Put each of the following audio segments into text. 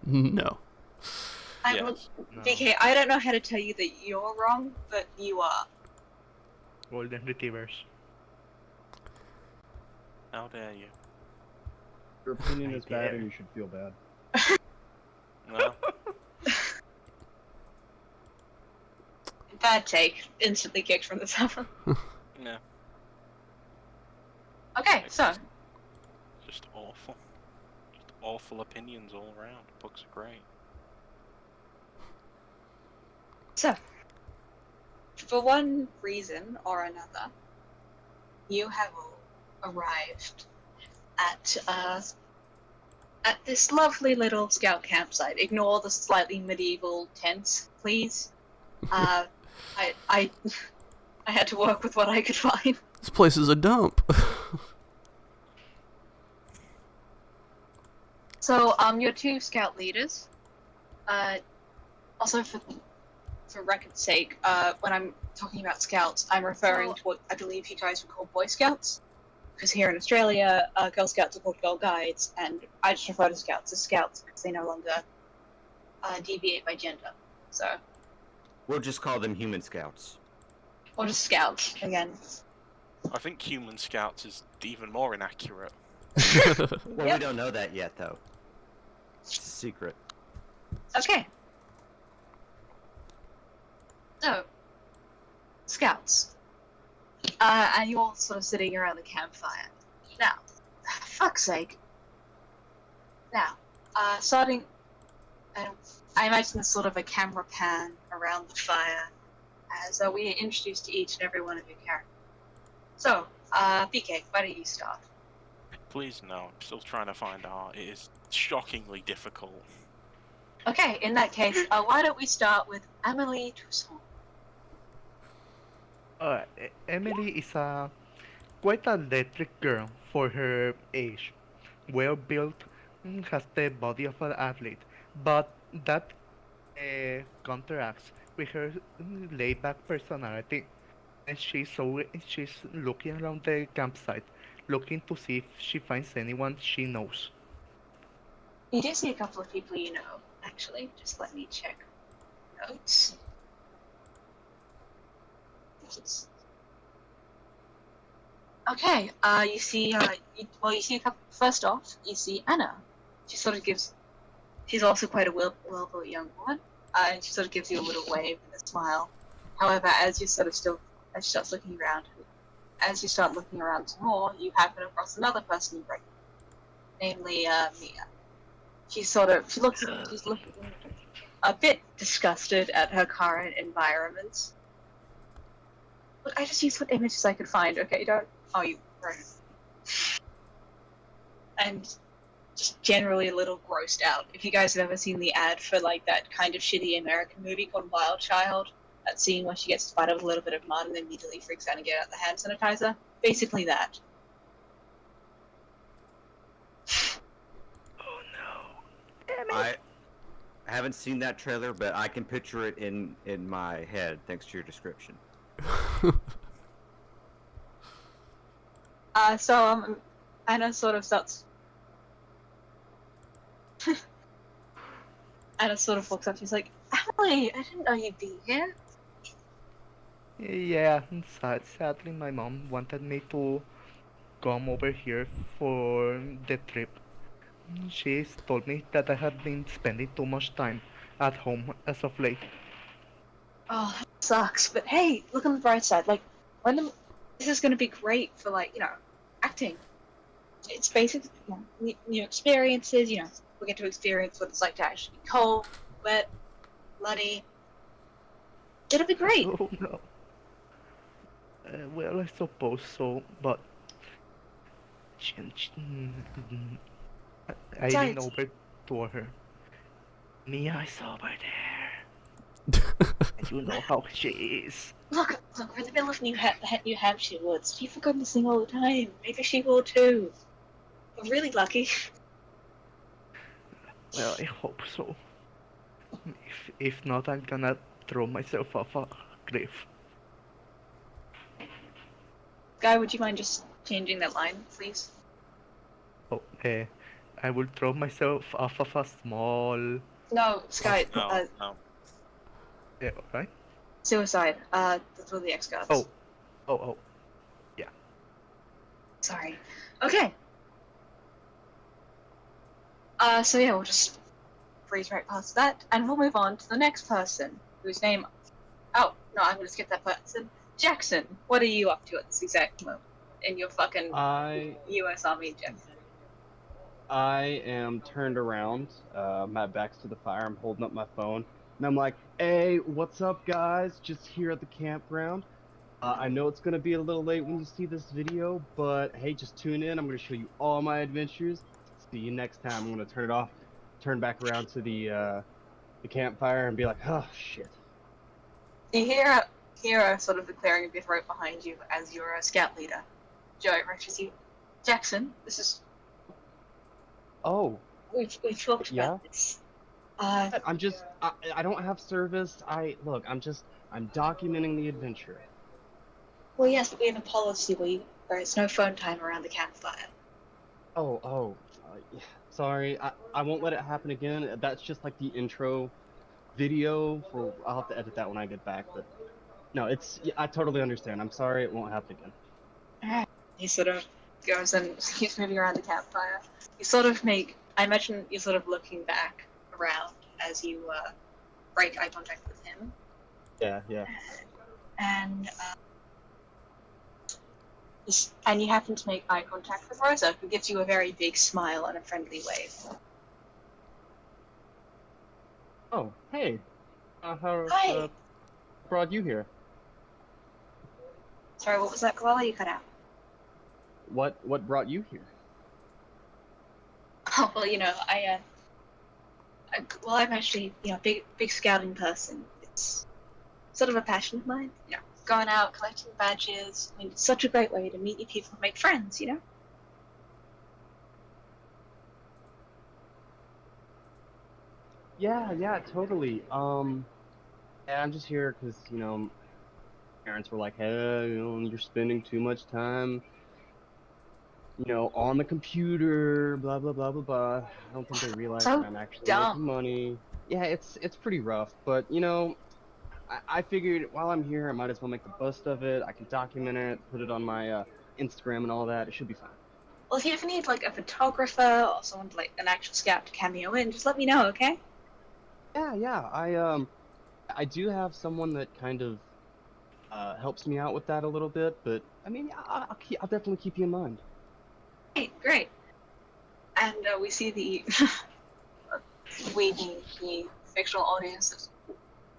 No. Yes. No. BK, I don't know how to tell you that you're wrong, but you are. Golden retrievers. How dare you? Your opinion I is bad, dare. and you should feel bad. Well, Bad take. Instantly kicked from the server. yeah, Okay, so just awful. Just awful opinions all around. Books are great. for one reason or another, you have all arrived at this lovely little scout campsite. Ignore the slightly medieval tents, please. I had to work with what I could find. This place is a dump. So, your two scout leaders. Also, for record's sake, when I'm talking about scouts, I'm referring to what I believe you guys would call Boy Scouts. Because here in Australia, Girl Scouts are called Girl Guides, and I just refer to scouts as scouts because they no longer deviate by gender. So, We'll just call them human scouts. or just scouts again. I think human scouts is even more inaccurate. Well, Yep. we don't know that yet, though. It's a secret. Okay. So, scouts. And you're all sort of sitting around the campfire. Now, fuck's sake. Now, starting, I imagine there's sort of a camera pan around the fire as we are introduced to each and every one of your characters. So, BK, why don't you start? Please no, I'm still trying to find art. It is shockingly difficult. Okay, in that case, why don't we start with Amelie Toussaint? Emily is quite an electric girl for her age. Well built, has the body of an athlete, but that counteracts with her laid back personality. And she's looking around the campsite, looking to see if she finds anyone she knows. You do see a couple of people you know, actually. Just let me check notes. Okay, you see, you see a couple, first off, you see Anna. She sort of gives, she's also quite a well-built young woman, and she sort of gives you a little wave and a smile. However, as you sort of as she starts looking around, as you start looking around some more, you happen across another person you recognize, namely, Mia. She's looking a bit disgusted at her current environment. Look, I just used what images I could find, okay? You right. And just generally a little grossed out. If you guys have ever seen the ad for, like, that kind of shitty American movie called Wild Child, that scene where she gets spotted with a little bit of mud and then immediately freaks out and gets out the hand sanitizer, basically that. Oh no. I haven't seen that trailer, but I can picture it in my head thanks to your description. Anna sort of starts. Anna sort of walks up. She's like, "Emily, I didn't know you'd be here." Yeah, sadly my mom wanted me to come over here for the trip. She's told me that I had been spending too much time at home as of late. Oh, that sucks. But hey, look on the bright side. Like, this is going to be great for, like, acting. It's basic, new experiences. We get to experience what it's like to actually be cold, wet, bloody. It'll be great. Oh no. Well, I suppose so, but I lean Besides- over toward her. Mia is over there. And you know how she is. Look, we're in the middle of New Hampshire woods. People go missing all the time. Maybe she will too. We're really lucky. Well, I hope so. If not, I'm gonna throw myself off a cliff. Guy, would you mind just changing that line, please? Oh, I will throw myself off of a small. No, Sky. Oh, no. Yeah, right? Suicide. That's what the X guards. Oh, oh. Yeah. Sorry. Okay. So yeah, we'll just breeze right past that, and we'll move on to the next person, whose name. Oh no, I'm gonna skip that person. Jackson, what are you up to at this exact moment in your fucking U.S. Army, Jackson? I am turned around. My back's to the fire. I'm holding up my phone, and I'm like, "Hey, what's up, guys? Just here at the campground. I know it's gonna be a little late when you see this video, but hey, just tune in. I'm gonna show you all my adventures. See you next time." I'm gonna turn it off, turn back around to the campfire, and be like, "Oh shit." You hear a sort of the clearing of your throat behind you as your scout leader, Joe, rushes you. Jackson, this is. Oh, We've talked yeah. about this. I don't have service. I'm documenting the adventure. Well, yes, but we have a policy where it's no phone time around the campfire. Sorry. I won't let it happen again. That's just like the intro video I'll have to edit that when I get back, but no, I totally understand. I'm sorry, it won't happen again. Alright. He sort of goes and keeps moving around the campfire. I imagine you're sort of looking back around as you break eye contact with him. Yeah. And you happen to make eye contact with Rosa, who gives you a very big smile and a friendly wave. Oh, hey. How Hi! brought you here? Sorry, what was that, Koala? You cut out. What brought you here? Oh, well, I'm actually, big scouting person. It's sort of a passion of mine, going out, collecting badges. I mean, it's such a great way to meet new people and make friends, Yeah, totally. Yeah, I'm just here because, parents were like, hey, you're spending too much time, on the computer, blah, blah, blah, blah, blah. I don't think they realize So that I'm actually dumb. making money. Yeah, it's pretty rough, but, I figured while I'm here, I might as well make the best of it. I can document it, put it on my Instagram and all that. It should be fine. Well, if you ever need, a photographer or someone, an actual scout to cameo in, just let me know, okay? Yeah. I do have someone that kind of helps me out with that a little bit, but I mean, I'll definitely keep you in mind. Great. And we see the the fictional audience is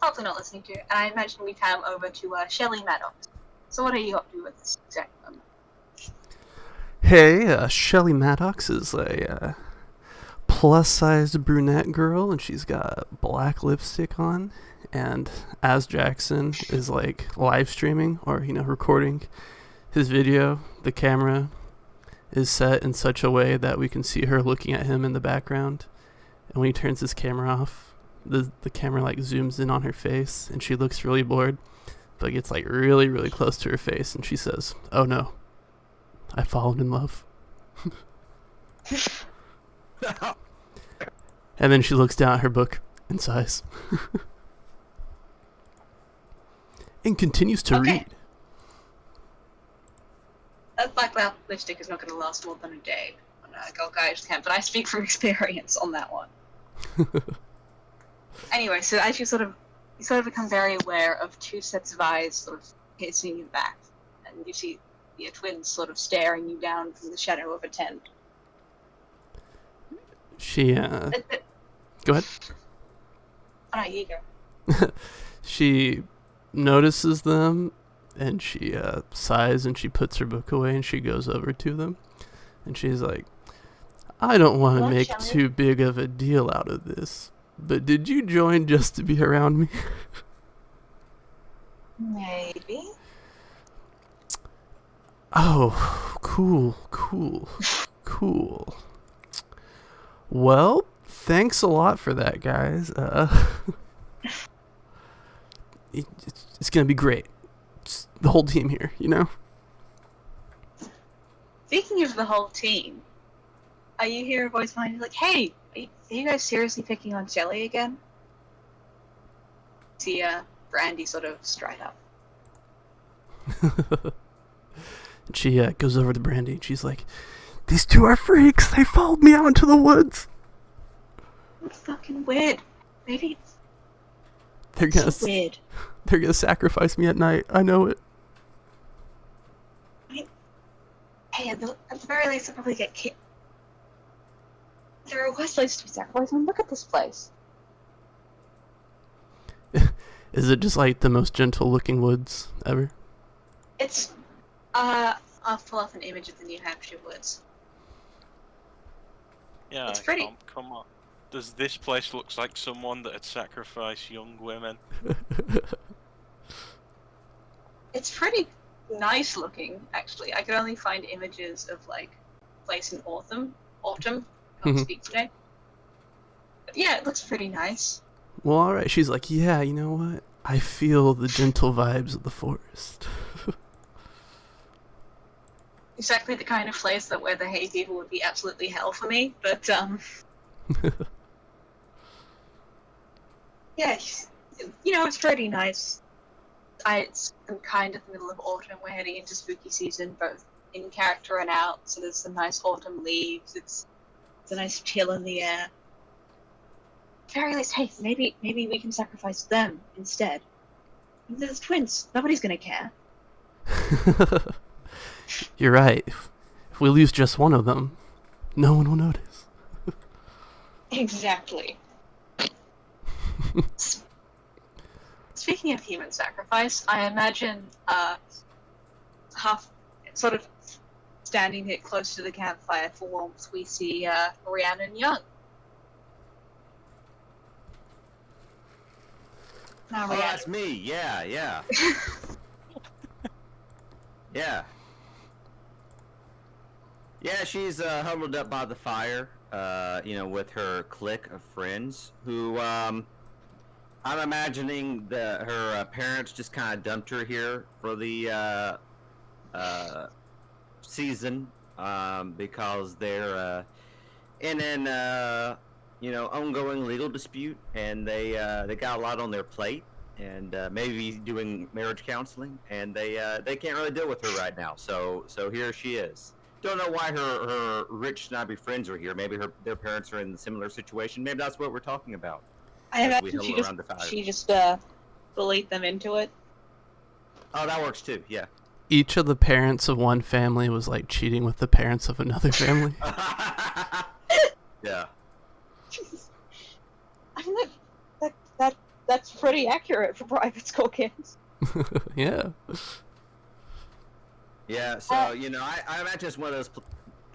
probably not listening to, and I imagine we come over to Shelley Maddox. So what are you up to at this exact moment? Hey, Shelly Maddox is a plus-sized brunette girl, and she's got black lipstick on. And as Jackson is live streaming or recording his video, the camera is set in such a way that we can see her looking at him in the background. And when he turns his camera off, the camera zooms in on her face, and she looks really bored, but gets really, really close to her face, and she says, "Oh no, I've fallen in love." And then she looks down at her book and sighs. And continues to read. That black lipstick is not going to last more than a day on Girl Guides Camp, but I speak from experience on that one. Anyway, so as you sort of become very aware of two sets of eyes sort of facing you back, and you see your twins sort of staring you down from the shadow of a tent. She, Go ahead. Oh, no, you go. She notices them, and she sighs, and she puts her book away, and she goes over to them, and she's like, "I don't want to make too big of a deal out of this, but did you join just to be around me?" Maybe. Oh, cool. Well, thanks a lot for that, guys. It's gonna be great. Just the whole team here, Speaking of the whole team, You hear a voice behind you like, "Hey, are you guys seriously picking on Jelly again?" See, Brandy sort of straight up. She goes over to Brandy and she's like, "These two are freaks. They followed me out into the woods. It's fucking weird. Maybe They're it's gonna so weird. they're gonna sacrifice me at night. I know it." Hey, at the very least, I'll probably get killed. There are worse places to be sacrificed. I mean, look at this place. Is it just like the most gentle looking woods ever? It's, I'll pull up an image of the New Hampshire woods. Yeah, It's pretty. come on. Does this place look like someone that had sacrificed young women? It's pretty nice looking, actually. I could only find images of, like, place in autumn. Can't speak today. But yeah, it looks pretty nice. Well, alright. She's like, "Yeah, you know what? I feel the gentle vibes of the forest." Exactly the kind of place that where the hay fever would be absolutely hell for me, but, yeah, you know, it's pretty nice. It's kind of the middle of autumn. We're heading into spooky season, both in character and out. So there's some nice autumn leaves. It's a nice chill in the air. Very least, hey, maybe we can sacrifice them instead. There's twins. Nobody's gonna care. You're right. If we lose just one of them, no one will notice. Exactly. Speaking of human sacrifice, I imagine half sort of standing here close to the campfire for warmth, we see Rhiannon Young. Now, Oh, Rhiannon. that's me. Yeah. Yeah. Yeah, she's huddled up by the fire, with her clique of friends who, I'm imagining that her parents just kind of dumped her here for the season, because they're in an ongoing legal dispute, and they got a lot on their plate, and maybe doing marriage counseling, and they can't really deal with her right now. So here she is. Don't know why her rich snobby friends are here. Maybe their parents are in a similar situation. Maybe that's what we're talking about. I as we imagine huddle around the fire. she just bullied them into it. Oh, that works too. Yeah. Each of the parents of one family was like cheating with the parents of another family. Yeah. I mean, that's pretty accurate for private school kids. Yeah. Yeah, so I imagine it's one of those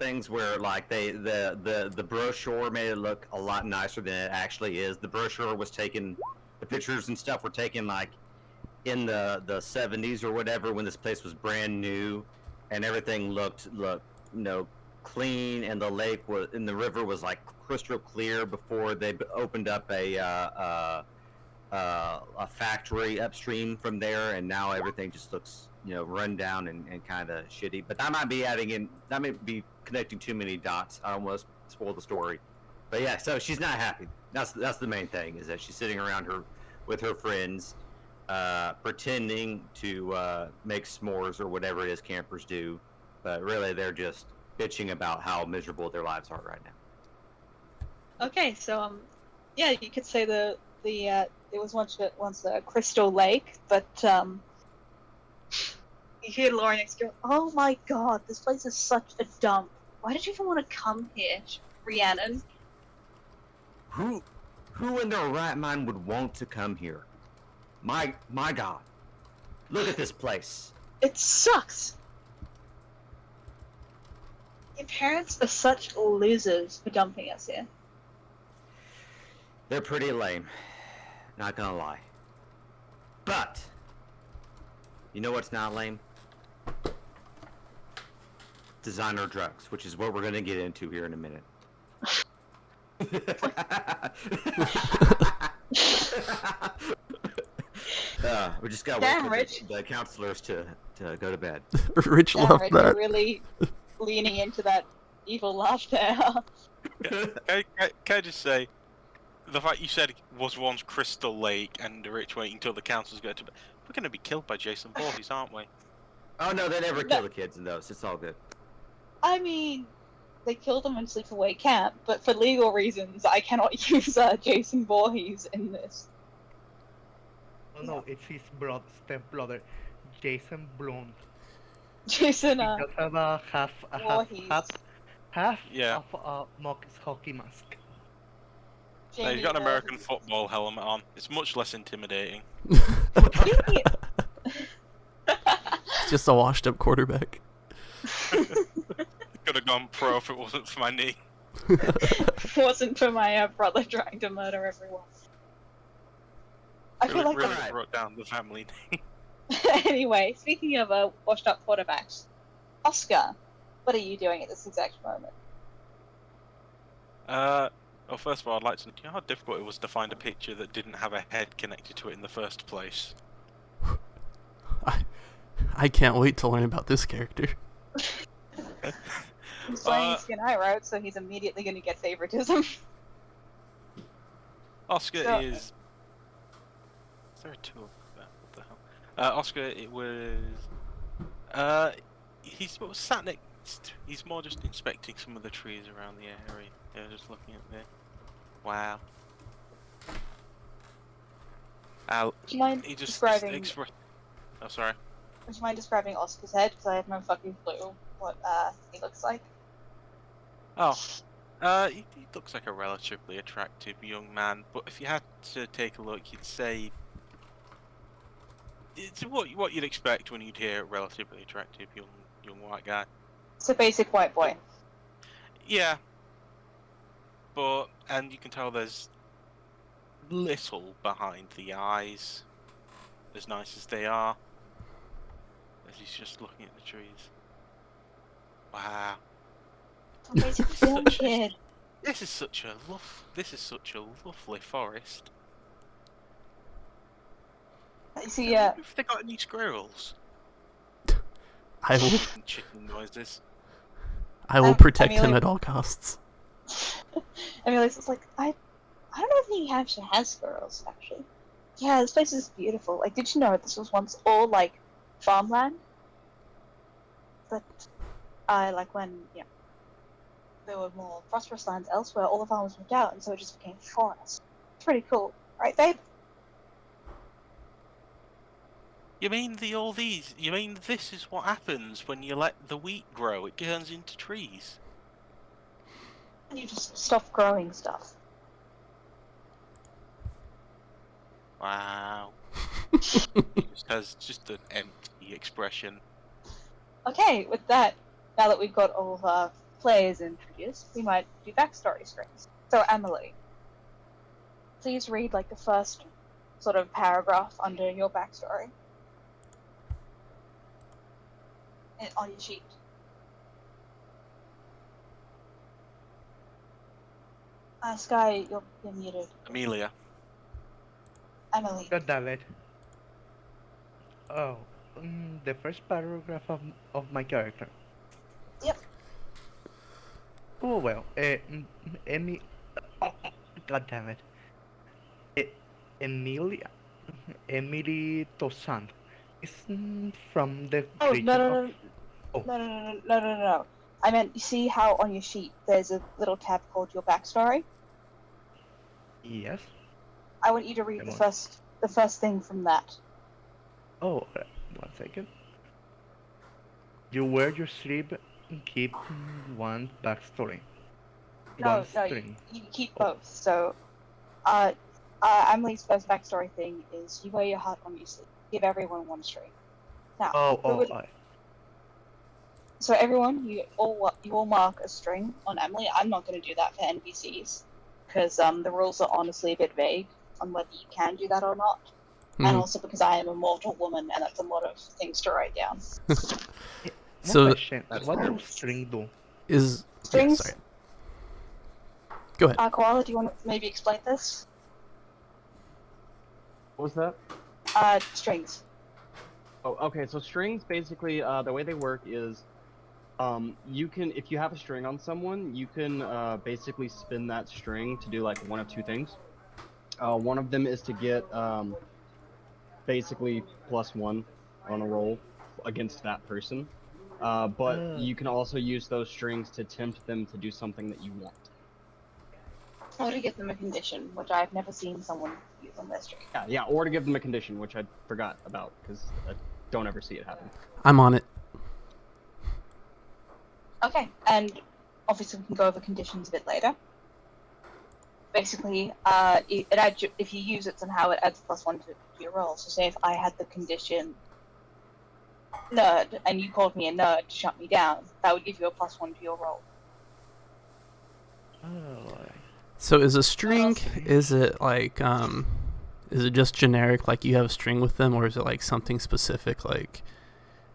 things where like the brochure made it look a lot nicer than it actually is. The brochure was taken, the pictures and stuff were taken like in the 70s or whatever, when this place was brand new, and everything looked clean, and the lake was, and the river was like crystal clear before they opened up a factory upstream from there, and now everything just looks run down and kind of shitty. But that might be connecting too many dots. I don't want to spoil the story, but yeah, so she's not happy. That's the main thing, is that she's sitting around with her friends, pretending to make s'mores or whatever it is campers do, but really they're just bitching about how miserable their lives are right now. Okay, so yeah, you could say it was once a crystal lake, but you hear Lauren next go, "Oh my god, this place is such a dump. Why did you even want to come here, Rhiannon?" Who in their right mind would want to come here? My god. Look at this place. It sucks. Your parents are such losers for dumping us here. They're pretty lame. Not gonna lie. But you know what's not lame? Designer drugs, which is what we're gonna get into here in a minute. We just gotta wait for the counselors to go to bed. Rich loved Rich, that. you're really leaning into that evil laugh there. Can I just say, the fact you said it was once Crystal Lake and the rich waiting until the councils go to bed. We're going to be killed by Jason Voorhees, aren't we? Oh no, they never No. kill the kids in those. It's all good. I mean, they killed him in Sleepaway Camp, but for legal reasons, I cannot use Jason Voorhees in this. Oh no, it's his stepbrother, Jason Blonde. Jason, He does have a Voorhees. half Yeah. of a mock hockey mask. No, he's Jamie got an American Voorhees. football helmet on. It's much less intimidating. Speaking- It's just a washed-up quarterback. Could have gone pro if it wasn't for my knee. wasn't for my brother trying to murder everyone. I feel like Really Alright. brought down the family name. anyway, speaking of washed up quarterbacks, Oscar, what are you doing at this exact moment? Well, first of all, I'd like to know, do you know how difficult it was to find a picture that didn't have a head connected to it in the first place? I can't wait to learn about this character. He's playing Skin I wrote, so he's immediately going to get favoritism. Oscar So- is there a two of that? What the hell? Oscar, it was. He's sort of sat next. He's more just inspecting some of the trees around the area. Yeah, just looking at there. Wow. Do you mind He just describing? Oh, sorry. Would you mind describing Oscar's head? Because I have no fucking clue what he looks like. Oh. He looks like a relatively attractive young man, but if you had to take a look, you'd say it's what you'd expect when you'd hear a relatively attractive young white guy. It's a basic white boy. Yeah, and you can tell there's little behind the eyes, as nice as they are, as he's just looking at the trees. Wow. A basic film kid. This is such a lovely forest. See, Have they got any squirrels? I will Chicken noises. protect him Amelia- at all costs. I mean, it's like I don't know if New Hampshire has squirrels actually. Yeah, this place is beautiful. Like, did you know this was once all like farmland? But like when there were more prosperous lands elsewhere, all the farmers moved out, and so it just became forest. It's pretty cool, right, babe? You mean this is what happens when you let the wheat grow? It turns into trees. And you just stop growing stuff. Wow. Just has just an empty expression. Okay, with that, now that we've got all of our players introduced, we might do backstory strings. So, Emily, please read like the first sort of paragraph under your backstory. On your sheet. Sky, you're muted. Amelia. Emily. God damn it. Oh, the first paragraph of my character. Yep. Oh well, Emi. Oh, God damn it. Emily Toussaint is from the Oh, region no. of. Oh. No. I meant, you see how on your sheet there's a little tab called your backstory? Yes. I want you to read Come the first thing from that. Oh, 1 second. You wear your sleeve, keep one backstory. No, One you string. keep Oh. both. So, Emily's first backstory thing is you wear your heart on your sleeve. Give everyone one string. Now, so everyone, you all mark a string on Emily. I'm not going to do that for NPCs because the rules are honestly a bit vague on whether you can do that or not, and also because I am a mortal woman and that's a lot of things to write down. So- Question. What does string do? Is Strings. sorry. Go ahead. Koala, do you want to maybe explain this? What was that? Strings. Oh, okay. So strings basically, the way they work is, You can, if you have a string on someone, you can basically spin that string to do like one of two things. One of them is to get basically +1 on a roll against that person. But you can also use those strings to tempt them to do something that you want. Or to give them a condition, which I've never seen someone use on their string. Yeah, or to give them a condition, which I forgot about because I don't ever see it happen. I'm on it. Okay, and obviously we can go over conditions a bit later. Basically, if you use it somehow, it adds +1 to your roll. So say if I had the condition nerd, and you called me a nerd to shut me down, that would give you a +1 to your roll. Oh, So is a string, is it like, is it just generic, like you have a string with them, or is it like something specific, like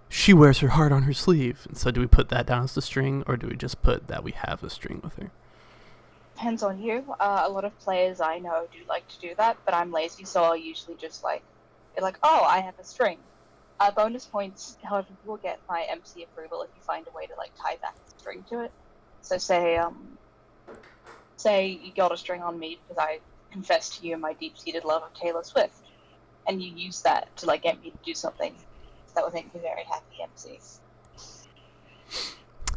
she wears her heart on her sleeve? And so do we put that down as the string, or do we just put that we have a string with her? Depends on you. A lot of players I know do like to do that, but I'm lazy, so I'll usually just they're like, oh, I have a string. Bonus points, however, you will get my MC approval if you find a way to tie back the string to it. So say you got a string on me because I confessed to you my deep-seated love of Taylor Swift, and you use that to get me to do something that would make me very happy, MC.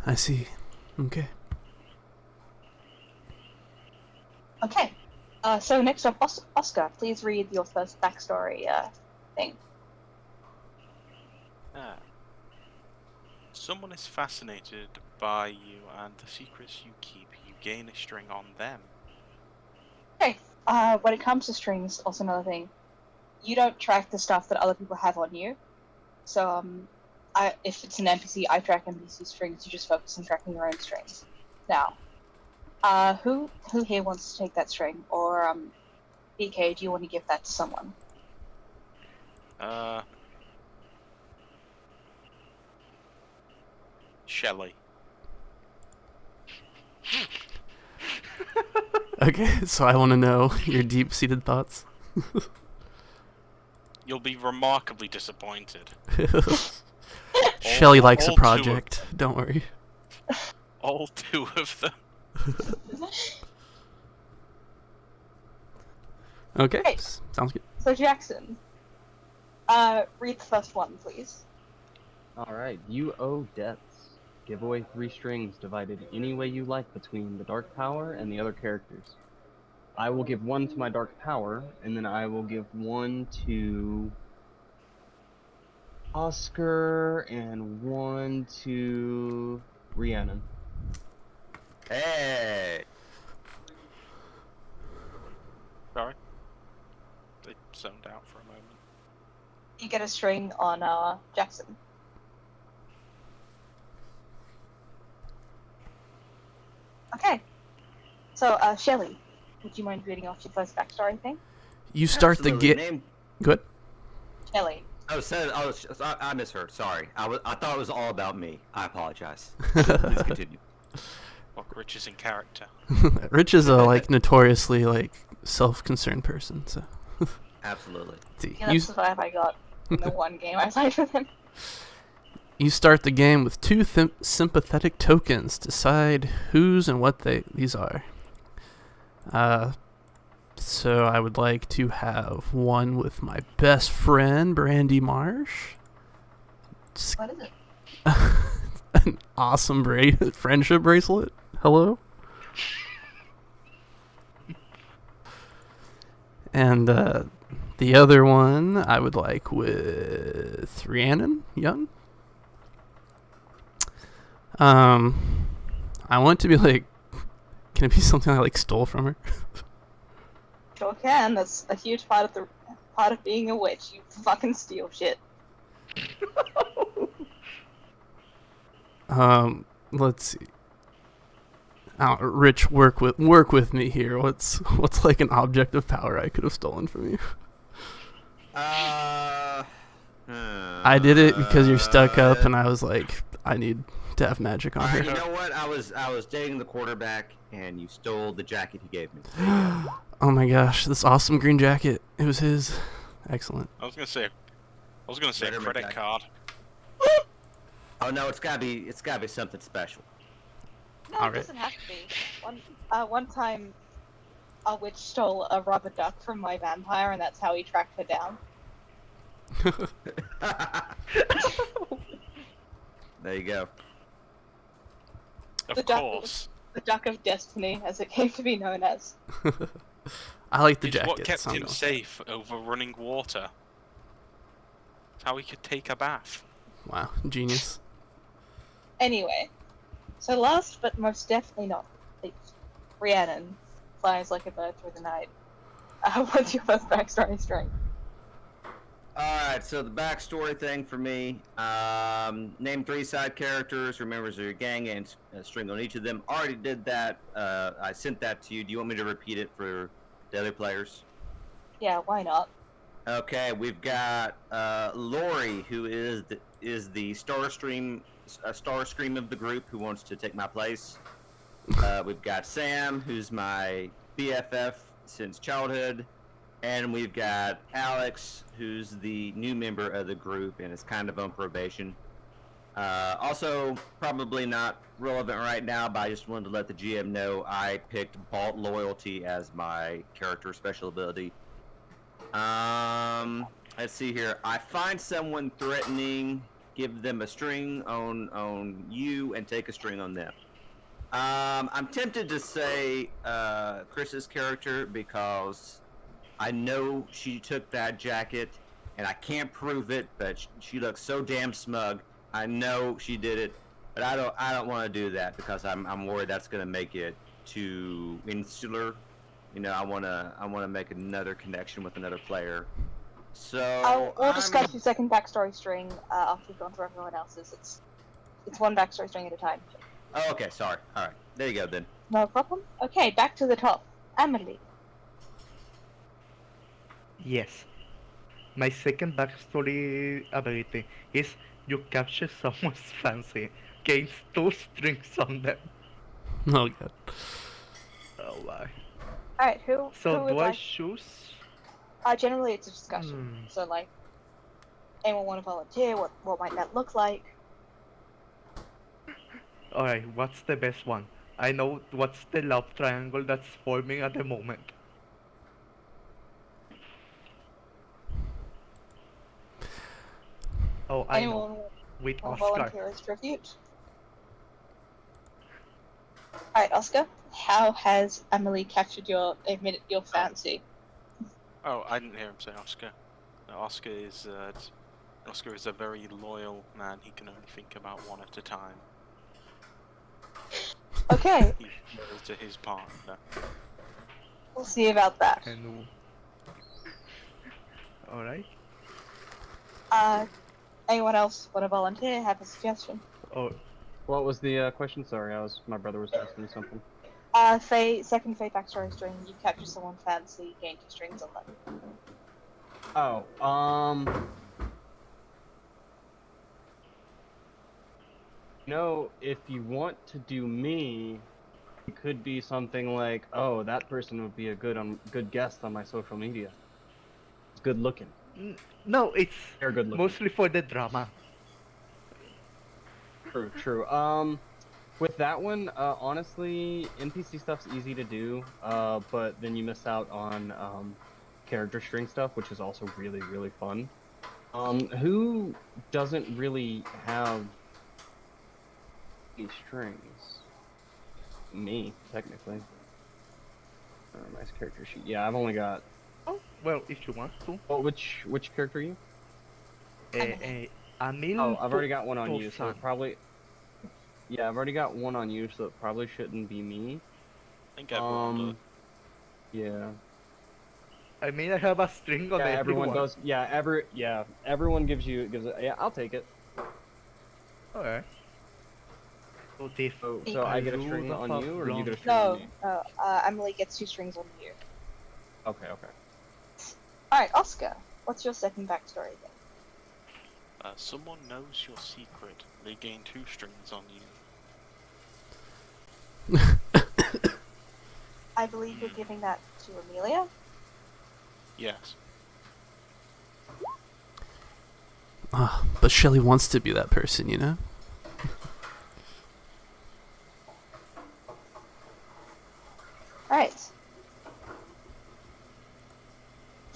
I see. Okay. Okay. So next up, Oscar, please read your first backstory thing. Someone is fascinated by you and the secrets you keep. You gain a string on them. Okay. When it comes to strings, also another thing, you don't track the stuff that other people have on you. So, if it's an NPC, I track NPC strings. You just focus on tracking your own strings. Now, who here wants to take that string? Or, BK, do you want to give that to someone? Shelley. Okay, so I want to know your deep-seated thoughts. You'll be remarkably disappointed. Shelly likes a all two project. Don't worry. All two of them. Okay, Hey. sounds good. So Jackson, read the first one, please. Alright, you owe debts. Give away 3 strings divided any way you like between the Dark Power and the other characters. I will give 1 to my Dark Power, and then I will give 1 to Oscar and 1 to Rhiannon. Hey. Sorry. They zoned out for a moment. You get a string on Jackson. Okay. So, Shelly, would you mind reading off your first backstory thing? You start the Absolutely. game. Good. Shelly. I misheard. Sorry. I thought it was all about me. I apologize. Please continue. Look, Rich is in character. Rich is a notoriously self-concerned person. So. Absolutely. See, Yeah, that's the vibe I got in the one game I played with him. You start the game with 2 sympathetic tokens. Decide whose and what these are. So I would like to have one with my best friend, Brandy Marsh. What is it? An awesome friendship bracelet. Hello? And the other one I would like with Rhiannon Young. I want to be can it be something I stole from her? Sure can. That's a huge part of being a witch. You fucking steal shit. Let's see. Rich, work with me here. What's an object of power I could have stolen from you? I did it because you're stuck up, and I was like, I need to have magic on her. You know what? I was dating the quarterback, and you stole the jacket he gave me. There you go. Oh my gosh, this awesome green jacket. It was his. Excellent. I was gonna say Better credit make card. Oh no, it's gotta be something special. No, All it right. doesn't have to be. One time, a witch stole a rubber duck from my vampire, and that's how he tracked her down. There you go. Of The duck- course. The Duck of Destiny, as it came to be known as. I like the It's what jacket. kept so I'm him going- safe over running water. It's how he could take a bath. Wow, genius. Anyway, so last but most definitely not least, Rhiannon flies like a bird through the night. What's your first backstory string? Alright, so the backstory thing for me, name 3 side characters, remembers your gang, and a string on each of them. Already did that. I sent that to you. Do you want me to repeat it for the other players? Yeah, why not? Okay, we've got Lori, who is the Starscream of the group, who wants to take my place. We've got Sam, who's my BFF since childhood. And we've got Alex, who's the new member of the group and is kind of on probation. Also, probably not relevant right now, but I just wanted to let the GM know I picked Vault Loyalty as my character special ability. Let's see here. I find someone threatening, give them a string on you, and take a string on them. I'm tempted to say Chris's character because I know she took that jacket, and I can't prove it, but she looks so damn smug. I know she did it, but I don't want to do that because I'm worried that's gonna make it too insular. You know, I wanna make another connection with another player. So We'll discuss your second backstory string after we've gone through everyone else's. It's one backstory string at a time. Oh, okay, sorry. All right, there you go then. No problem. Okay, back to the top. Emily. Yes. My second backstory ability is you capture someone's fancy, gains 2 strings on them. Oh god. Oh my. Alright, who So would do I like... choose? Generally it's a discussion. So like, anyone want to volunteer? What might that look like? Alright, what's the best one? I know what's the love triangle that's forming at the moment. Oh, I know. Anyone With want to Oscar. volunteer as tribute? Alright, Oscar, how has Emily captured your fancy? Oh, I didn't hear him say Oscar. No, Oscar is a very loyal man. He can only think about one at a time. Okay, He's loyal to his partner. we'll see about that. And alright. Anyone else want to volunteer? Have a suggestion? Oh, What was the question? Sorry, my brother was asking me something. Second Fae backstory string. You capture someone fancy, gain 2 strings on them. Oh, if you want to do me, it could be something like, oh, that person would be a good guest on my social media. It's good looking. no, it's They're good looking. mostly for the drama. True. With that one, honestly, NPC stuff's easy to do, but then you miss out on character string stuff, which is also really, really fun. Who doesn't really have any strings? Me, technically. Nice character sheet. Yeah, I've only got. Oh, well, if you want to. Oh, which character are you? Emil. Oh, I've already got one on you, so Tosan. it probably. Yeah, I've already got one on you, so it probably shouldn't be me. I think everyone Yeah. I mean, I have a string on Yeah, everyone everyone. does. Yeah, everyone gives it. Yeah, I'll take it. Alright. So this. So I get a string on you, or you get a string on No, me? no. Emily gets 2 strings on you. Okay. Alright, Oscar, what's your second backstory then? Someone knows your secret. They gain 2 strings on you. I believe you're giving that to Amelia. Yes. But Shelly wants to be that person, you know?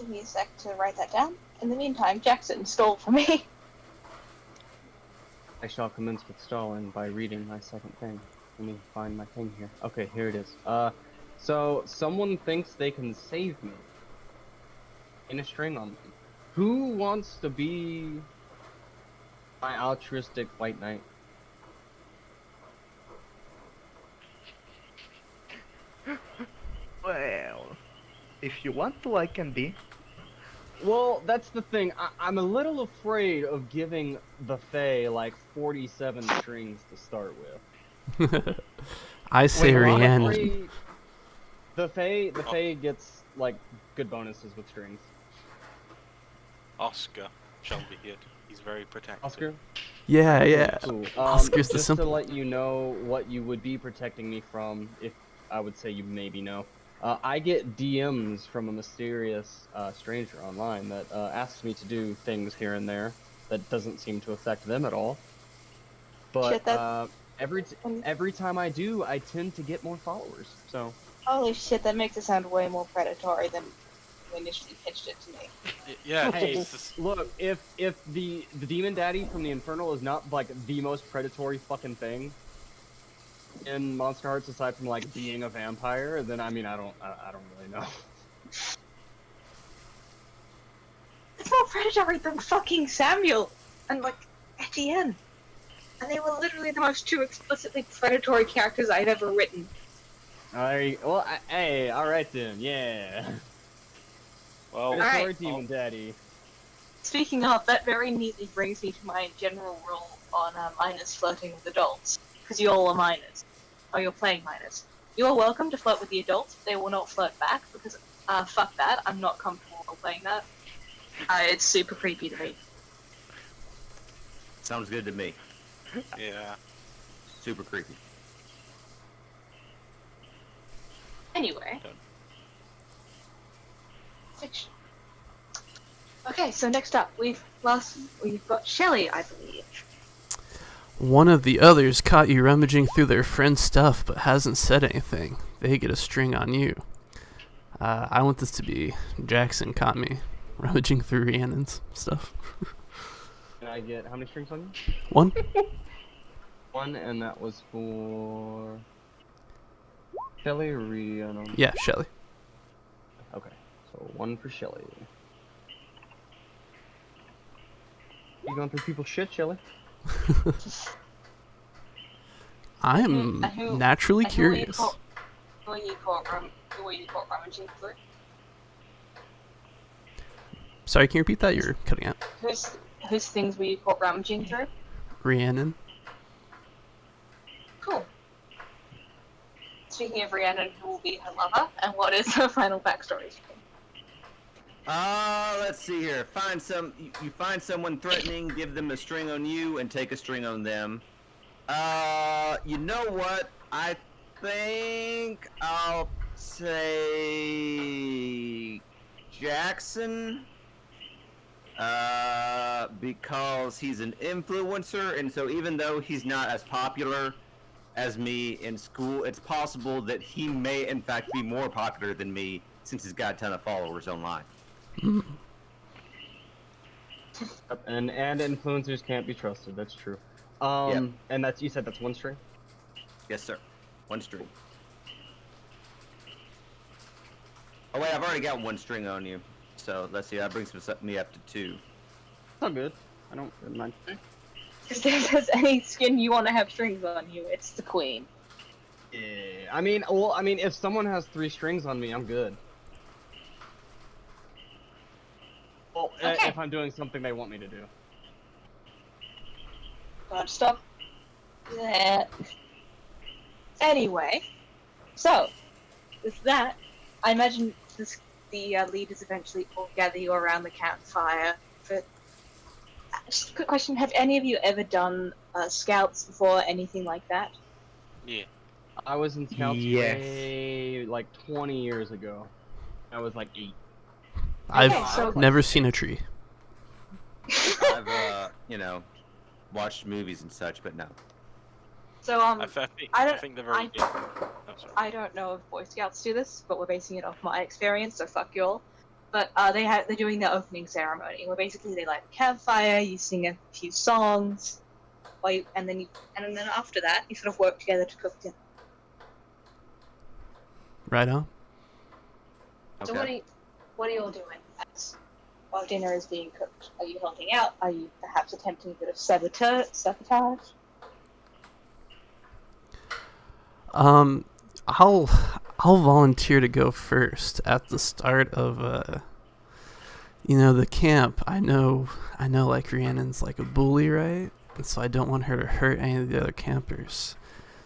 Give me a sec to write that down. In the meantime, Jackson stole for me. I shall commence with stalling by reading my second thing. Let me find my thing here. Okay, here it is. So someone thinks they can save me. In a string on them. Who wants to be my altruistic white knight? Well, if you want to, I can be. Well, that's the thing. I'm a little afraid of giving the Fae like 47 strings to start with. I say Wait, I'm Rhiannon. afraid the Fae gets like good bonuses with strings. Oscar shall be it. He's very protective. Oscar? Yeah, yeah. Cool. Oscar's the just simple. to let you know what you would be protecting me from, if I would say you maybe know. I get DMs from a mysterious stranger online that asks me to do things here and there that doesn't seem to affect them at all. But Shit, that- every time I do, I tend to get more followers. So Holy shit, that makes it sound way more predatory than you initially pitched it to me. Yeah. hey, it's just- look, if the demon daddy from the Infernal is not like the most predatory fucking thing in Monsterhearts aside from like being a vampire, then I mean I don't really know. It's more predatory than fucking Samuel and like Etienne. And they were literally the most two explicitly predatory characters I'd ever written. Hey, all right then, yeah. well, Predatory Alright. demon daddy. Speaking of, that very neatly brings me to my general rule on minors flirting with adults. Because you all are minors. Or you're playing minors. You are welcome to flirt with the adults, but they will not flirt back, because, fuck that, I'm not comfortable playing that. It's super creepy to me. Sounds good to me. yeah. Super creepy. Anyway. Done. Fiction. Okay, so next up, we've got Shelley, I believe. One of the others caught you rummaging through their friend's stuff but hasn't said anything. They get a string on you. I want this to be Jackson caught me rummaging through Rhiannon's stuff. Can I get how many strings on you? One? One, and that was for Shelly or Rhiannon? Yeah, Shelly. Okay, so one for Shelly. You going through people's shit, Shelly? I am naturally curious. Who are you caught rummaging through? Sorry, can you repeat that? You're cutting out. Whose things were you caught rummaging through? Rhiannon. Cool. Speaking of Rhiannon, who will be her lover, and what is her final backstory? Let's see here. You find someone threatening, give them a string on you, and take a string on them. You know what? I think I'll say Jackson. Because he's an influencer, and so even though he's not as popular as me in school, it's possible that he may in fact be more popular than me since he's got a ton of followers online. And influencers can't be trusted. That's true. Yep. And you said that's one string. Yes, sir. One string. Oh wait, I've already got one string on you. So let's see. That brings me up to two. It's all good. I don't mind. If there's any skin you want to have strings on you, it's the queen. Yeah. I mean, if someone has 3 strings on me, I'm good. Well, Okay. if I'm doing something they want me to do. God, stop that. Anyway, so with that, I imagine the leaders eventually all gather you around the campfire. But just a quick question: have any of you ever done scouts before? Anything like that? Yeah. I was in Scouts Yes. way, like 20 years ago. I was like 8. I've so- never seen a tree. I've watched movies and such, but no. So I think they're very. I don't know if Boy Scouts do this, but we're basing it off my experience, so fuck you all. But they're doing their opening ceremony, where basically they light a campfire, you sing a few songs, and then after that you sort of work together to cook dinner. Right on. So Okay. what are you all doing while dinner is being cooked? Are you helping out? Are you perhaps attempting a bit of sabotage? I'll volunteer to go first at the start of the camp. I know like Rhiannon's like a bully, right? And so I don't want her to hurt any of the other campers.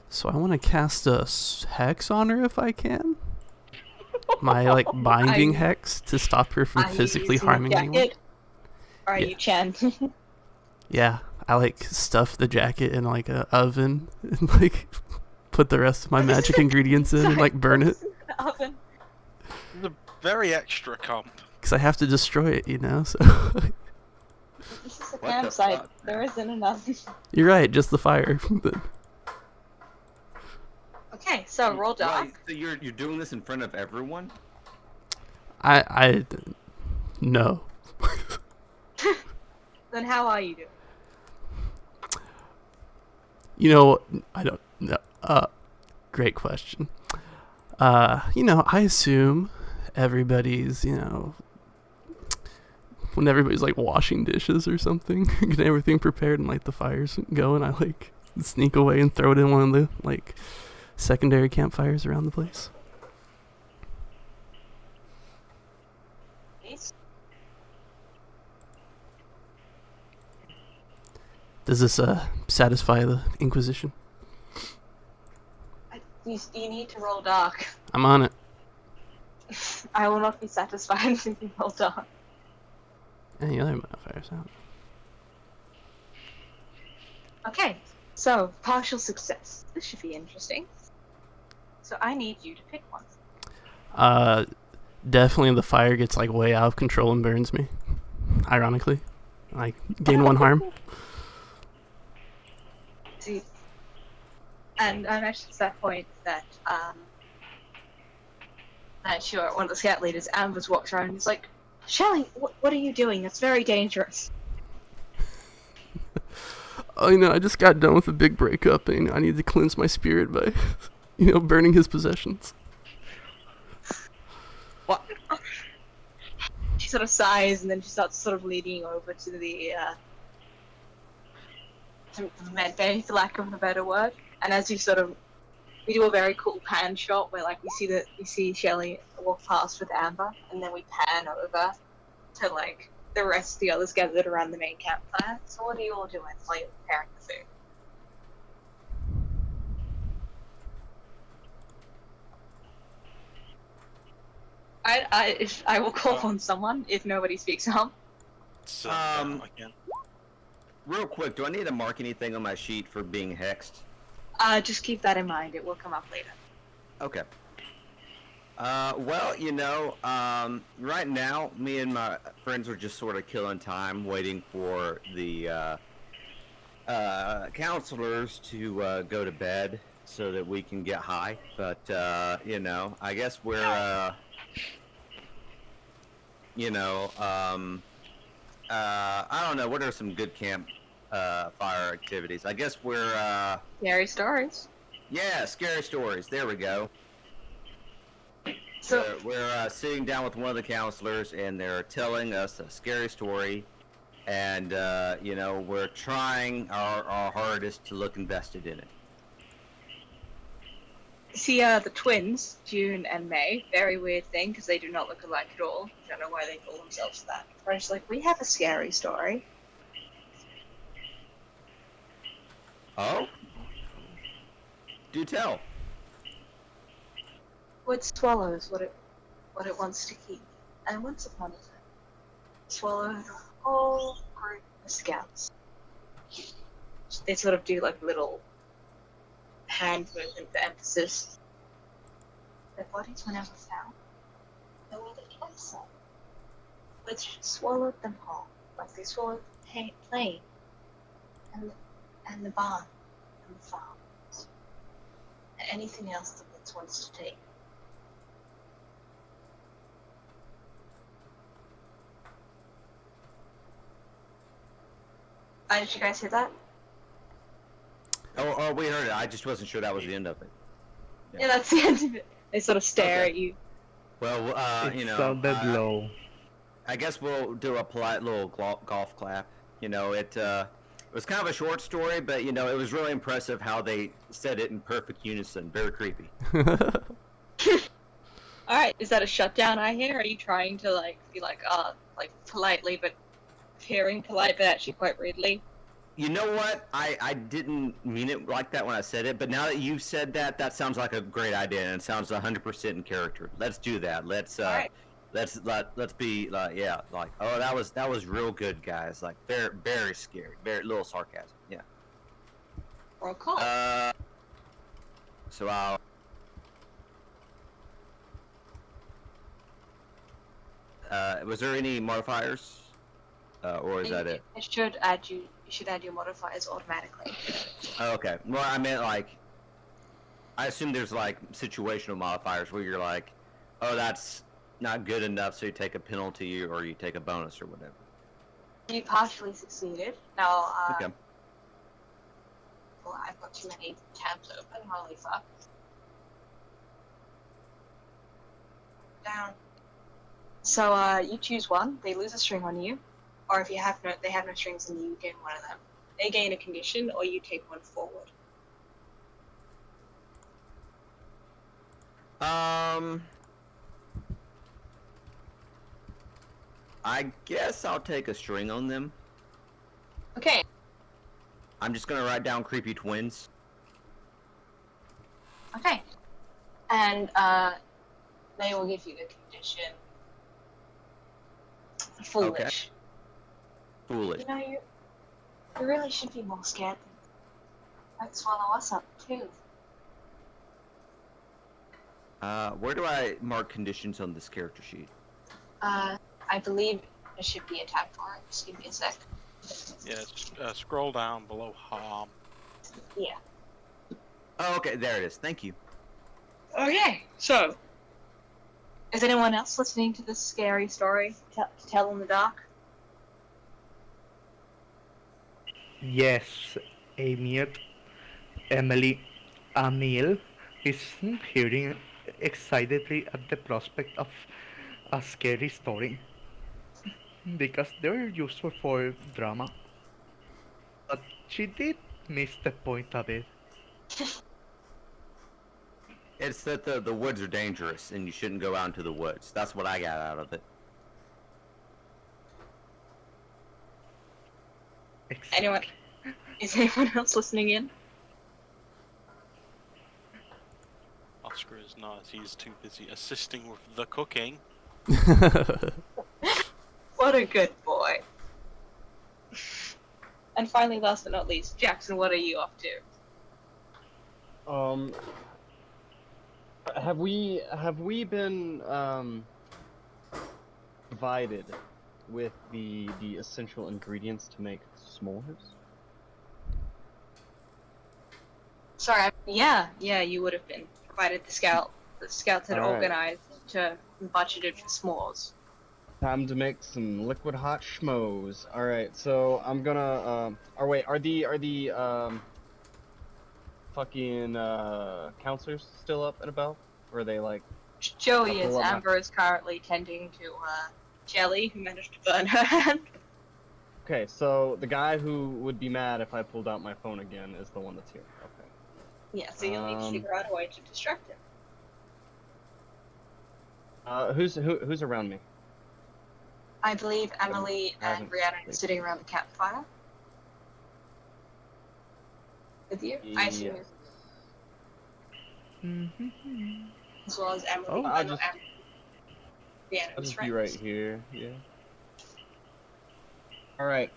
So I want to cast a hex on her if I can. My like binding hex to stop her from physically harming anyone. Are you Chan? Yeah, I like stuff the jacket in like a oven and like put the rest of my magic ingredients in and like burn it. Oven. The very extra comp. Because I have to destroy it, So This is a What the campsite. fuck? There isn't enough. you're right, just the fire. But Okay, so roll dark. Wait, so you're doing this in front of everyone? I no. Then how are you doing? I don't know. Great question. I assume everybody's, when everybody's like washing dishes or something, get everything prepared and light the fires going, I like sneak away and throw it in one of the like secondary campfires around the place. Please? Does this satisfy the Inquisition? You need to roll dark. I'm on it. I will not be satisfied if you roll dark. Any other modifiers out? Okay, so partial success. This should be interesting. So I need you to pick one. Definitely the fire gets like way out of control and burns me. Ironically, I gain 1 harm. See, and I mentioned at that point that one of the scout leaders, Amber's walks around and is like, Shelly, what are you doing? That's very dangerous. Oh, I just got done with a big breakup and I need to cleanse my spirit by, burning his possessions. What? She sort of sighs and then she starts sort of leaning over to the med bay, for lack of a better word. And as we do a very cool pan shot where like we see Shelly walk past with Amber, and then we pan over to like the rest of the others gathered around the main campfire. So what are you all doing while you're preparing the food? I will call on someone if nobody speaks up. So, again. Real quick, do I need to mark anything on my sheet for being hexed? Just keep that in mind. It will come up later. Okay. Well, right now, me and my friends are just sort of killing time, waiting for the counselors to go to bed so that we can get high. But, I guess we're, I don't know, what are some good camp fire activities? I guess we're, Scary stories. yeah, scary stories. There we go. So we're sitting down with one of the counselors, and they're telling us a scary story, and we're trying our hardest to look invested in it. see the twins, June and May. Very weird thing because they do not look alike at all. Don't know why they call themselves that. They're just like, we have a scary story. Oh? Do tell. What swallows what it wants to keep. And once upon a time, swallowed a whole group of scouts. They sort of do like little hand movement for emphasis. Their bodies were never found. They were the outside. But swallowed them whole, like they swallowed the plane and the barn and the farms and anything else the woods wants to take. Did you guys hear that? Oh, we heard it. I just wasn't sure that was the end of it. Yeah, that's the end of it. They sort of stare Okay. at you. Well, It sounded low. I guess we'll do a polite little golf clap. It was kind of a short story, but it was really impressive how they said it in perfect unison. Very creepy. Alright, is that a shutdown I hear? Are you trying to be like politely but appearing polite but actually quite rudely? You know what? I didn't mean it like that when I said it, but now that you've said that, that sounds like a great idea, and it sounds 100% in character. Let's do that. Let's Alright. let's be oh, that was real good, guys. Like very scary, very little sarcasm. Yeah. Roll call. So I'll. Was there any modifiers, or is that it? It should add you. You should add your modifiers automatically. Oh, okay. Well, I meant I assume there's situational modifiers where you're like, oh, that's not good enough, so you take a penalty or you take a bonus or whatever. You partially succeeded. Now, Okay. well, I've got too many tabs open. Holy fuck. Down. So, you choose one. They lose a string on you, or if they have no strings, and you gain one of them. They gain a condition, or you take one forward. I guess I'll take a string on them. Okay. I'm just gonna write down creepy twins. Okay. And they will give you the condition. Foolish. Foolish. You know, you really should be more scared than might swallow us up too. Where do I mark conditions on this character sheet? I believe there should be a tab for it. Just give me a sec. Yeah, scroll down below harm. Yeah. Oh, okay, there it is. Thank you. Okay, so is anyone else listening to this scary story to tell in the dark? Yes, Amiet, Emily, Anil is hearing excitedly at the prospect of a scary story because they're used for drama. But she did miss the point of it. It's that the woods are dangerous and you shouldn't go out into the woods. That's what I got out of it. Anyone? Is anyone else listening in? Oscar is not. He's too busy assisting with the cooking. What a good boy. And finally, last but not least, Jackson, what are you up to? Have we been provided with the essential ingredients to make s'mores? Sorry, yeah, you would have been provided the scouts had All right. organized to budgeted for s'mores. Time to make some liquid hot schmoes. All right, so I'm gonna or wait, are the fucking counselors still up and about? Or are they like? Joey I'll is. pull up my- Amber is currently tending to Jelly, who managed to burn her hand. Okay, so the guy who would be mad if I pulled out my phone again is the one that's here. Okay. Yeah, so you'll need to figure out a way to distract him. Who's around me? I believe Emily and haven't- Brianna are sitting around the campfire. With you? I assume Yes. as well as Emily. Oh, I'll no, just- Brianna I'll was just be friends. right here. Yeah. All right.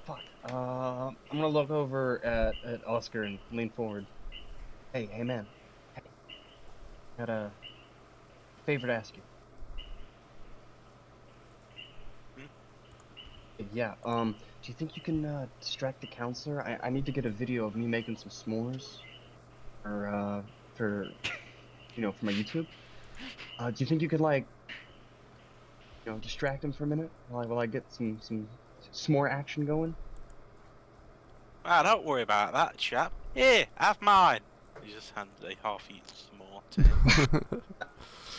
Fuck. I'm gonna look over at Oscar and lean forward. Hey man. Hey. Got a favor to ask you. Yeah. Do you think you can distract the counselor? I need to get a video of me making some s'mores, for for my YouTube. Do you think you could distract him for a minute while I get some s'more action going? Ah, don't worry about that, chap. Here, have mine. He just hands a half-eaten s'more to him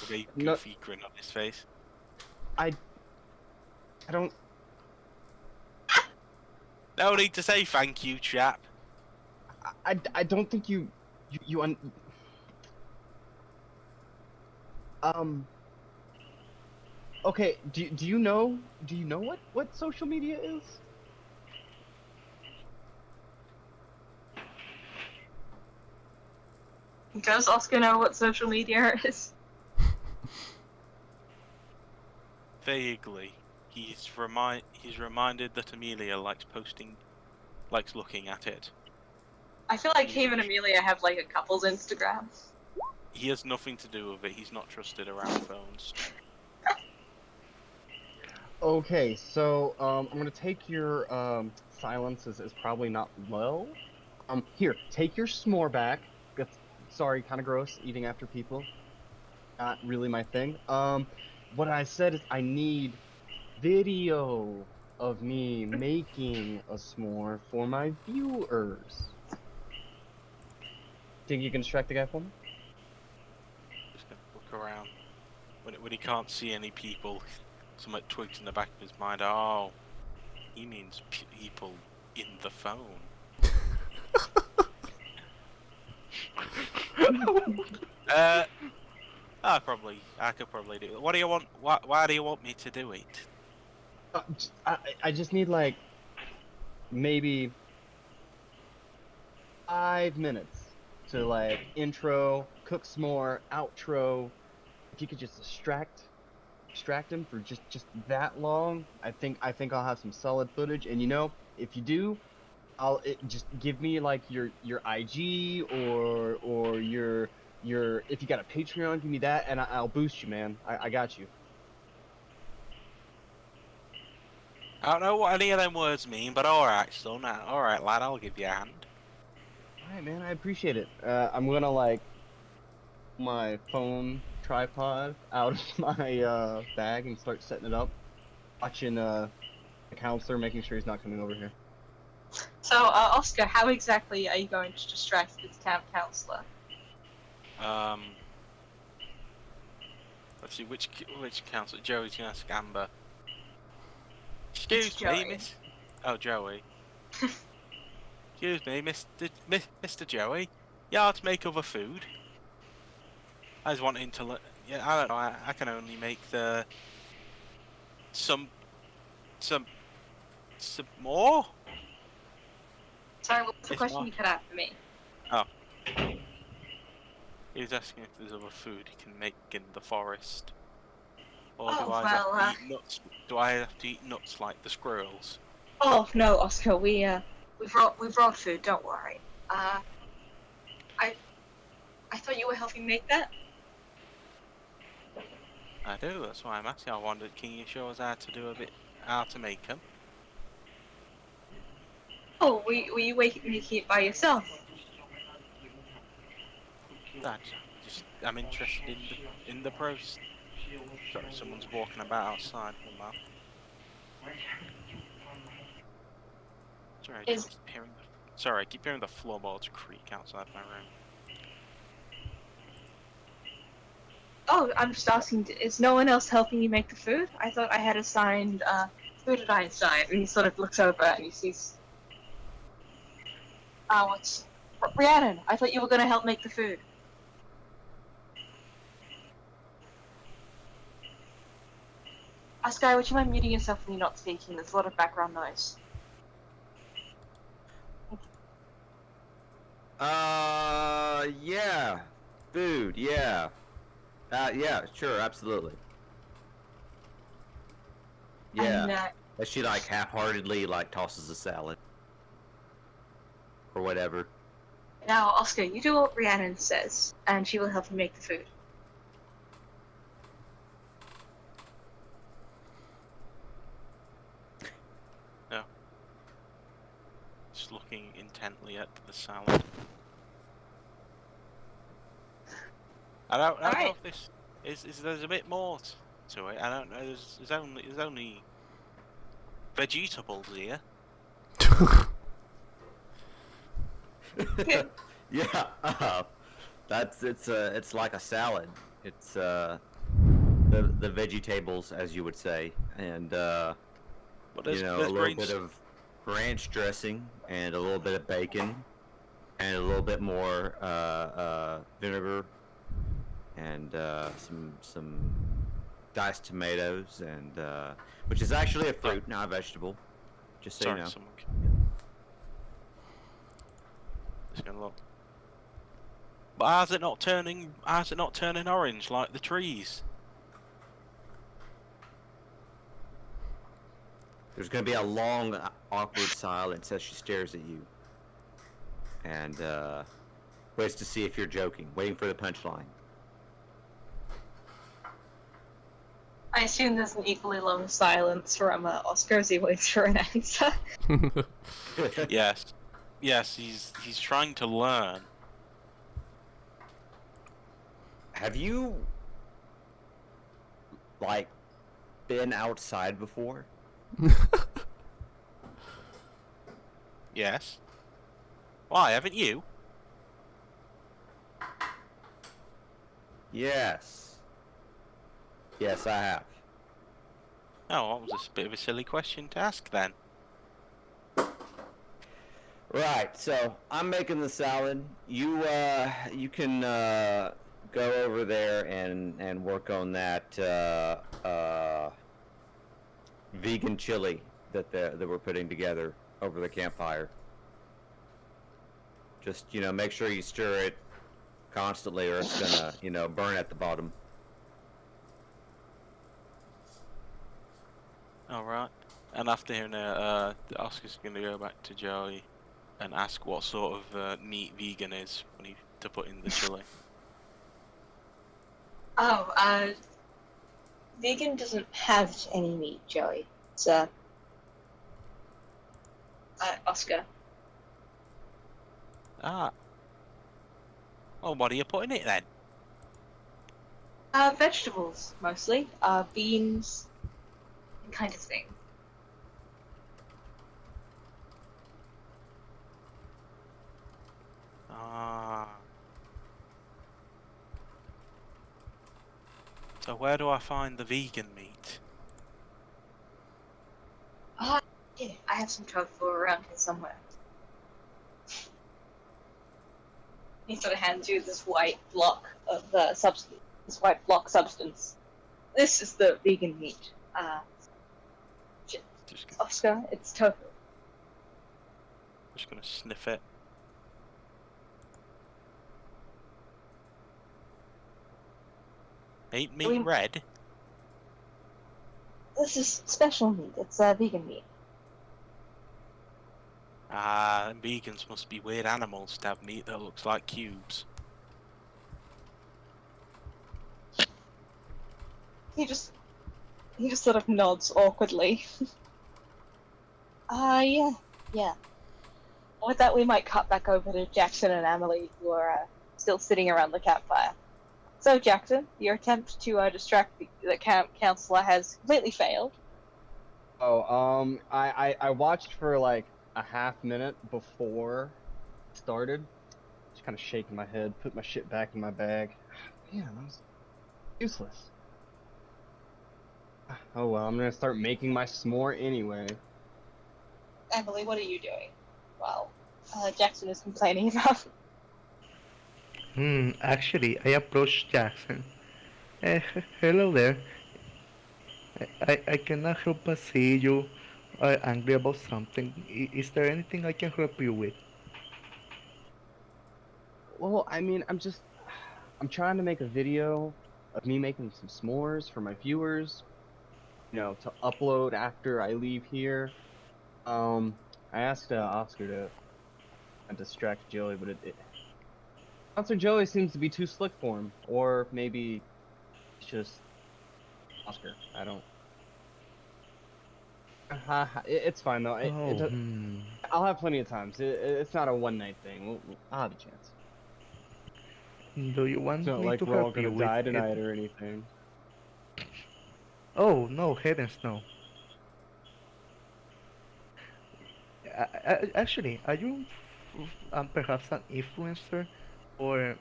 with a No, goofy grin on his face. I don't. No need to say thank you, chap. I don't think you Okay, do you know what social media is? Does Oscar know what social media is? Vaguely, he's reminded that Amelia likes looking at it. I feel like him and Amelia have like a couple's Instagram. He has nothing to do with it. He's not trusted around phones. Okay, so I'm gonna take your silence as probably not low. Here, take your s'more back. That's sorry, kind of gross eating after people. Not really my thing. What I said is I need video of me making a s'more for my viewers. Think you can distract the guy for me? Just gonna look around. When he can't see any people, something twigs in the back of his mind. Oh, he means people in the phone. I could probably do it. What do you want? Why do you want me to do it? I just need like maybe 5 minutes to like intro, cook s'more, outro. If you could just distract him for just that long, I think I'll have some solid footage. And if you do, just give me like your IG or your if you got a Patreon, give me that, and I'll boost you, man. I got you. I don't know what any of them words mean, but alright, son. Alright, lad, I'll give you a hand. All right, man. I appreciate it. I'm gonna like my phone tripod out of my bag and start setting it up, watching the counselor, making sure he's not coming over here. So, Oscar, how exactly are you going to distract this camp counselor? Let's see which council. Joey's gonna ask Amber. Excuse me, Joey. Miss. Oh, Joey. Excuse me, Mr. Joey. You are to make other food. I was wanting to. Yeah, I don't know. I can only make some more. Sorry, what's the It's question not. you cut out for me? He was asking if there's other food he can make in the forest. Or Oh, do I well, have to eat nuts? Do I have to eat nuts like the squirrels? Oh no, Oscar, we brought food. Don't worry. I thought you were helping make that. I do. That's why I'm asking. I wondered, can you show us how to make them? Oh, were you making it by yourself? I'm interested in the process. Sorry, someone's walking about outside. Hold on. Sorry, I keep hearing the floorboards creak outside my room. Oh, I'm just asking. Is no one else helping you make the food? I thought I had assigned food at Einstein, and he sort of looks over and he sees. What's Rhiannon? I thought you were gonna help make the food. Sky, would you mind muting yourself when you're not speaking? There's a lot of background noise. Yeah. Food, yeah. Yeah, sure, absolutely. Yeah. And, That she like half-heartedly like tosses a salad. Or whatever. now, Oscar, you do what Rhiannon says, and she will help you make the food. No. Just looking intently at the salad. I don't know Alright. if this is. There's a bit more to it. I don't know. There's only vegetables here. Yeah, it's like a salad. It's the vegetables, as you would say, and But you there's, know, a there's little range. bit of ranch dressing and a little bit of bacon and a little bit more vinegar and some diced tomatoes and which is actually a fruit, not a vegetable. Just so Sorry, you know. someone. Just gonna look. But how's it not turning? How's it not turning orange like the trees? There's going to be a long, awkward silence as she stares at you and waits to see if you're joking, waiting for the punchline. I assume there's an equally long silence from Oscar as he waits for an answer. Yes, yes. He's trying to learn. Have you, like, been outside before? Yes. Why haven't you? Yes. Yes, I have. Oh, that was just a bit of a silly question to ask then. Right, so I'm making the salad. You can go over there and work on that vegan chili that we're putting together over the campfire. Just, you know, make sure you stir it constantly or it's gonna, you know, burn at the bottom. Alright. And after hearing Oscar's going to go back to Joey and ask what sort of meat vegan is to put in the chili. Oh, vegan doesn't have any meat, Joey. It's Oscar. Ah. Well, what are you putting it then? Vegetables mostly. Beans, kind of thing. Ah. So where do I find the vegan meat? Yeah, I have some tofu around here somewhere. He sort of hands you this white block of substance. This white block substance. This is the vegan meat. Just Oscar, it's tofu. gonna sniff it. Ain't meat red? This is special meat. It's vegan meat. Ah, and vegans must be weird animals to have meat that looks like cubes. He just sort of nods awkwardly. Yeah. With that, we might cut back over to Jackson and Emily, who are still sitting around the campfire. So, Jackson, your attempt to distract the camp counselor has completely failed. Oh, I watched for like a half minute before it started. Just kind of shaking my head, put my shit back in my bag. Man, that was useless. Oh well, I'm gonna start making my s'more anyway. Emily, what are you doing? Well, Jackson is complaining about. Actually, I approached Jackson. Hello there. I cannot help but see you are angry about something. Is there anything I can help you with? Well, I mean, I'm trying to make a video of me making some s'mores for my viewers, you know, to upload after I leave here. I asked Oscar to distract Joey, but Oscar Joey seems to be too slick for him, or maybe it's just Oscar. I don't. It's fine though. I'll have plenty of times. It's not a one night thing. I'll have a chance. Do you want It's not me like to we're all help gonna you die with tonight it? or anything. Oh, no, heavens no. Actually, are you perhaps an influencer or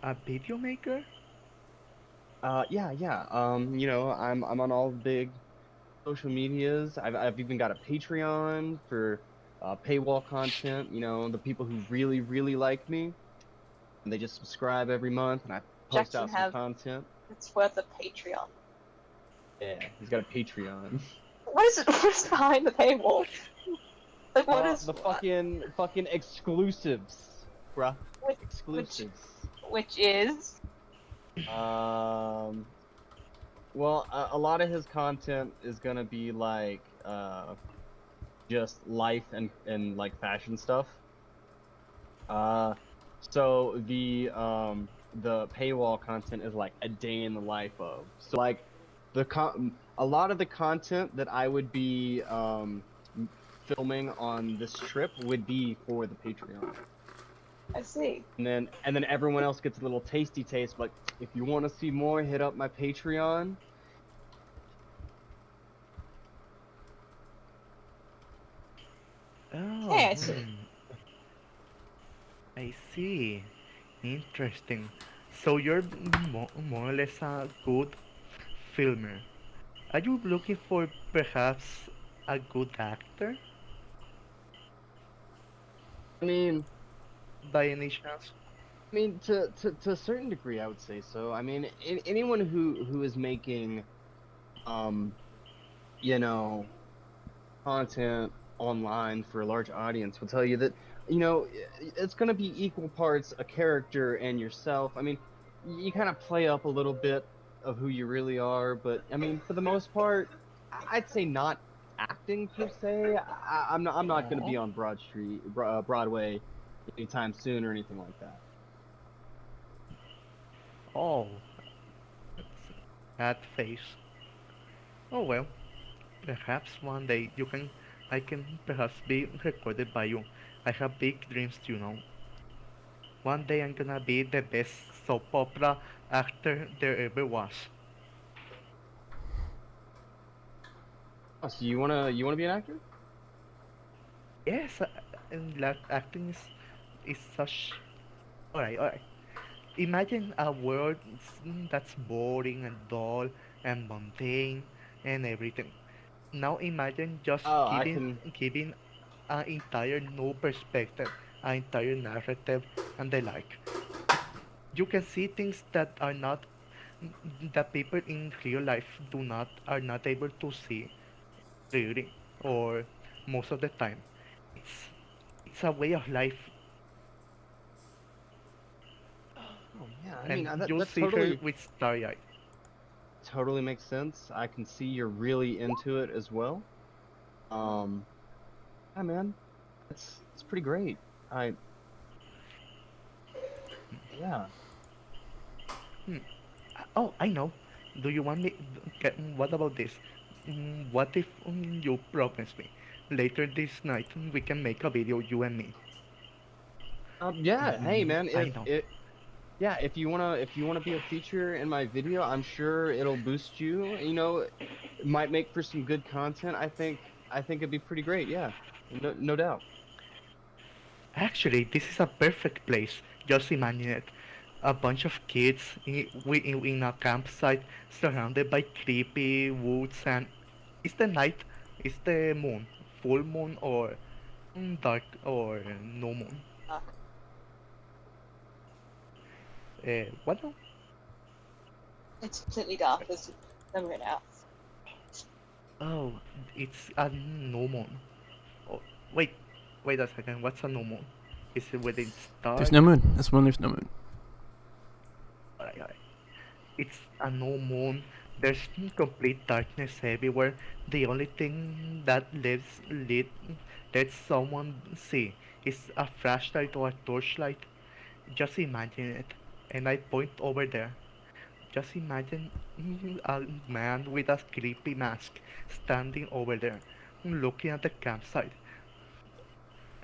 a video maker? Yeah, yeah. I'm on all the big social medias. I've even got a Patreon for paywall content. The people who really, really like me, and they just subscribe every month, and I post Jackson out some have content. it's worth a Patreon. Yeah, he's got a Patreon. What is it? What is behind the paywall? Like what is The fucking exclusives, bruh. which which Exclusives. which is Um, well, a lot of his content is gonna be like just life and like fashion stuff. Uh, so the paywall content is like a day in the life of. So like a lot of the content that I would be filming on this trip would be for the Patreon. I see. And then everyone else gets a little tasty taste. Like, if you want to see more, hit up my Patreon. Oh, Okay, I see. I see. Interesting. So you're more or less a good filmer. Are you looking for perhaps a good actor I mean, by any chance? to a certain degree, I would say so. I mean, anyone who is making um, you know, content online for a large audience will tell you that, it's going to be equal parts a character and yourself. I mean, you kind of play up a little bit of who you really are, but I mean, for the most part, I'd say not acting per se. I'm not going to Oh, be on Broadway anytime soon or anything like that. oh, that face. Oh well, perhaps one day I can perhaps be recorded by you. I have big dreams. One day I'm gonna be the best soap opera actor there ever was. Oh, so you wanna be an actor? Yes, and acting is such. Alright, alright. Imagine a world that's boring and dull and mundane and everything. Now imagine just Oh, I giving can. giving an entire new perspective, an entire narrative, and the like. You can see things that people in real life do not are not able to see really, or most of the time. It's it's a way of life, Oh yeah, I mean, and that you'll that see her totally with starry eyes. totally makes sense. I can see you're really into it as well. Um, yeah, man, it's pretty great. I Yeah. Hmm. Oh, I know. Do you want me? What about this? What if you promise me later this night we can make a video, you and me? Yeah. Hey, man. I know. If you wanna be a feature in my video, I'm sure it'll boost you. It might make for some good content. I think it'd be pretty great. Yeah. No doubt. Actually, this is a perfect place. Just imagine it. A bunch of kids in a campsite surrounded by creepy woods, and is the night, is the moon, full moon or dark or no moon? Uh, What now? it's completely dark. There's no moon out. Oh, it's a no moon. Oh, wait, wait a second. What's a no moon? Is it when it's There's dark? no moon. That's when there's no moon. Alright, alright. It's a no moon. There's complete darkness everywhere. The only thing that lets someone see is a flashlight or a torchlight. Just imagine it. And I point over there. Just imagine a man with a creepy mask standing over there, looking at the campsite.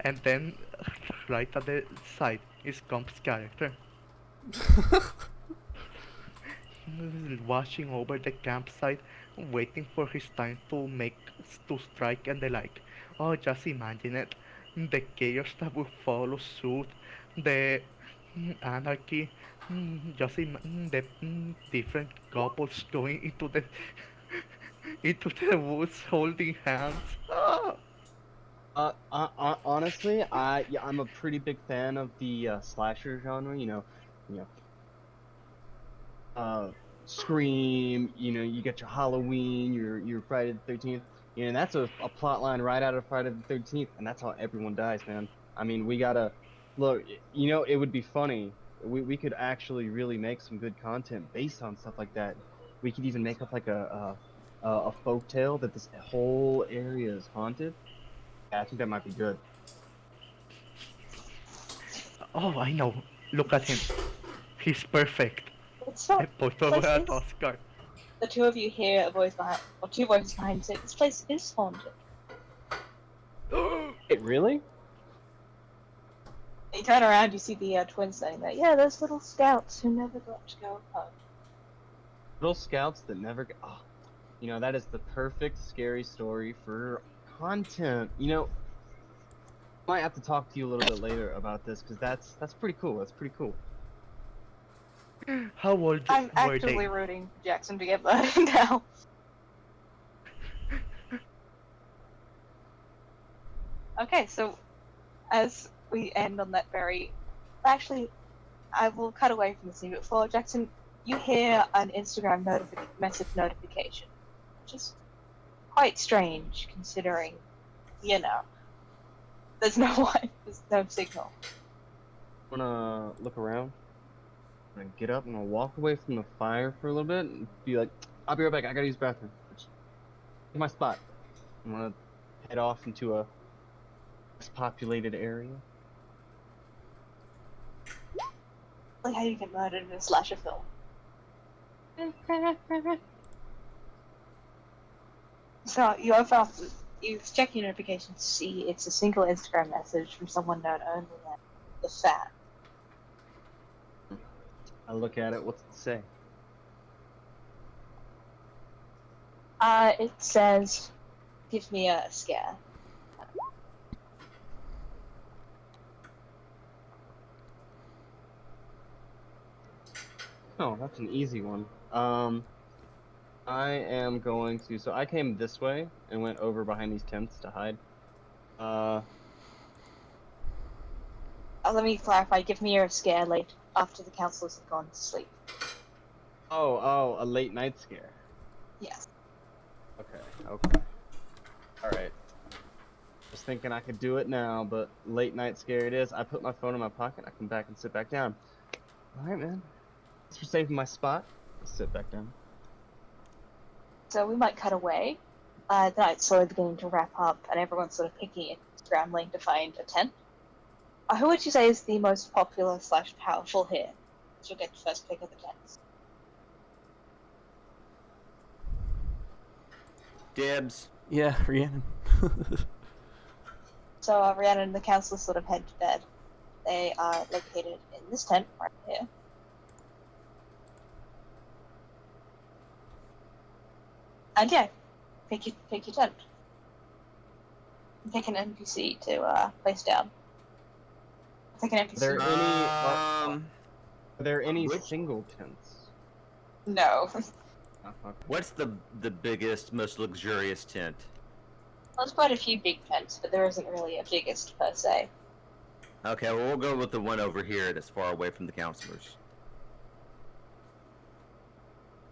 And then, right at the side is Comp's character, watching over the campsite, waiting for his time to strike and the like. Oh, just imagine it. the chaos that will follow suit, the anarchy, just the different couples going into the into the woods holding hands. Ah! Honestly, I'm a pretty big fan of the slasher genre. You know, uh, Scream. You get your Halloween, your Friday the 13th. And that's a plot line right out of Friday the 13th, and that's how everyone dies, man. I mean, we gotta look. It would be funny. We could actually really make some good content based on stuff like that. We could even make up like a folk tale that this whole area is haunted. Yeah, I think that might be good. Oh, I know. Look at him. He's perfect. It's I not. point This over place at is. Oscar. The two of you hear a voice behind, or two voices behind you say, "This place is haunted." It really? You turn around, you see the twins saying that. Yeah, those little scouts who never got to go home. Little scouts that never get. Oh, that is the perfect scary story for content. Might have to talk to you a little bit later about this because that's pretty cool. That's pretty cool. How old I'm were actively they? rooting for Jackson to get murdered now. Okay, so as we end on that very. Actually, I will cut away from the scene before Jackson. You hear an Instagram message notification, which is quite strange considering, there's no one, there's no signal. I'm gonna look around. I'm gonna get up. I'm gonna walk away from the fire for a little bit and be like, "I'll be right back. I gotta use the bathroom." Just get my spot. I'm gonna head off into a less populated area. Like how you get murdered in a slasher film. So you check your notifications to see it's a single Instagram message from someone known only as the fan. I look at it. What's it say? It says, "Give me a scare." Oh, that's an easy one. I am going to. So I came this way and went over behind these tents to hide. Let me clarify. Give me a scare late after the counselors have gone to sleep. A late night scare. Yes. Okay. All right. Was thinking I could do it now, but late night scare it is. I put my phone in my pocket. I come back and sit back down. All right, man. Thanks for saving my spot. Let's sit back down. So we might cut away. The night's slowly beginning to wrap up, and everyone's sort of picking and scrambling to find a tent. Who would you say is the most popular / powerful here? She'll get the first pick of the tents. Dibs. Yeah, Rhiannon. So Rhiannon and the counselors sort of head to bed. They are located in this tent right here. And yeah, pick your tent. Pick an NPC to place down. Pick an NPC. Are there any Which- single tents? No. Oh, okay. What's the biggest, most luxurious tent? There's quite a few big tents, but there isn't really a biggest per se. Okay, well we'll go with the one over here that's far away from the counselors.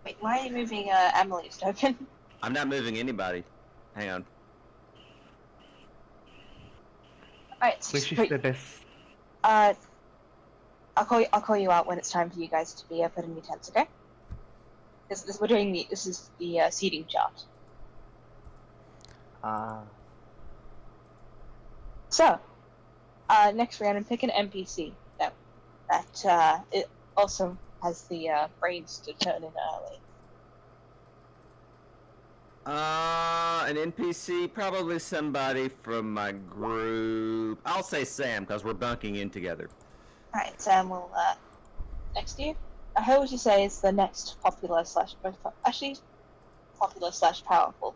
Wait, why are you moving Emily's token? I'm not moving anybody. Hang on. Alright, so Which is the best? I'll call you out when it's time for you guys to be put in your tents, okay? This is the seating chart. So, next Rhiannon, pick an NPC that it also has the brains to turn in early. An NPC, probably somebody from my group. I'll say Sam, because we're bunking in together. Alright, Sam will next to you. Who would you say is the next popular / powerful?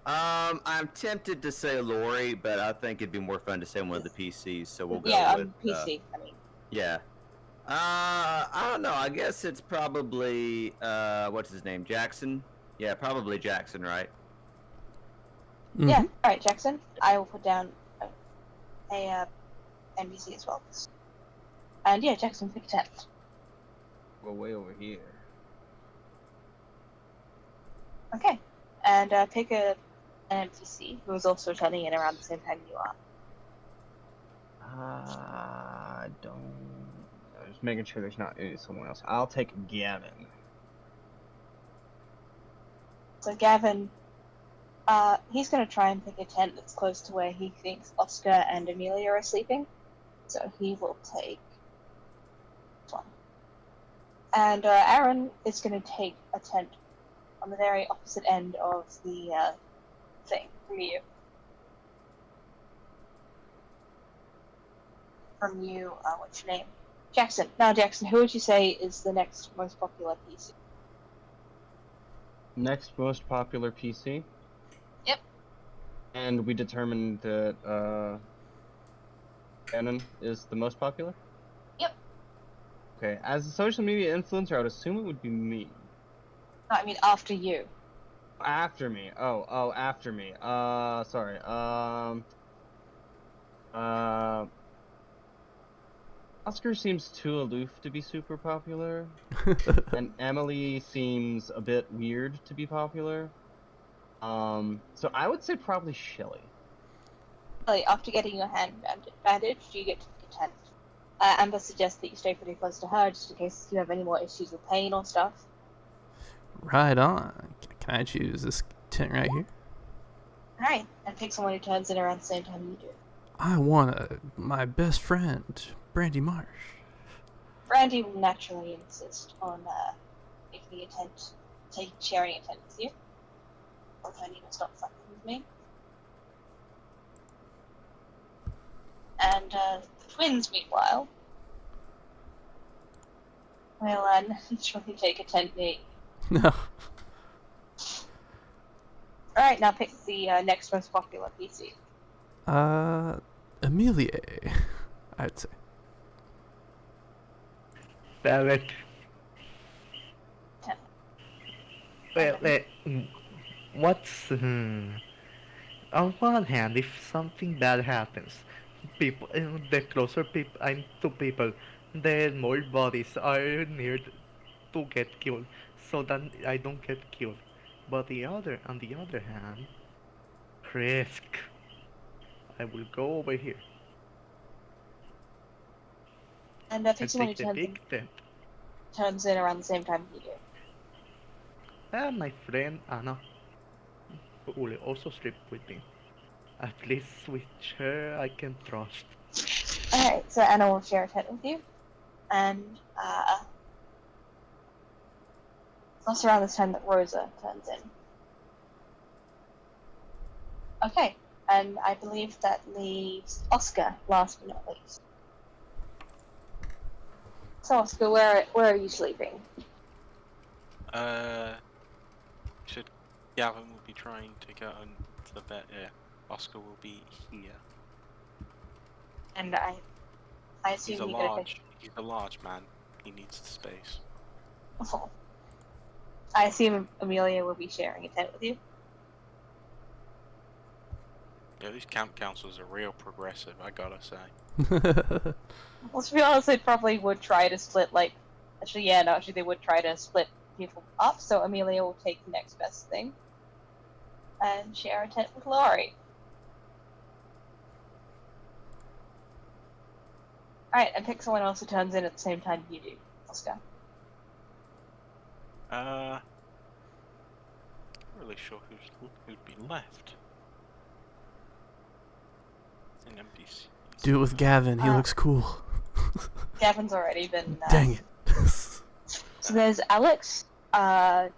I'm tempted to say Lori, but I think it'd be more fun to say one of the PCs, so we'll go Yeah, with I'm PC. I mean, yeah. I don't know. I guess it's probably what's his name? Jackson? Yeah, probably Jackson, right? yeah. Mhm. All right, Jackson. I will put down a NPC as well. And yeah, Jackson, pick a tent. Go way over here. Okay. And pick an NPC who is also turning in around the same time you are. I don't. I'm just making sure there's not someone else. I'll take Gavin. So Gavin, he's going to try and pick a tent that's close to where he thinks Oscar and Amelia are sleeping. So he will take this one. And Aaron is going to take a tent on the very opposite end of the thing from you. What's your name? Jackson. Now, Jackson, who would you say is the next most popular PC? Next most popular PC. Yep. And we determined that Canon is the most popular? Yep. Okay, as a social media influencer, I would assume it would be me. No, I mean after you. After me. Oh, after me. Sorry. Oscar seems too aloof to be super popular, and Emily seems a bit weird to be popular. So I would say probably Shelly. Like, after getting your hand bandaged, you get to pick a tent. Amber suggests that you stay pretty close to her, just in case you have any more issues with pain or stuff. Right on. Can I choose this tent right here? Alright, and pick someone who turns in around the same time you do. I want my best friend, Brandy Marsh. Brandy will naturally insist on making a tent, sharing a tent with you. Although I need to stop fucking with me. And the twins, meanwhile, will naturally take a tent near you. No. Alright, now pick the next most popular PC. Amelia, I'd say. Damn it. Well, what's on one hand, if something bad happens, people, the closer I'm to people, the more bodies are near to get killed, so that I don't get killed. But on the other hand, risk. I will go over here And pick and someone who take the big tent. turns in around the same time you do. And my friend Anna, who will also sleep with me. At least with her I can trust. Alright, so Anna will share a tent with you. And it's also around this time that Rosa turns in. Okay, and I believe that leaves Oscar last but not least. So Oscar, where are you sleeping? Should Gavin will be trying to get on to the bed. Yeah, Oscar will be here. And I assume He's a you're gonna large. He's a large man. He needs the space. pick. Oh. I assume Amelia will be sharing a tent with you. Yeah, these camp councils are real progressive. I gotta say. Well, to be honest, they probably would try to split, like... Actually, yeah, no, actually they would try to split people up, so Amelia will take the next best thing. And share a tent with Laurie. Alright, and pick someone else who turns in at the same time you do, Oscar. Not really sure who'd be left. An NPC. Do it with Gavin. He looks cool. Gavin's already been... Dang it. So there's Alex, Rosa,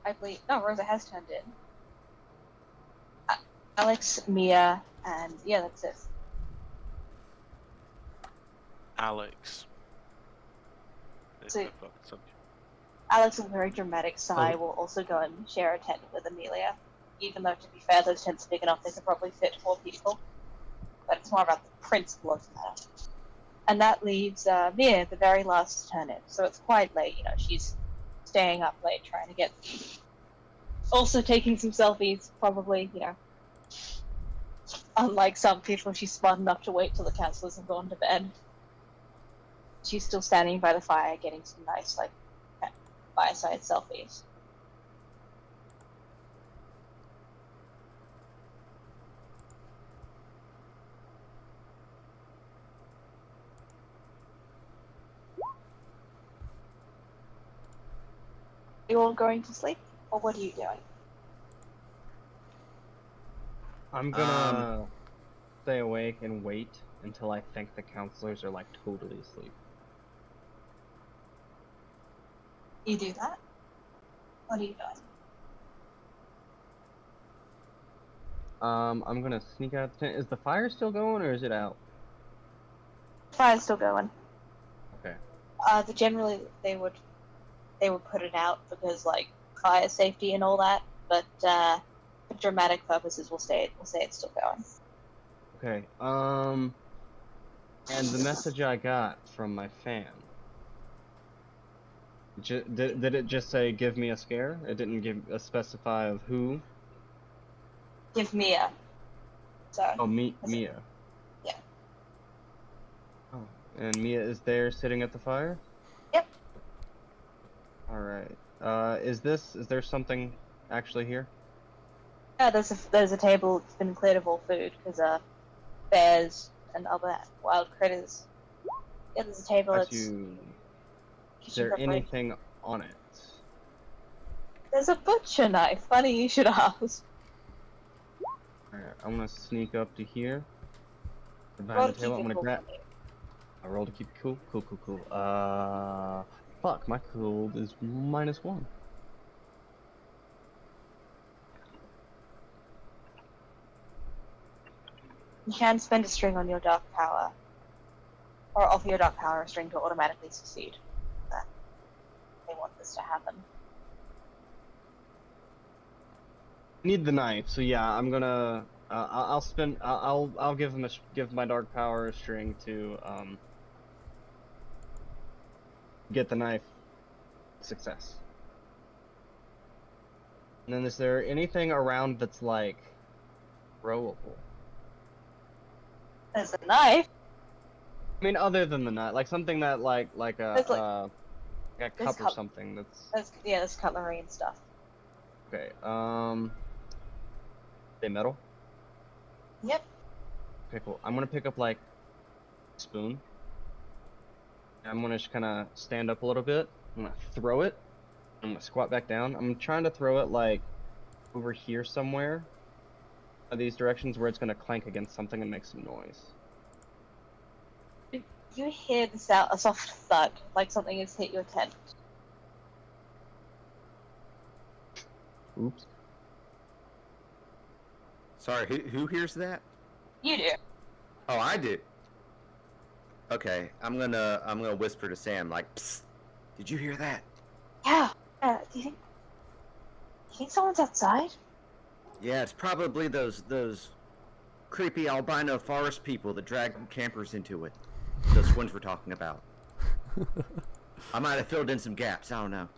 I believe... No, Rosa has turned in. Alex, Mia, and yeah, that's it. Alex. So- So- Alex, with a very dramatic sigh, Oh. will also go and share a tent with Amelia. Even though, to be fair, those tents are big enough, they could probably fit 4 people. But it's more about the principle of the matter. And that leaves Mia at the very last turnip. So it's quite late, she's staying up late trying to get... Also taking some selfies, probably, Unlike some people, she's smart enough to wait till the counselors have gone to bed. She's still standing by the fire getting some nice, fireside selfies. Are you all going to sleep, or what are you doing? I'm gonna stay awake and wait until I think the counselors are like totally asleep. You do that? What are you doing? I'm gonna sneak out the tent. Is the fire still going or is it out? Fire's still going. Okay. Generally they would put it out because fire safety and all that, but for dramatic purposes we'll say it's still going. Okay. And the message I got from my fan. Did it just say give me a scare? It didn't give a specify of who. Give Mia. So. Oh, Mia. Yeah. Oh, and Mia is there sitting at the fire? Yep. All right. Is there something actually here? Yeah, there's a table that's been cleared of all food because bears and other wild critters. Yeah, there's a table that's Is kitchen there preparation. anything on it? There's a butcher knife. Funny you should ask. Alright, I'm gonna sneak up to here. Roll Behind to the table, keep I'm it gonna cool grab. for me. I roll to keep it cool. Cool. Fuck, my cool is -1. You can spend a string on your dark power, or offer your dark power a string to automatically succeed. They want this to happen. Need the knife, so yeah, I'm gonna. I'll spend. I'll give my dark power a string to get the knife. Success. And then is there anything around that's like throwable? There's a knife. I mean, other than the knife, like something that like There's, a there's cup or something that's. There's cutlery and stuff. Okay. They metal. Yep. Okay, cool. I'm gonna pick up like a spoon. I'm gonna just kind of stand up a little bit. I'm gonna throw it. I'm gonna squat back down. I'm trying to throw it like over here somewhere. These directions where it's gonna clank against something and make some noise. You hear a soft thud, like something has hit your tent. Oops. Sorry, who hears that? You do. Oh, I do. Okay, I'm gonna whisper to Sam like, Psst, did you hear that? Yeah. Do you think someone's outside? Yeah, it's probably those creepy albino forest people that drag campers into it. Those ones we're talking about. I might have filled in some gaps. I don't know.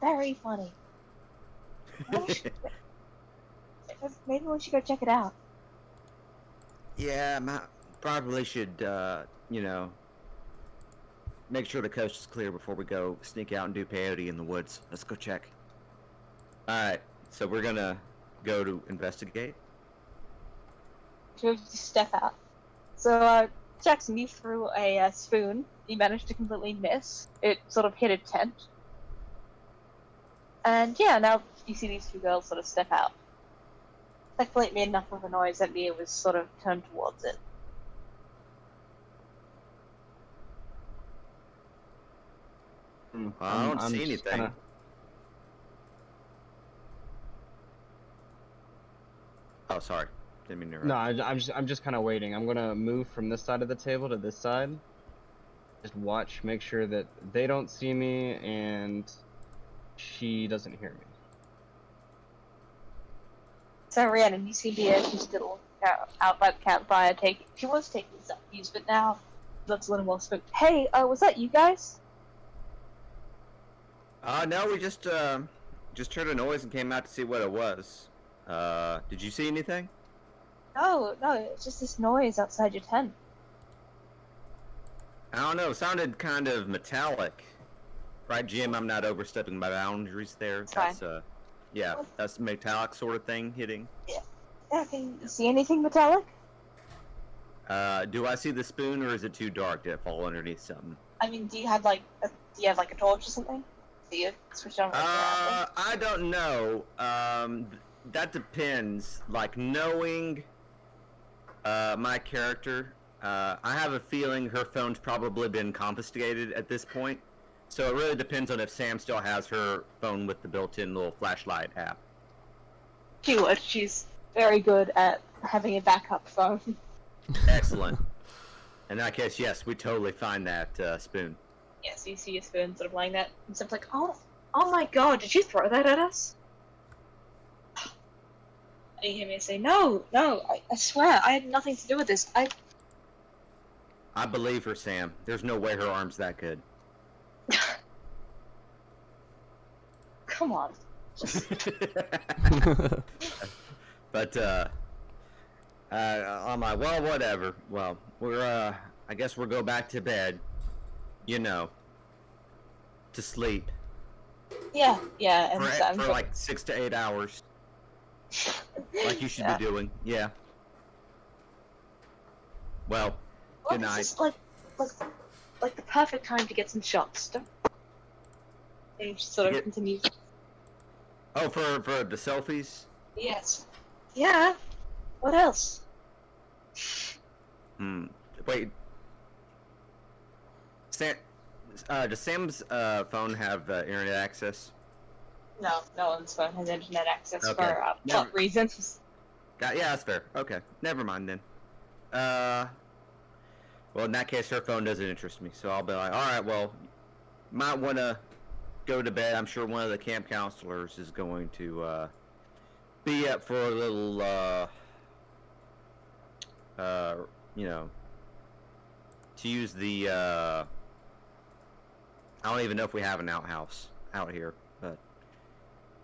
Very funny. Maybe we should go check it out. Yeah, probably should, make sure the coast is clear before we go sneak out and do peyote in the woods. Let's go check. Alright, so we're gonna go to investigate. To step out. So, Jackson, you threw a spoon. You managed to completely miss. It sort of hit a tent. And yeah, now you see these two girls sort of step out. Thankfully, it made enough of a noise that Mia was sort of turned towards it. Well, I don't see anything. Oh, sorry. Didn't mean to interrupt. No, I'm just kind of waiting. I'm gonna move from this side of the table to this side. Just watch, make sure that they don't see me and she doesn't hear me. So Rhiannon, you see Dia, she's still out by the campfire she was taking some views, but now looks a little more spooked. Hey, was that you guys? No, we just heard a noise and came out to see what it was. Did you see anything? No, it's just this noise outside your tent. I don't know. It sounded kind of metallic. Right, Jim? I'm not overstepping my boundaries there. It's That's fine. yeah, that's metallic sort of thing hitting. Yeah, can you see anything metallic? Do I see the spoon, or is it too dark to fall underneath something? I mean, do you have like a torch or something? Do you switch on? I don't know. That depends. Like, knowing my character, I have a feeling her phone's probably been confiscated at this point. So it really depends on if Sam still has her phone with the built-in little flashlight app. She would. She's very good at having a backup phone. Excellent. In that case, yes, we totally find that spoon. Yes, you see a spoon sort of lying there, and Sam's like, oh my god, did you throw that at us? And you hear me say, no, I swear, I had nothing to do with this. I believe her, Sam. There's no way her arm's that good. Come on. But I'm like, well, whatever. Well, we're I guess we'll go back to bed. You know, to sleep. Yeah, and For like 6 to 8 hours, like you should Yeah. be doing. Yeah. Well, good night. This is like the perfect time to get some shots. And she sort of Get- continues. Oh, for the selfies. Yes. Yeah. What else? Wait. Does Sam's phone have internet access? No one's phone has internet access Okay. for Never- plot reasons. Yeah, that's fair. Okay, never mind then. Well, in that case, her phone doesn't interest me, so I'll be like, all right, well, might want to go to bed. I'm sure one of the camp counselors is going to be up for a little, you know, to use the. I don't even know if we have an outhouse out here, but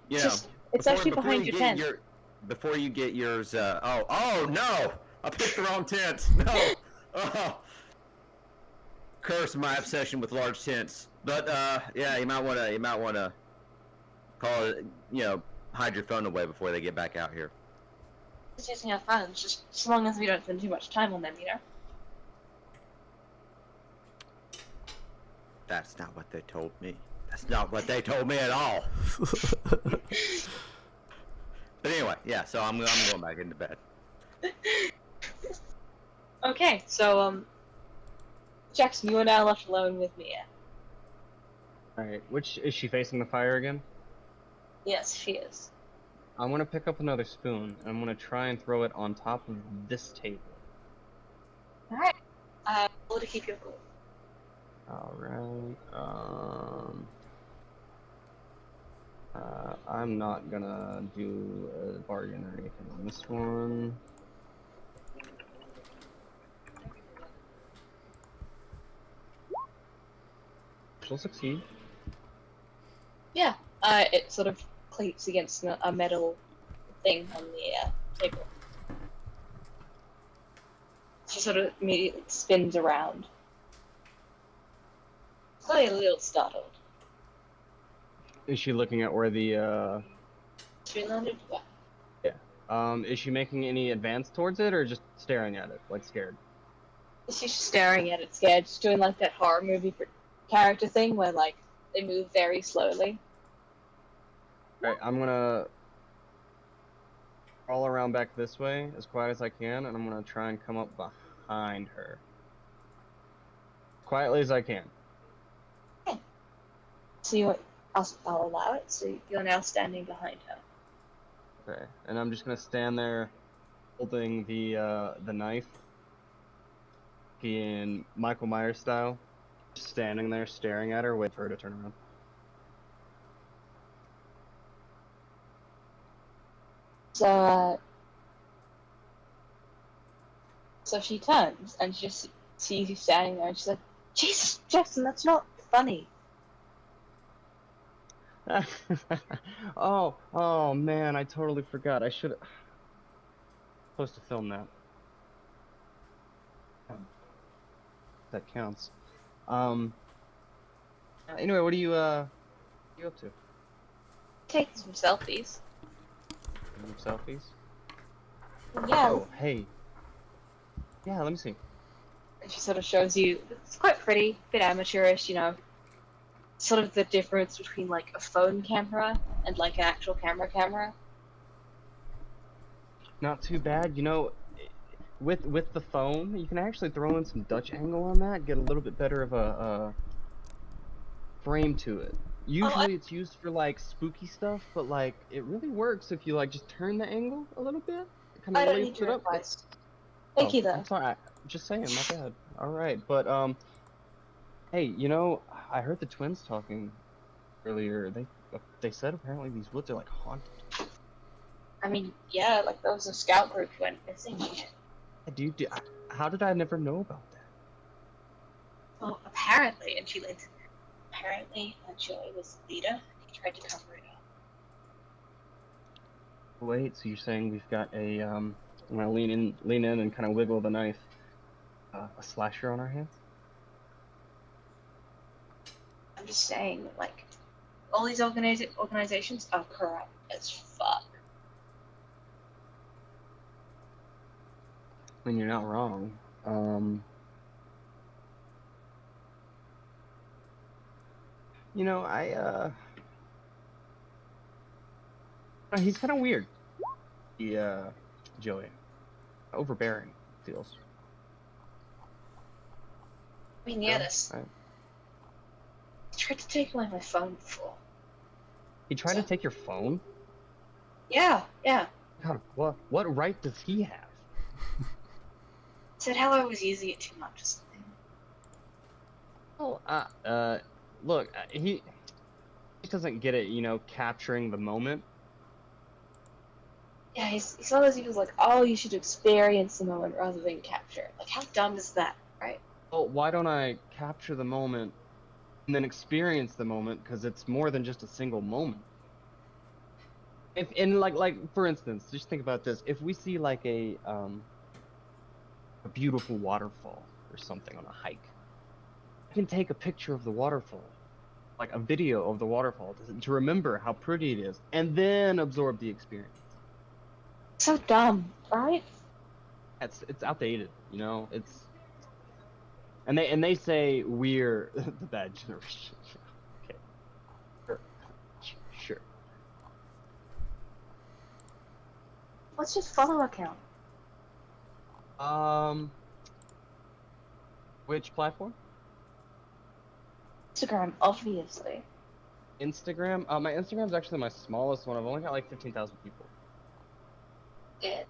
you know, It's actually behind you your get tent. before you get yours. Oh no! I picked the wrong tent. No. Oh. Curse my obsession with large tents. But yeah, you might wanna call it. You know, hide your phone away before they get back out here. Just using our phones, just as long as we don't spend too much time on them, you know. That's not what they told me. That's not what they told me at all. But anyway, yeah. So I'm going back into bed. Okay, so Jackson, you are now left alone with Mia. Alright, which is she facing the fire again? Yes, she is. I'm gonna pick up another spoon and I'm gonna try and throw it on top of this table. Alright. Roll to keep your cool. Alright, I'm not gonna do a bargain or anything on this one. She'll succeed. Yeah. It sort of cleats against a metal thing on the table. She sort of immediately spins around. Probably a little startled. Is she looking at where the, She landed? Yeah. is she making any advance towards it or just staring at it, like scared? She's just staring at it, scared. She's doing like that horror movie character thing where like they move very slowly. Alright, I'm gonna crawl around back this way as quiet as I can, and I'm gonna try and come up behind her. Quietly as I can. So I'll allow it. So you're now standing behind her. Okay, and I'm just gonna stand there holding the knife in Michael Myers style. Just standing there staring at her, wait for her to turn around. So she turns and she just sees you standing there and she's like, Jesus, Jackson, that's not funny. Oh man, I totally forgot. I should supposed to film that. That counts. Um. Anyway, what are you up to? Take some selfies. Any selfies? Yeah. Oh, hey. Yeah, let me see. And she sort of shows you, it's quite pretty, a bit amateurish, you know, sort of the difference between like a phone camera and like an actual camera. Not too bad. You know, with the phone, you can actually throw in some Dutch angle on that, get a little bit better of a frame to it. Usually it's used for like spooky stuff, but like it really works if you like just turn the angle a little bit. It kind of I don't need lifts it your up. advice. Thank Oh, you I'm though. sorry. Just saying, my bad. All right, but hey, you know, I heard the twins talking earlier. They said apparently these woods are like haunted. I mean, yeah, like there was a scout group who went missing. How did I never know about that? Well, apparently, and she linked, apparently Joey was the leader. He tried to cover it up. Wait, so you're saying we've got a I'm gonna lean in and kind of wiggle the knife. A slasher on our hands? I'm just saying, like, all these organizations are corrupt as fuck. I mean, you're not wrong. You know, he's kind of weird. Joey, overbearing feels. I mean, yeah, No? this. He tried to take away my phone before. He tried to take your phone? Yeah. God, what right does he have? Said how I was using it too much or something. Well, look, he doesn't get it, you know, capturing the moment. Yeah, he's one of those people like, oh, you should experience the moment rather than capture it. Like, how dumb is that, right? Well, why don't I capture the moment and then experience the moment? Because it's more than just a single moment. If and like for instance, just think about this. If we see like a beautiful waterfall or something on a hike, I can take a picture of the waterfall, like a video of the waterfall to remember how pretty it is, and then absorb the experience. So dumb, right? It's outdated, you know. They say we're the bad generation. Okay, sure. What's your follow account? Which platform? Instagram, obviously. Instagram. My Instagram's actually my smallest one. I've only got like 15,000 people. Yeah.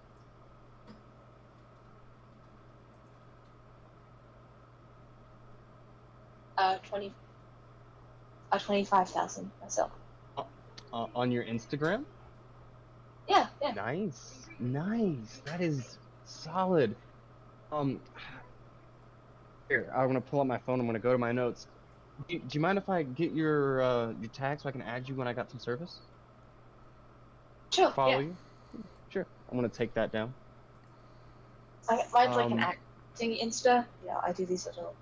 25,000 myself. On your Instagram? Yeah. Nice. That is solid. Here, I'm gonna pull up my phone. I'm gonna go to my notes. Do you mind if I get your tag so I can add you when I got some service? Sure, Follow yeah. you? Sure. I'm gonna take that down. Mine's like an acting Insta. Yeah, I do these little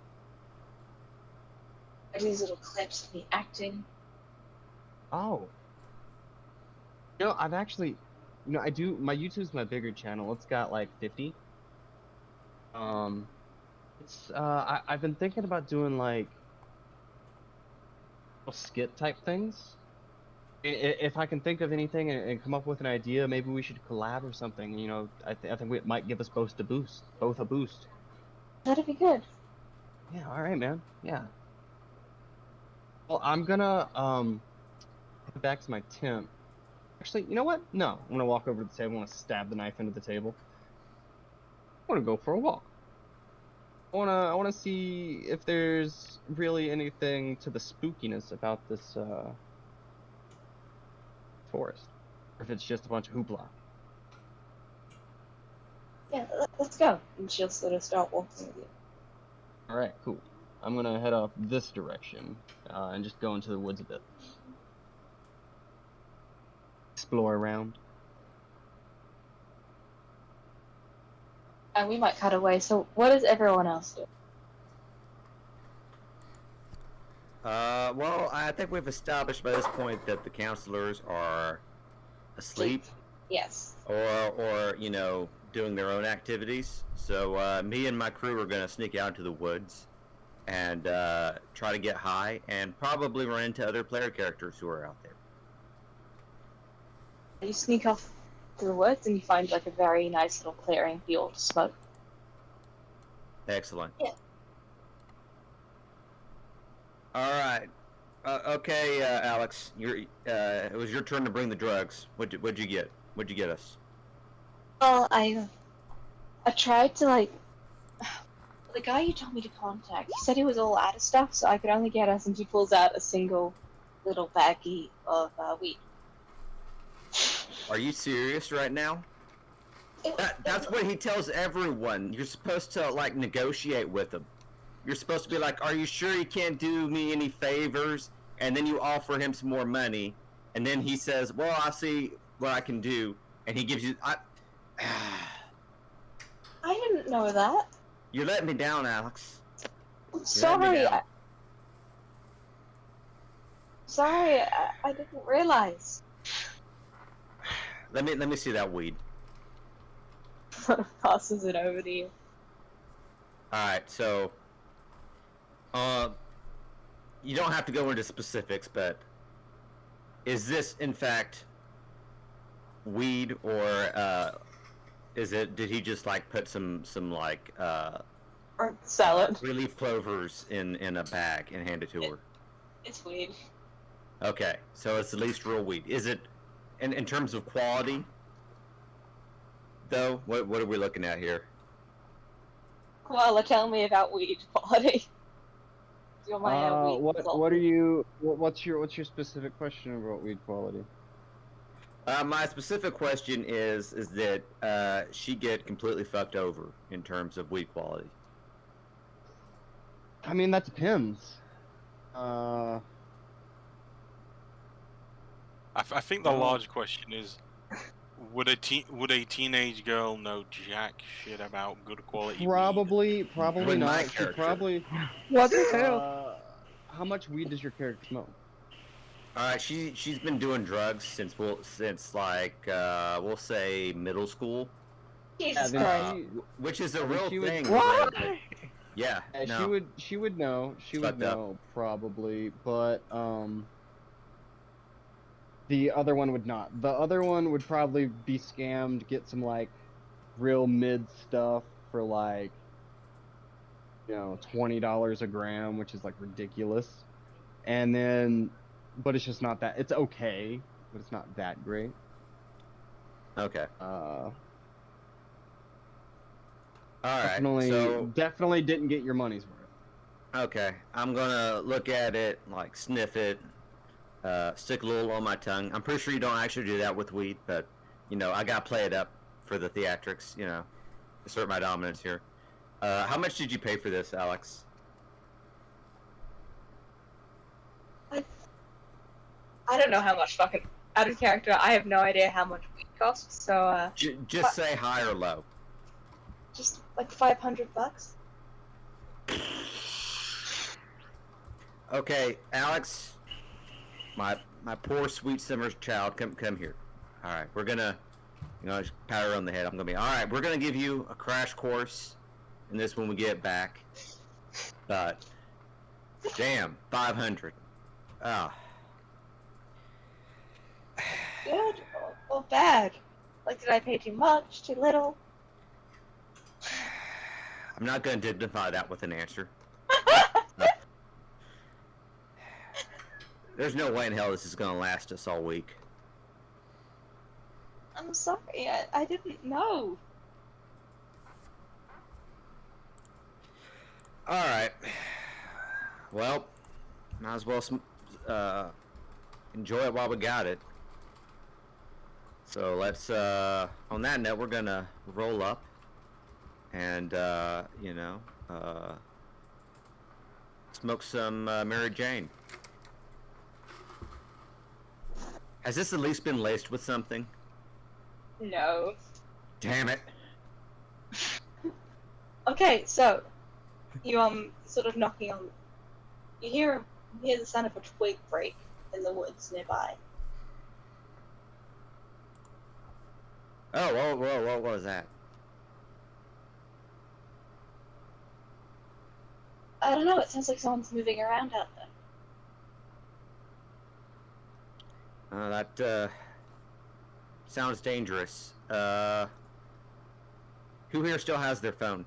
clips of me acting. Oh. You know, I've actually, you know, I do. My YouTube's my bigger channel. It's got like 50. I've been thinking about doing like skit type things. If I can think of anything and come up with an idea, maybe we should collab or something. You know, I think it might give us both a boost. That'd be good. Yeah, all right, man. Yeah. Well, I'm gonna head back to my tent. Actually, you know what? No, I'm gonna walk over to the table. I'm gonna stab the knife into the table. I'm gonna go for a walk. I wanna see if there's really anything to the spookiness about this forest, or if it's just a bunch of hoopla. Yeah, let's go. And she'll sort of start walking with you. All right, cool. I'm gonna head off this direction and just go into the woods a bit. Explore around. And we might cut away. So, what does everyone else do? Well, I think we've established by this point that the counselors are asleep Yes. or doing their own activities. So me and my crew are going to sneak out into the woods and try to get high and probably run into other player characters who are out there. You sneak off to the woods and you find like a very nice little clearing for you all to smoke. Excellent. Yeah. All right. Okay, Alex, it was your turn to bring the drugs. What'd you get? What'd you get us? Well, I tried to like the guy you told me to contact. He said he was all out of stuff, so I could only get us. And he pulls out a single little baggie of weed. Are you serious right now? That's what he tells everyone. You're supposed to like negotiate with him. You're supposed to be like, "Are you sure you can't do me any favors?" And then you offer him some more money, and then he says, "Well, I'll see what I can do," and he gives you. I didn't know that. You're letting me down, Alex. I'm sorry. down. Sorry, I didn't realize. Let me see that weed. Passes it over to you. All right, so, you don't have to go into specifics, but is this in fact weed, or is it? Did he just like put some like Or salad. relief clovers in a bag and hand it to her? It's weed. Okay, so it's at least real weed. Is it, in terms of quality, though? What are we looking at here? Koala, tell me about weed quality. You're my weed What consultant. are you? What's your specific question about weed quality? My specific question is that she get completely fucked over in terms of weed quality. I mean, that depends. I think the large question is, would a teenage girl know jack shit about good quality Probably With my not. She character. probably. What the hell? How much weed does your character smoke? All right, she's been doing drugs since we'll say middle school, Jesus then Christ. which is a then real she would- thing. What? Yeah, Yeah, no. she would know. She would Fucked up. know probably, but the other one would not. The other one would probably be scammed, get some like real mid stuff for like $20 a gram, which is like ridiculous. And then, but it's just not that. It's okay, but it's not that great. Okay. Uh, All right. definitely, So definitely didn't get your money's worth. okay, I'm gonna look at it, like sniff it, stick a little on my tongue. I'm pretty sure you don't actually do that with weed, but I gotta play it up for the theatrics. Assert my dominance here. How much did you pay for this, Alex? I don't know how much fucking out of character. I have no idea how much weed costs. So Just say high or low. just like $500. Okay, Alex, my poor sweet summer child, come here. All right, we're gonna, just pat her on the head. I'm gonna be all right. We're gonna give you a crash course in this when we get back. But damn, 500. Ah, Good or bad? Like, did I pay too much? Too little? I'm not gonna dignify that with an answer. There's no way in hell this is gonna last us all week. I'm sorry. I didn't know. All right. Well, might as well enjoy it while we got it. So let's. On that note, we're gonna roll up, and smoke some Mary Jane. Has this at least been laced with something? No. Damn it. Okay, so you sort of knocking on. You hear the sound of a twig break in the woods nearby. Oh, whoa, what was that? I don't know. It sounds like someone's moving around out there. That sounds dangerous. Who here still has their phone?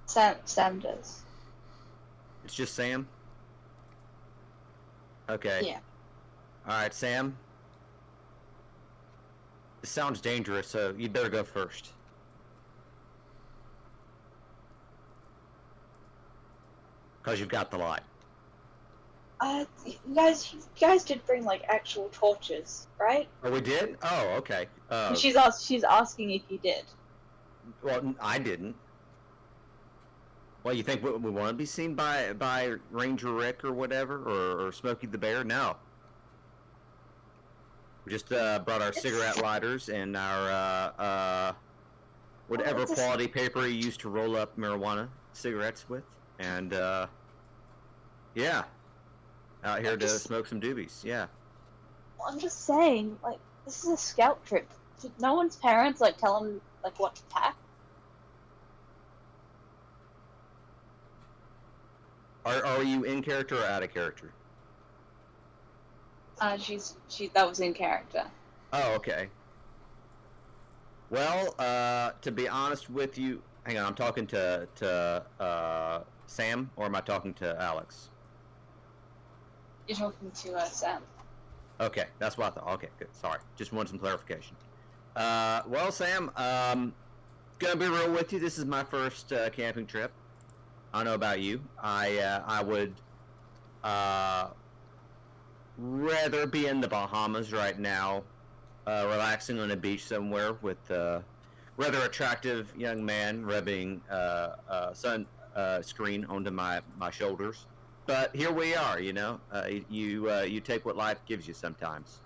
Sam does. It's just Sam? Okay. Yeah. Alright, Sam. This sounds dangerous, so you'd better go first. Because you've got the light. You guys did bring like actual torches, right? Oh, we did? Oh, okay. She's asking if you did. Well, I didn't. Well, you think we want to be seen by Ranger Rick or whatever, or Smokey the Bear? No. We just brought our cigarette lighters and our whatever quality paper you used to roll up marijuana cigarettes with, and yeah, out here to smoke some doobies. Yeah. I'm just saying, like, this is a scout trip. Did no one's parents like tell them like what to pack? Are you in character or out of character? That was in character. Oh, okay. Well, to be honest with you, hang on, I'm talking to Sam, or am I talking to Alex? You're talking to Sam. Okay, that's what I thought. Okay, good. Sorry, just wanted some clarification. Well, Sam, gonna be real with you. This is my first camping trip. I don't know about you. I would rather be in the Bahamas right now, relaxing on a beach somewhere with a rather attractive young man rubbing sun screen onto my shoulders. But here we are, you know. You take what life gives you sometimes.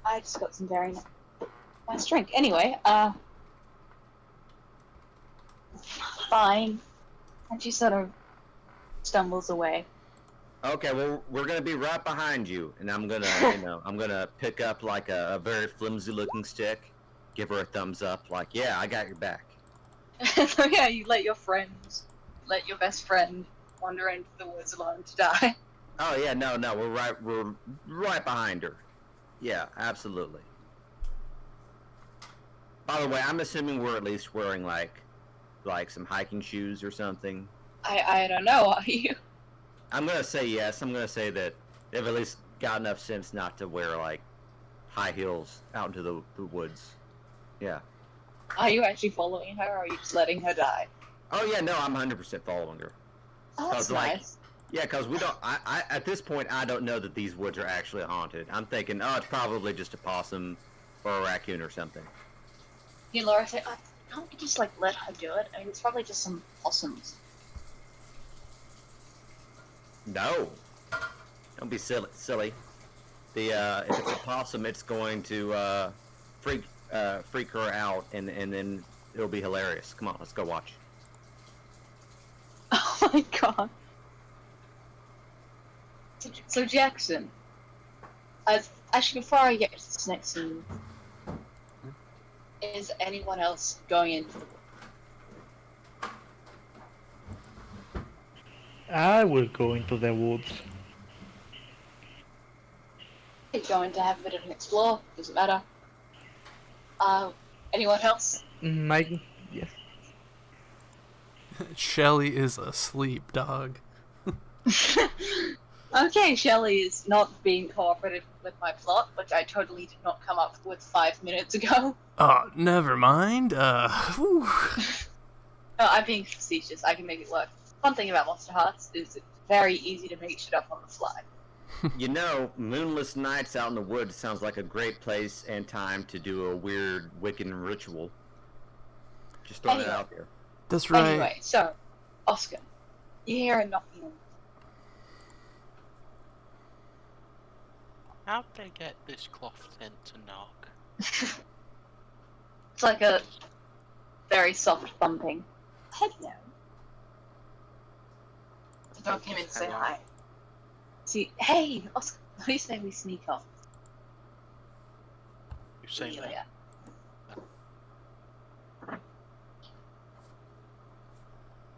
I just got some very nice drink. Anyway, fine. And she sort of stumbles away. Okay, well, we're gonna be right behind you, and I'm gonna, I'm gonna pick up like a very flimsy-looking stick, give her a thumbs up, like, yeah, I got your back. So yeah, you let your best friend wander into the woods alone to die. Oh yeah, no, we're right behind her. Yeah, absolutely. By the way, I'm assuming we're at least wearing like some hiking shoes or something. I don't know, are you? I'm gonna say yes. I'm gonna say that they've at least got enough sense not to wear like high heels out into the woods. Yeah. Are you actually following her, or are you just letting her die? Oh yeah, no, I'm 100% following her. Oh, that's like, nice. Yeah, because we don't. I at this point I don't know that these woods are actually haunted. I'm thinking, oh, it's probably just a possum or a raccoon or something. Yeah, Laura said, don't just like let her do it. I mean, it's probably just some possums. No, don't be silly. The if it's a possum, it's going to freak her out, and then it'll be hilarious. Come on, let's go watch. Oh my god. So Jackson, actually before I get to this next scene, is anyone else going into the woods? I will go into the woods. You're going to have a bit of an explore, doesn't matter. Anyone else? Yes. Shelly is asleep, dog. Okay, Shelley is not being cooperative with my plot, which I totally did not come up with 5 minutes ago. Oh, never mind. Whew. No, I'm being facetious. I can make it work. Fun thing about Monsterhearts is it's very easy to make shit up on the fly. You know, moonless nights out in the woods sounds like a great place and time to do a weird Wiccan ritual. Just throwing it Anyway. out there. That's right. Anyway, so, Oscar, you hear a knocking on. How'd they get this cloth tent to knock? It's like a very soft bumping. Hello. The dog came in to say Hello. hi. See, hey, Oscar, what do you say we sneak off? You say that? Yeah.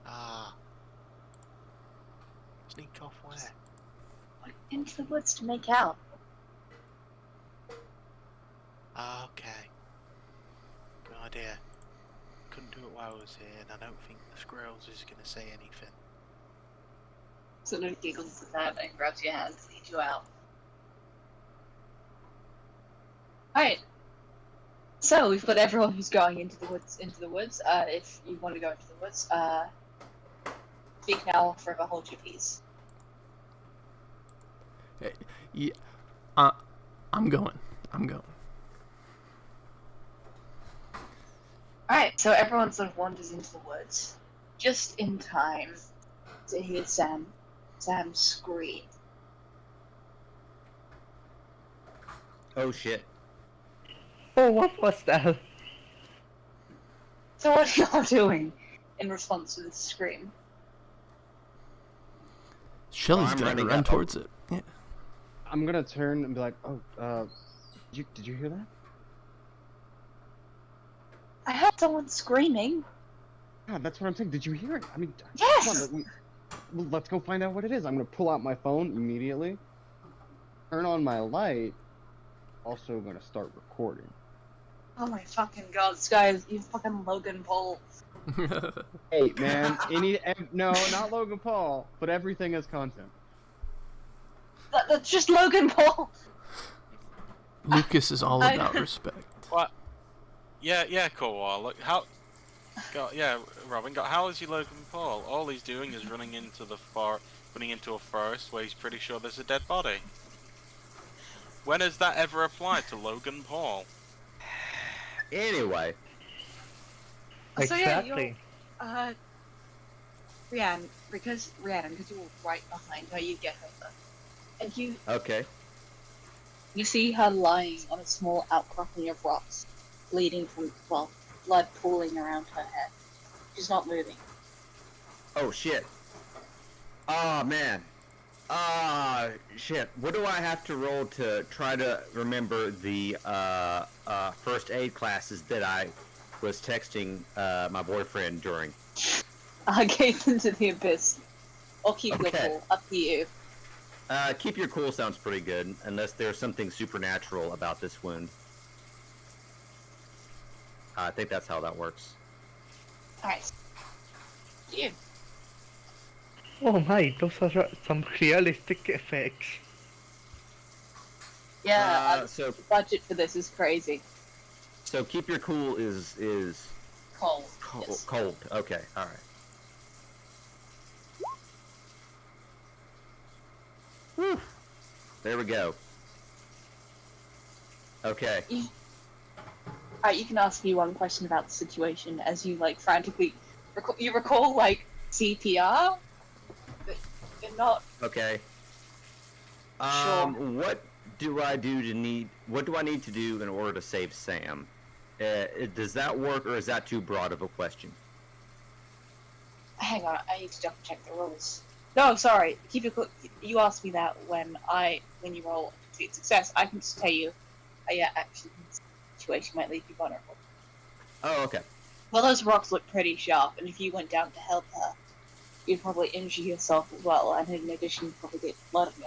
Ah. Sneak off where? Into the woods to make out. Ah, okay. Good idea. Couldn't do it while I was here, and I don't think the squirrels is gonna say anything. Sort of giggles at that and grabs your hand to lead you out. Alright. So we've got everyone who's going into the woods. If you want to go into the woods, speak now or forever hold your peace. Yeah, I'm going. Alright, so everyone sort of wanders into the woods, just in time to hear Sam scream. Oh shit. Oh, what was that? So what are y'all doing in response to this scream? Shelly's I'm gonna running run up. towards it. Yeah. I'm gonna turn and be like, oh, did you hear that? I heard someone screaming. Yeah, that's what I'm saying. Did you hear it? I mean, Yes! come on, let's go find out what it is. I'm gonna pull out my phone immediately, turn on my light, also gonna start recording. Oh my fucking god, guys, you fucking Logan Paul. Hey, man, no, not Logan Paul, but everything is content. That's just Logan Paul! Lucas is all I- about respect. What? Yeah, cool. Look, how? Robin. How is he Logan Paul? All he's doing is running into a forest where he's pretty sure there's a dead body. When has that ever applied to Logan Paul? Anyway, So yeah, Exactly. Rhiannon, because you're right behind her, you get her. And okay. you see her lying on a small outcropping of rocks, bleeding from, blood pooling around her head. She's not moving. Oh shit. Oh man. Ah shit. What do I have to roll to try to remember the first aid classes that I was texting my boyfriend during? Gaze into the abyss. Or keep your Okay. cool. Up to you. Keep your cool sounds pretty good, unless there's something supernatural about this wound. I think that's how that works. Alright. You. Oh my, those are some realistic effects. Yeah, So the budget for this is crazy. keep your cool is Cold. cold. Yes. Cold. Okay. All right. Whew. There we go. Okay. Alright, you can ask me one question about the situation as you frantically you recall CPR, but you're not Okay. Sure. What do I need to do in order to save Sam? Does that work, or is that too broad of a question? Hang on, I need to double check the rules. No, sorry. You asked me that when you roll complete success. I can just tell you, actually, this situation might leave you vulnerable. Oh, okay. Well, those rocks look pretty sharp, and if you went down to help her, you'd probably injure yourself as well, and in addition, you'd probably get blood on you.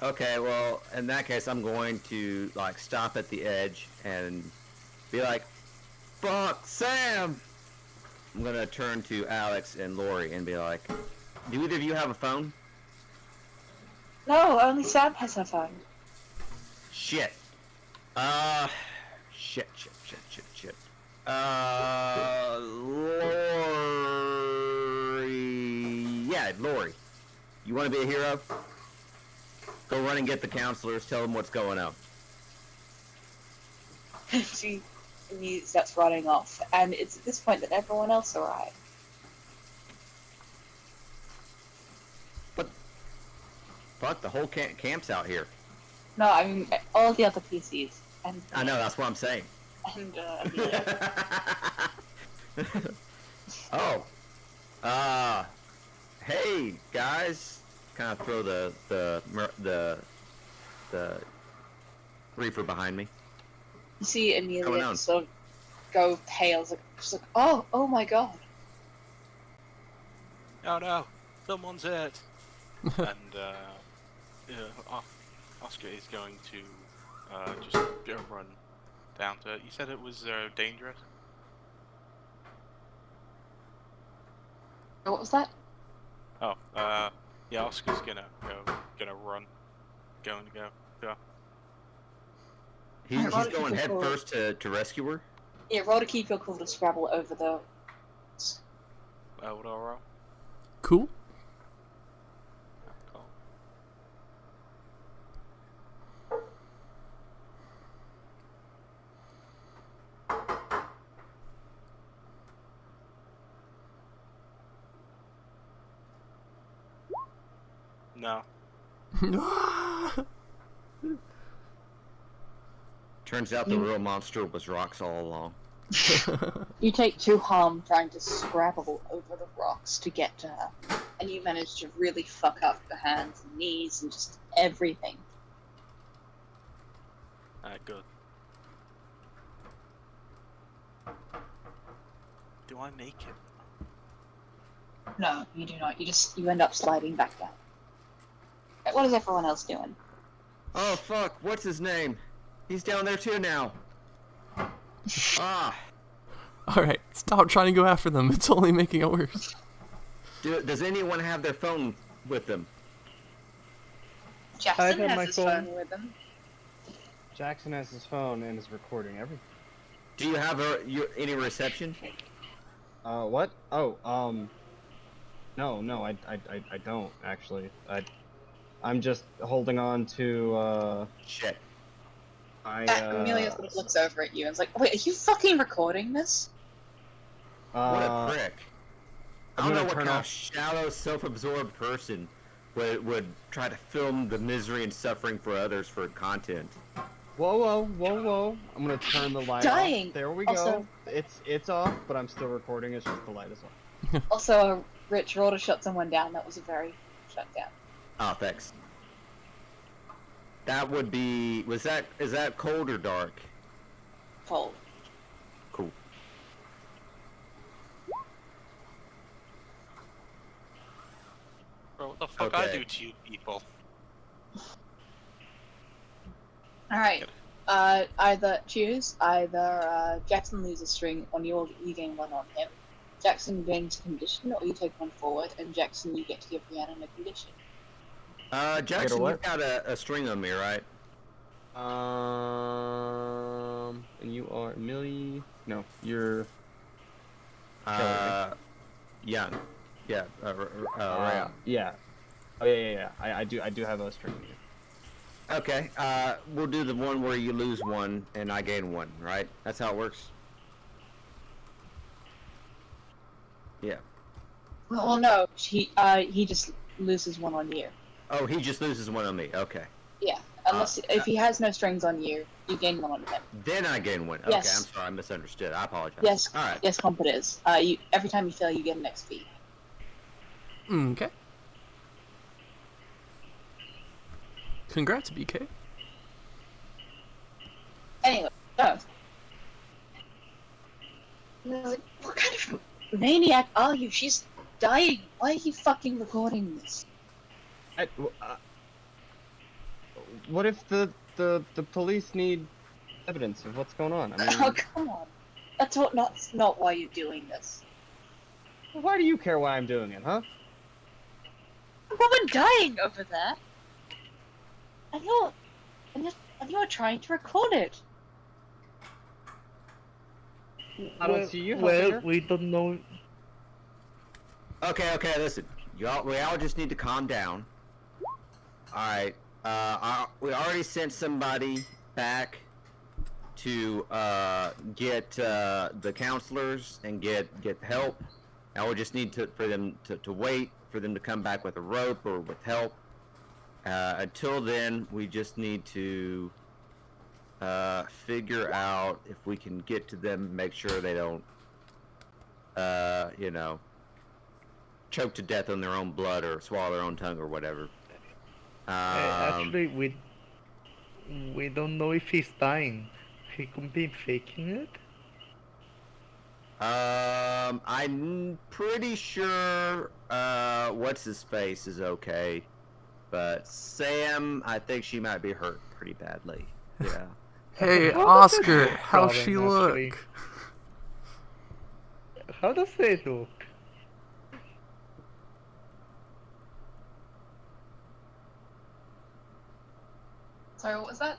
Okay, well, in that case, I'm going to stop at the edge and be like, "Fuck, Sam!" I'm gonna turn to Alex and Lori and be like, Do either of you have a phone? No, only Sam has her phone. Shit. Shit. Lori. Yeah, Lori. You want to be a hero? Go run and get the counselors. Tell them what's going on. She starts running off, and it's at this point that everyone else arrives. Fuck, the whole camp's out here. No, I mean all the other PCs, and I know, that's what I'm saying. and Oh. Hey, guys. Kind of throw the reefer behind me. you see Going Amelia on? sort of go pale. She's like, oh my god. Oh no, someone's hurt. And Oscar is going to just go run down to. You said it was dangerous. What was that? Oh, yeah. Oscar's gonna run. Going to go. He's Alright, going head roll. first to rescue her. Yeah, roll to keep your cool to Scrabble over the. What do I roll? Cool. Cool. No. Turns out the real monster was rocks all along. You take 2 harm trying to Scrabble over the rocks to get to her, and you manage to really fuck up your hands and knees and just everything. Alright, good. Do I make it? No, you do not. You end up sliding back down. Right, what is everyone else doing? Oh fuck! What's his name? He's down there too now. Ah, Alright, stop trying to go after them. It's only making it worse. does anyone have their phone with them? Jackson have has my his phone. phone with him. Jackson has his phone and is recording everything. Do you have any reception? What? Oh, no, I don't actually. I'm just holding on to, Shit. Amelia sort of looks over at you and is like, wait, are you fucking recording this? What a prick. I I'm don't know gonna what turn kind of off- shallow, self-absorbed person would try to film the misery and suffering for others for content. Whoa! I'm gonna turn the light Dying. off. There we Also- go. It's off, but I'm still recording. It's just the light is off. Also, Rich rolled to shut someone down. That was a very shut down. Oh, thanks. That would be... is that cold or dark? Cold. Cool. Bro, what the fuck I Okay. do to you people? Alright. Either Jackson loses string on you or you gain 1 on him. Jackson gains condition, or you take 1 forward, and Jackson you get to give Rhiannon a condition. Jackson, you what? got a string on me, right? And you are Millie. No, you're. Young. Yeah, right. Yeah. Oh yeah. I do have a string here. Okay, we'll do the one where you lose 1 and I gain 1, right? That's how it works? Yeah. Well, no, he just loses 1 on you. Oh, he just loses 1 on me. Okay. Yeah, unless if he has no strings on you, you gain 1 on him. Then I gain 1. Okay, Yes. I'm sorry, I misunderstood. I apologize. Yes, Alright. yes, comp it is. Every time you fail, you get an XP. Okay. Congrats, BK. Anyway, no. And I was like, what kind of maniac are you? She's dying. Why are you fucking recording this? What if the police need evidence of what's going on? I mean, Oh, come on. That's not why you're doing this. why do you care why I'm doing it, huh? a woman dying over there, and you're trying to record it. I don't see you helping Well, her. we don't know. Okay, listen. We all just need to calm down. Alright. We already sent somebody back to get the counselors and get help. Now we just need for them to wait for them to come back with a rope or with help. Until then, we just need to figure out if we can get to them, make sure they don't, choke to death on their own blood or swallow their own tongue or whatever. Actually, we don't know if he's dying. He could be faking it. I'm pretty sure what's his face is okay, but Sam, I think she might be hurt pretty badly. Yeah. Hey, How does Oscar, it how's problem, she actually? look? How does it look? Sorry, what was that?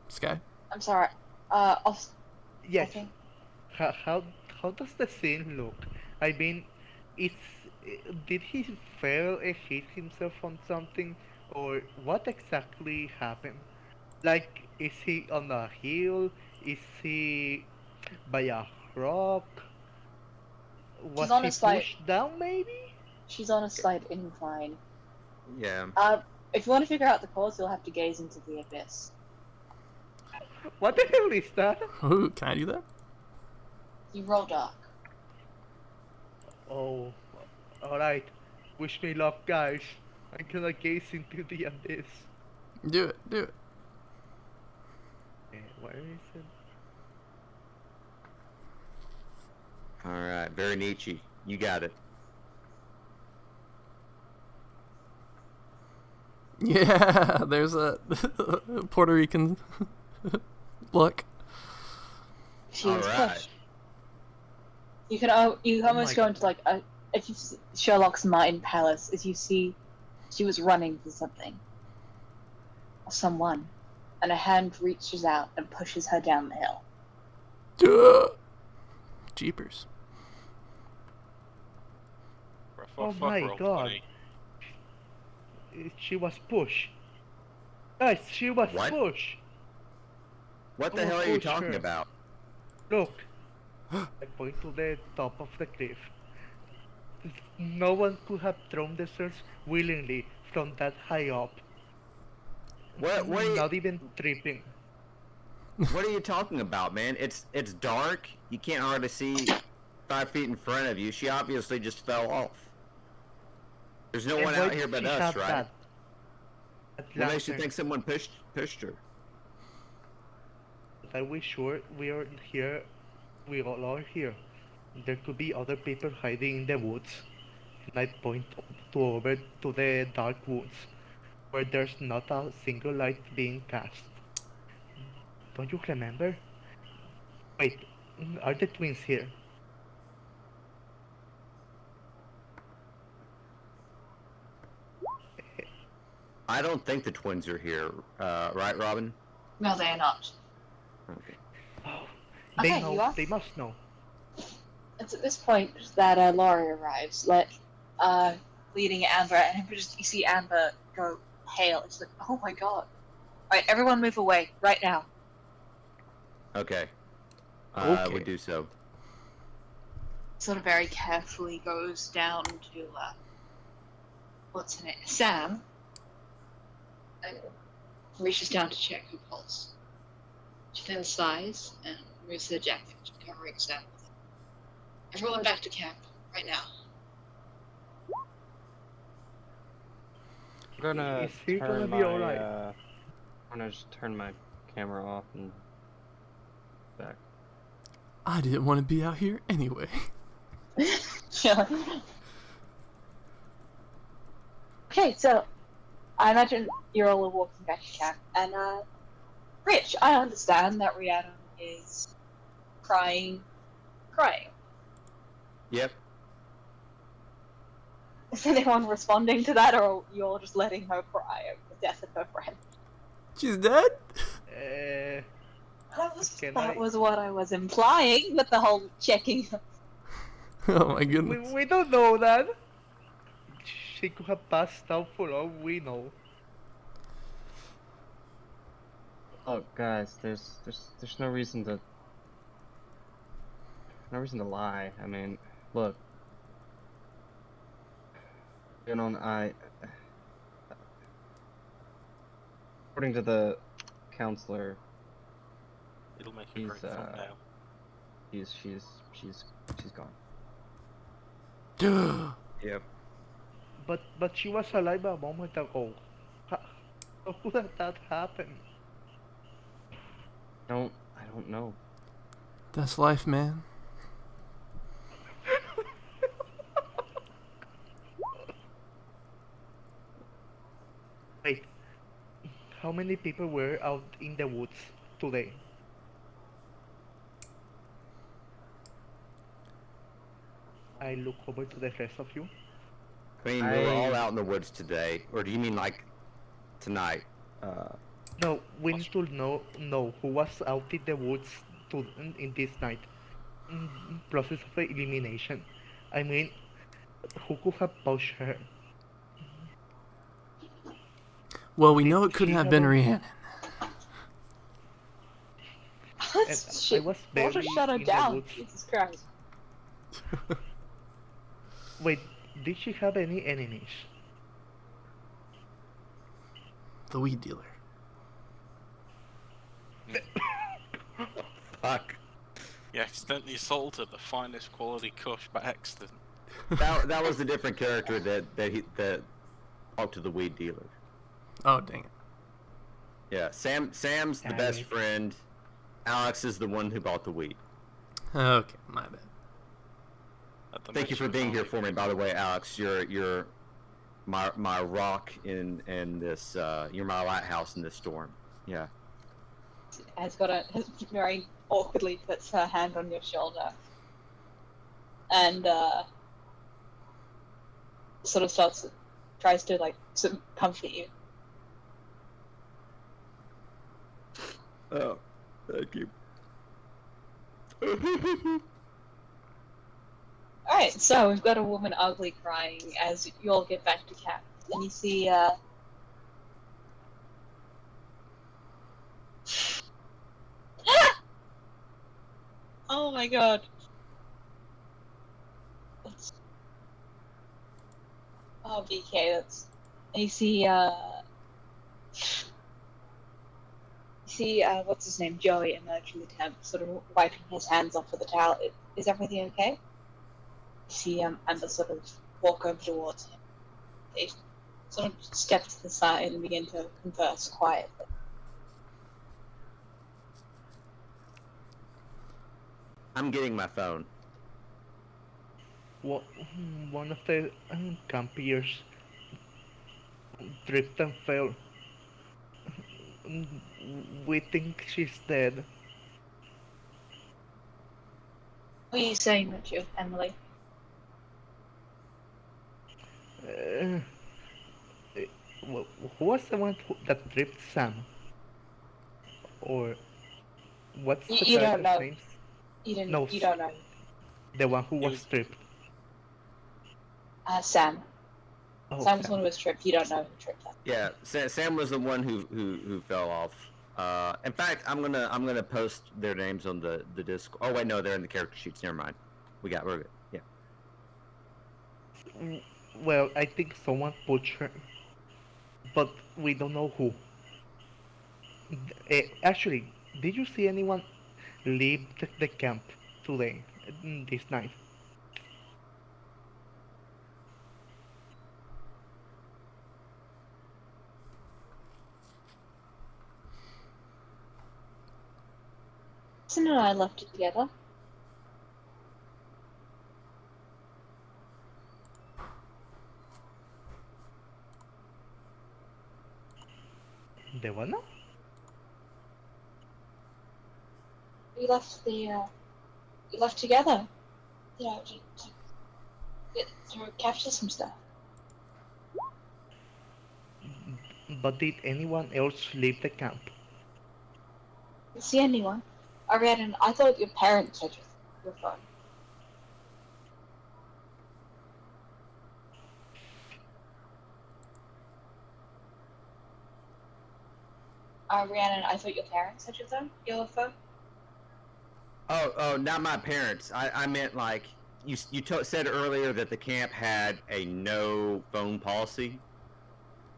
Sky? I'm sorry. Yes. Okay. How does the scene look? I mean, it's did he fail and hit himself on something, or what exactly happened? Like, is he on a hill? Is he by a rock? Was on he a slight- pushed down, maybe? She's on a slight incline. Yeah. If you want to figure out the cause, you'll have to gaze into the abyss. What the hell is that? Ooh, can I do that? You roll dark. Oh, alright. Wish me luck, guys. I'm gonna gaze into the abyss. Do it, do it. Where is it? Alright, very Nietzsche. You got it. Yeah, there's a Puerto Rican look. She was Alright. pushed. You can you almost my go into like if you see Sherlock's mind palace, as you see she was running for something or someone, and a hand reaches out and pushes her down the hill. Duh. Jeepers. Oh my God. She was pushed. Guys, she was What? pushed. What the Oh, hell are you push talking her. about? Look. I point to the top of the cliff. No one could have thrown the stairs willingly from that high up. What are you, Not even tripping. what are you talking about, man? It's dark. You can't hardly see 5 feet in front of you. She obviously just fell off. There's no And one why out here did but she us, have right? that What makes you lantern? think someone pushed her? Are we sure we are here? We all are here. There could be other people hiding in the woods. And I point over to the dark woods, where there's not a single light being cast. Don't you remember? Wait, are the twins here? I don't think the twins are here, right, Robin? No, they are not. Okay. Oh, Okay, they know. you are? They must know. It's at this point that Laurie arrives, leading Amber, and you see Amber go pale. It's like, oh my God! Alright, everyone move away right now. Okay. Okay. We do so. Sort of very carefully goes down to what's her name? Sam. And reaches down to check her pulse. She then sighs and removes her jacket, covering Sam. Everyone back to camp right now. I'm gonna Is he turn gonna my, be alright? I'm gonna just turn my camera off and back. I didn't want to be out here anyway. Yeah. Okay, so I imagine you're all walking back to camp, and Rich, I understand that Rhiannon is crying. Yep. Is anyone responding to that, or you're just letting her cry over the death of her friend? She's dead? Uh, Can That I? was what I was implying with the whole checking. Oh my We, goodness. we don't know that. She could have passed out for all we know. Oh, guys, there's no reason to lie. I mean, look, according to the counselor, It'll make a he's great thumbnail. she's gone. Yep. But she was alive a moment ago. How could that happen? I don't know. That's life, man. Wait, how many people were out in the woods today? I look over to the rest of you. I mean, we were all out in the woods today, or do you mean like tonight? No, we need to know who was out in the woods in this night. Process of elimination. I mean, who could have pushed her? Well, we Did know it couldn't she have have been a- Rhiannon. Let's I was Water barely shut her in the down. woods. Jesus Christ. Wait, did she have any enemies? The weed dealer. Fuck. You accidentally assaulted the finest quality kush by accident. That was a different character that talked to the weed dealer. Oh, dang it. Yeah, Sam's the Damn best it. friend. Alex is the one who bought the weed. Okay, my bad. Thank you for being here for me, by the way, Alex. You're my rock in this. You're my lighthouse in this storm. Yeah. Has very awkwardly puts her hand on your shoulder and sort of tries to like sort of comfort you. Oh, thank you. Alright, so we've got a woman ugly crying as you all get back to camp. And you see oh my god. Oh, BK, that's. And you see, what's his name? Joey emerge from the tent, sort of wiping his hands off with a towel. Is everything okay? You see, Amber sort of walk over towards him. They sort of step to the side and begin to converse quietly. I'm getting my phone. One of the campiers tripped and fell. We think she's dead. What are you saying, Richard, Emily? Uh, who was the one that tripped Sam? Or what's the You don't character's know. name? You No, don't know. The one who It was was- tripped. Sam. Oh, Sam's Sam. one who was tripped. You don't know who tripped her. Yeah, Sam was the one who fell off. In fact, I'm gonna post their names on the disc. Oh wait, no, they're in the character sheets. Never mind. We're good. Yeah. Well, I think someone pushed her, but we don't know who. Actually, did you see anyone leave the camp today, this night? Jason and I left it together. There was no? We left we left together. You know, to capture some stuff. but did anyone else leave the camp? Didn't see anyone. Ariadne, I thought your parents had your phone. Rhiannon, I thought your parents had your phone. Oh, not my parents. I meant like you said earlier that the camp had a no phone policy,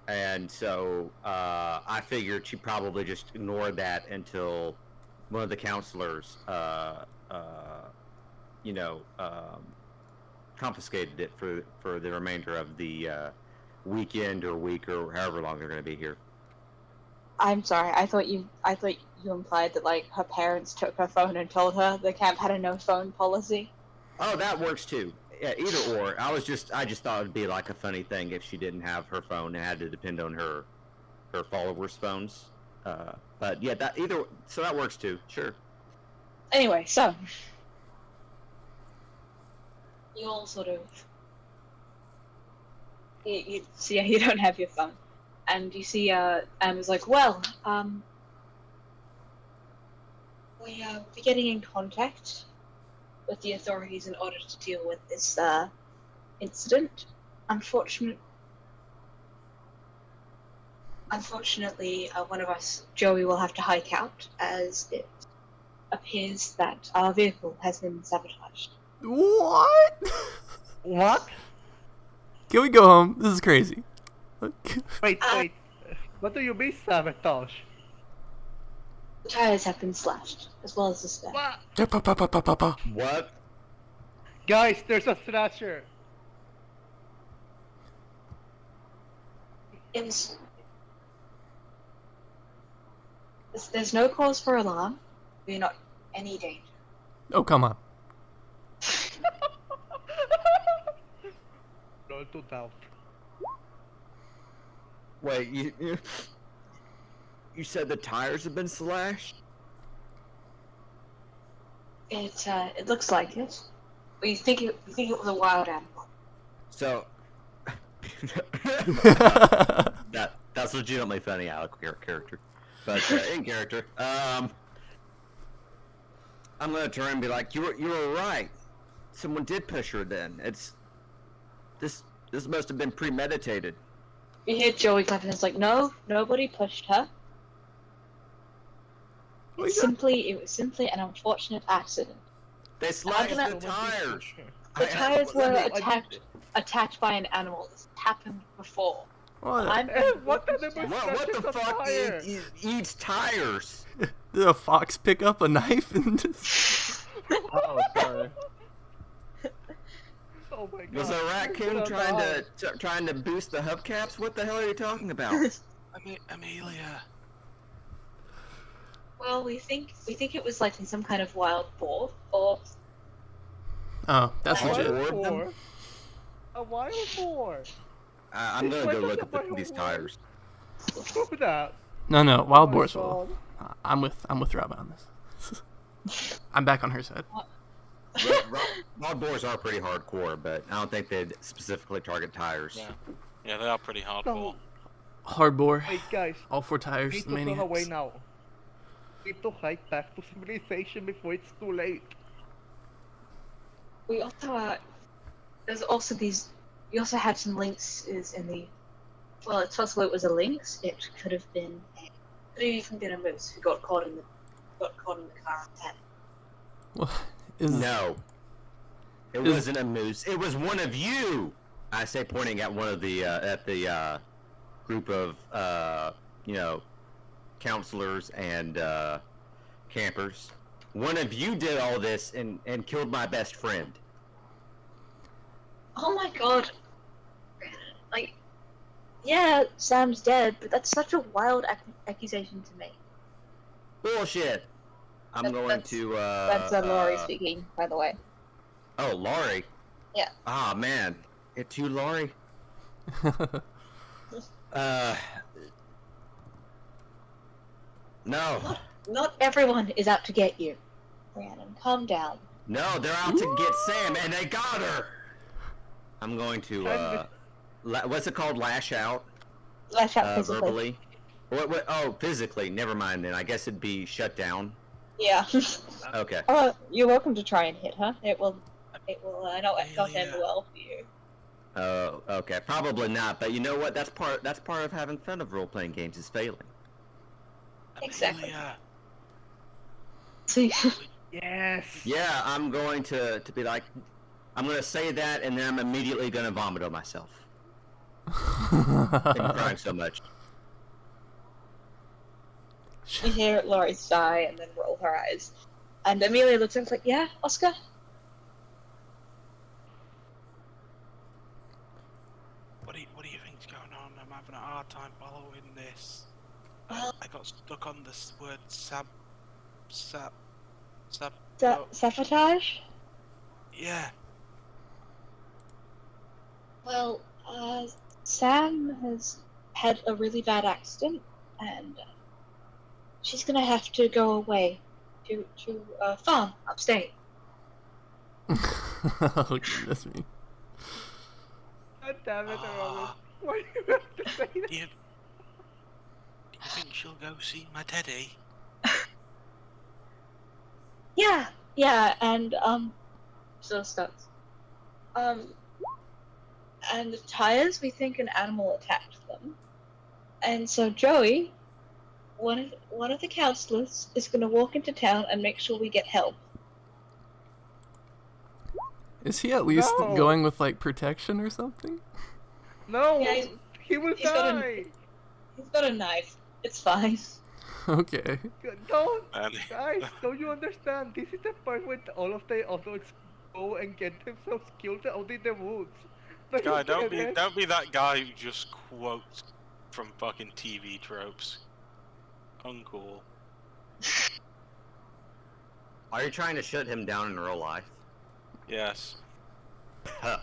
and so I figured she probably just ignored that until one of the counselors, confiscated it for the remainder of the weekend or week or however long they're going to be here. I'm sorry. I thought you implied that like her parents took her phone and told her the camp had a no phone policy. Oh, that works too. Yeah, either or. I just thought it'd be like a funny thing if she didn't have her phone and had to depend on her followers' phones. But yeah, so that works too. Sure. Anyway, so you all sort of you see you don't have your phone. And you see, Emma's like, well, we're getting in contact with the authorities in order to deal with this incident. Unfortunately, one of us, Joey, will have to hike out as it appears that our vehicle has been sabotaged. What? What? Can we go home? This is crazy. Wait. What do you mean sabotage? The tires have been slashed, as well as the spare. What? What? Guys, there's a slasher. There's no cause for alarm. We're not in any danger. Oh, come on. No to doubt. Wait, you said the tires have been slashed? It looks like it. We think it was a wild animal. So that's legitimately funny out of character, but in character, I'm gonna turn and be like, you were right. Someone did push her. Then this must have been premeditated. You hear Joey clapping. It's like, no, nobody pushed her. It was simply an unfortunate accident. They slashed gonna- the tires. The tires were attacked by an animal. This happened before. What? What the What the fuck eats tires? Did a fox pick up a knife and just... Oh, sorry. Oh my god. Was a raccoon trying to boost the hubcaps? What the hell are you talking about? Amelia. Well, we think it was likely some kind of wild boar, or Oh, that's A legit. wild boar? A wild boar. I'm gonna go look at these tires. Who that? No, wild Oh my boars will. God. I'm with Robin on this. I'm back on her side. Wild boars are pretty hardcore, but I don't think they'd specifically target tires. Yeah, they are pretty hardcore. Hard boar. Wait, guys. All four tires. Need The to run maniacs. away now. Need to hike back to civilization before it's too late. we also there's also these. We also had some links in the. Well, it's possible it was a lynx. It could have been even been a moose who got caught in the car and head. What is No, it wasn't a moose. It was one of you. I say, pointing at one of the group of counselors and campers. One of you did all this and killed my best friend. Oh my god! Like, yeah, Sam's dead, but that's such a wild accusation to make. Bullshit. I'm going That's to. That's Laurie speaking, by the way. Oh, Laurie. Yeah. Ah, man. It's you, Laurie. No. Not everyone is out to get you. Rhiannon, calm down. No, they're out to get Sam, and they got her. I'm going to. What's it called? Lash out. Lash out physically. verbally. What? Oh, physically. Never mind then. I guess it'd be shut down. Yeah. Okay. You're welcome to try and hit her. It will not end Amelia. well for you. Oh, okay. Probably not. But you know what? That's part of having fun of role playing games is failing. Exactly. Amelia, See, Yes. Yeah, I'm going to be like, I'm going to say that, and then I'm immediately going to vomit on myself. I'm crying so much. you hear Laurie sigh and then roll her eyes, and Amelia looks at him like, "Yeah, Oscar." what do you think's going on? I'm having a hard time following this. Well- I got stuck on this word sab. Sabotage. Yeah. Well, Sam has had a really bad accident, and she's gonna have to go away to a farm upstate. Oh, goodness me. God damn it, Robin. Ah. Why do you have to say that? Do you think she'll go see my teddy? Yeah, and so starts. And the tires, we think an animal attacked them, and so Joey, one of the counselors, is gonna walk into town and make sure we get help. Is he at least No. going with, like, protection or something? No, Yeah, he will he's got a- die. He's got a knife. It's fine. Okay. Don't, And guys, don't you understand? This is the part when all of the adults go and get themselves killed out in the woods. guy, don't get it? be that guy who just quotes from fucking TV tropes. Uncool. Are you trying to shut him down in real life? Yes. Huh.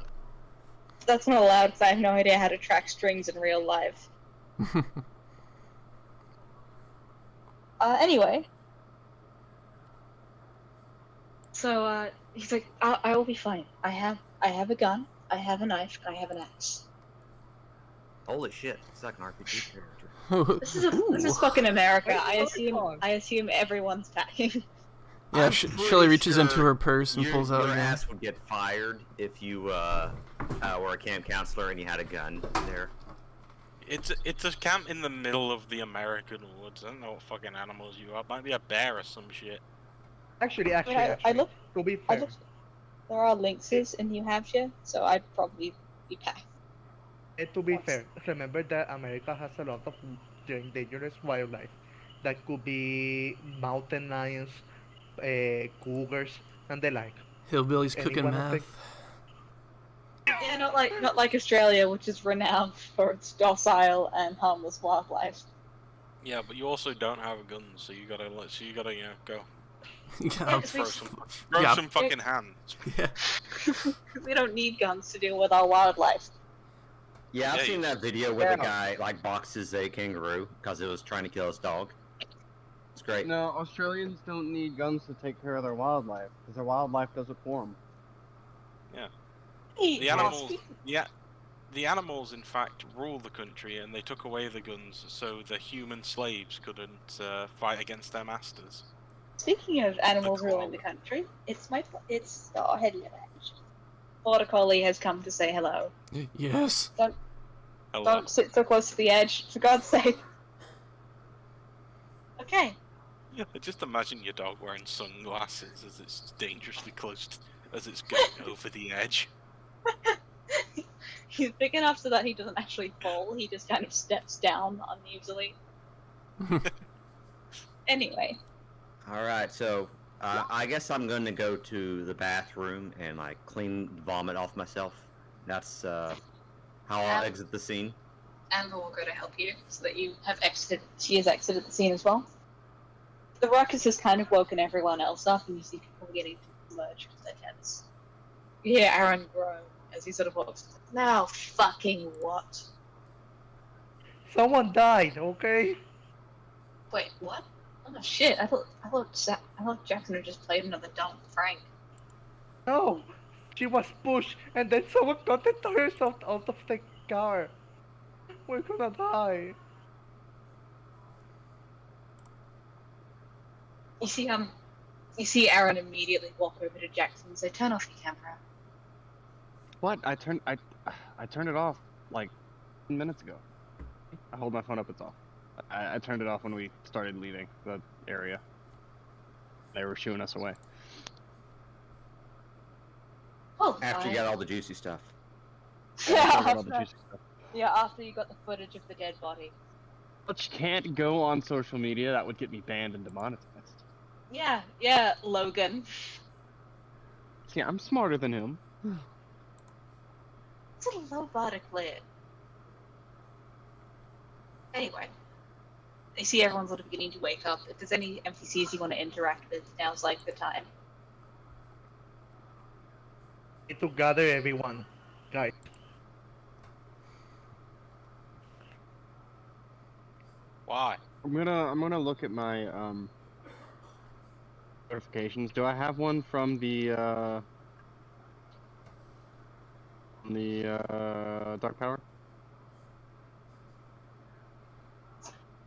That's not allowed because I have no idea how to track strings in real life. Anyway. So, he's like, I will be fine. I have a gun, I have a knife, and I have an axe. Holy shit! It's like an RPG character. This is Ooh. fucking America. Wait, I assume everyone's packing. Yeah, I'm Shelley pretty reaches into sure her purse and pulls out a your gun. ass would get fired if you were a camp counselor and you had a gun there. It's a camp in the middle of the American woods. I don't know what fucking animals you are. Might be a bear or some shit. Actually, I look. to be I fair, look. There are lynxes in New Hampshire, so I'd probably be packed. to be fair, remember that America has a lot of dangerous wildlife. That could be mountain lions, cougars, and the like. Hillbillies Any cooking one of the- meth. Yeah, not like Australia, which is renowned for its docile and harmless wildlife. Yeah, but you also don't have guns, so you gotta go Yeah, throw we- Yeah. some fucking hands. yeah. We don't need guns to deal with our wildlife. Yeah, I've Yeah, seen you- that video where the guy like boxes a kangaroo because it was trying to kill his dog. It's great. No, Australians don't need guns to take care of their wildlife because their wildlife does it for them. Hey, The animals, the animals, in fact, rule the country, and they took away the guns so the human slaves couldn't fight against their masters. Speaking of animals ruling the country, it's our head of age. Border Collie has come to say hello. Yes. Hello. Don't sit so close to the edge, for God's sake. Okay. Yeah, just imagine your dog wearing sunglasses as it's dangerously close as it's going over the edge. He's big enough so that he doesn't actually fall, he just kind of steps down uneasily. Anyway. All right, so I guess I'm going to go to the bathroom and like clean vomit off myself. That's how I'll exit the scene. Amber will go to help you, so that you have exited. She has exited the scene as well. The ruckus has kind of woken everyone else up, and you see people getting to emerge from their tents. You hear Aaron groan as he sort of walks. Now, fucking what? Someone died, okay? Wait, what? Oh shit! I thought Jackson had just played another dumb prank. No, she was pushed, and then someone got the tires out of the car. We're gonna die. You see Aaron immediately walk over to Jackson and say, "Turn off your camera." What? I turned it off like 10 minutes ago. I hold my phone up, it's off. I turned it off when we started leaving the area. They were shooing us away. Oh, After you got all the juicy stuff. After I got all the after, juicy stuff. yeah, after you got the footage of the dead body. But you can't go on social media. That would get me banned and demonetized. Yeah, Logan. See, I'm smarter than him. it's a low bar to clear. Anyway, I see everyone's sort of beginning to wake up. If there's any NPCs you want to interact with, now's like the time. Need to gather everyone, guys. Why? I'm gonna look at my notifications. Do I have one from the Dark Power?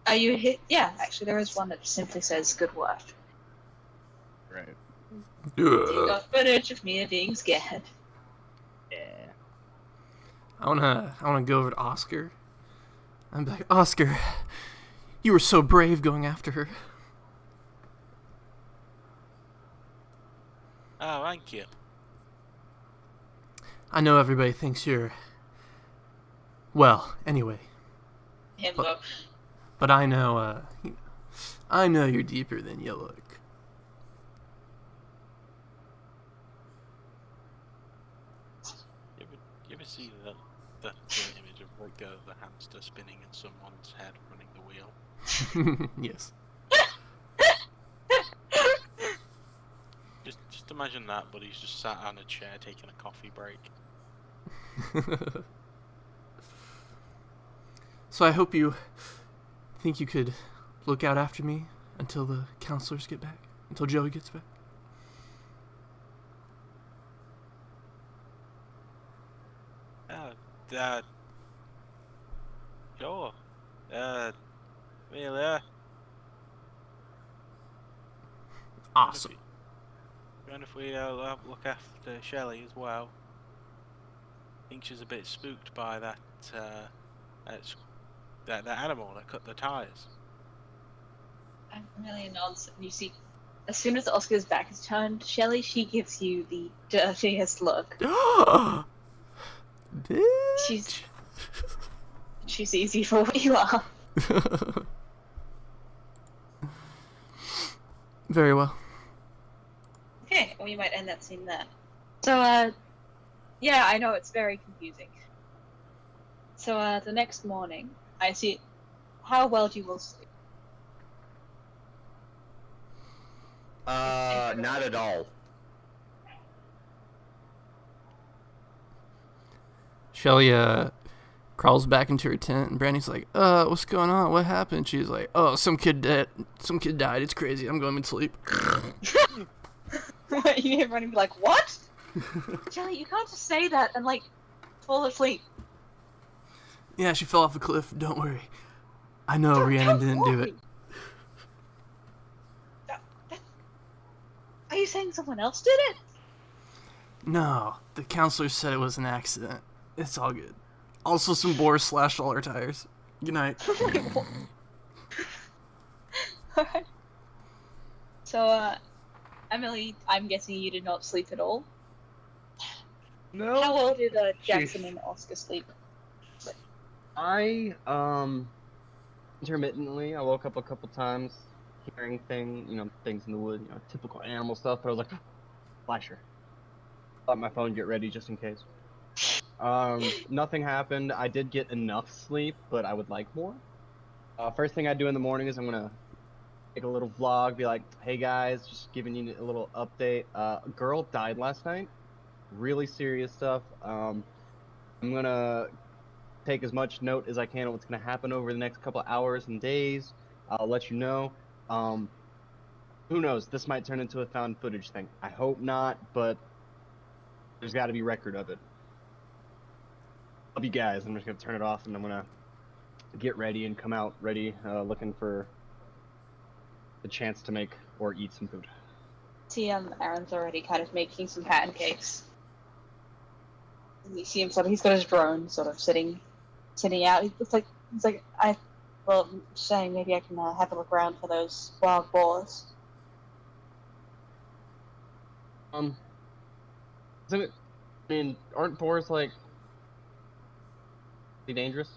Are you hit? Yeah, actually, there is one that just simply says "Good work." Right. You got footage of me being scared. Yeah. I wanna go over to Oscar. I'm like, Oscar, you were so brave going after her. Oh, thank you. I know everybody thinks you're... Well, anyway. Himbo. But I know, I know you're deeper than you look. You ever see that image of like the hamster spinning in someone's head running the wheel? Yes. Just imagine that, but he's just sat on a chair taking a coffee break. So I hope you think you could look out after me until the counselors get back, until Joey gets back. Sure. Really? Awesome. And if we look after Shelley as well. I think she's a bit spooked by that animal that cut the tires. I'm really nods, and you see, as soon as Oscar's back is turned, Shelley, she gives you the dirtiest look. Bitch. She's easy for what you are. Very well. Okay, well, you might end that scene there. So, yeah, I know it's very confusing. So, the next morning, I see. How well do you all sleep? Not at all. Shelly crawls back into her tent, and Brandy's like, what's going on? What happened? She's like, oh, some kid died. It's crazy. I'm going to sleep. You hear Brandy be like, what? Shelly, you can't just say that and, like, fall asleep. Yeah, she fell off a cliff. Don't worry. I know Rhiannon didn't do it. Are you saying someone else did it? No, the counselor said it was an accident. It's all good. Also, some boars slashed all our tires. Good night. Alright. So, Emily, I'm guessing you did not sleep at all. No. How well did Jackson Jeez. and Oscar sleep? I intermittently I woke up a couple times hearing things in the wood, typical animal stuff, but I was like, flasher. Let my phone get ready just in case. Nothing happened. I did get enough sleep, but I would like more. First thing I do in the morning is I'm gonna take a little vlog, be like, hey guys, just giving you a little update. A girl died last night. Really serious stuff. I'm gonna take as much note as I can of what's gonna happen over the next couple hours and days. I'll let you know. Who knows? This might turn into a found footage thing. I hope not, but there's got to be record of it. Love you guys. I'm just gonna turn it off and I'm gonna get ready and come out ready, looking for the chance to make or eat some food. See, Aaron's already kind of making some pancakes. And you see him he's got his drone sort of sitting out. He's like, I'm saying maybe I can have a look around for those wild boars. Isn't it? I mean, aren't boars like dangerous?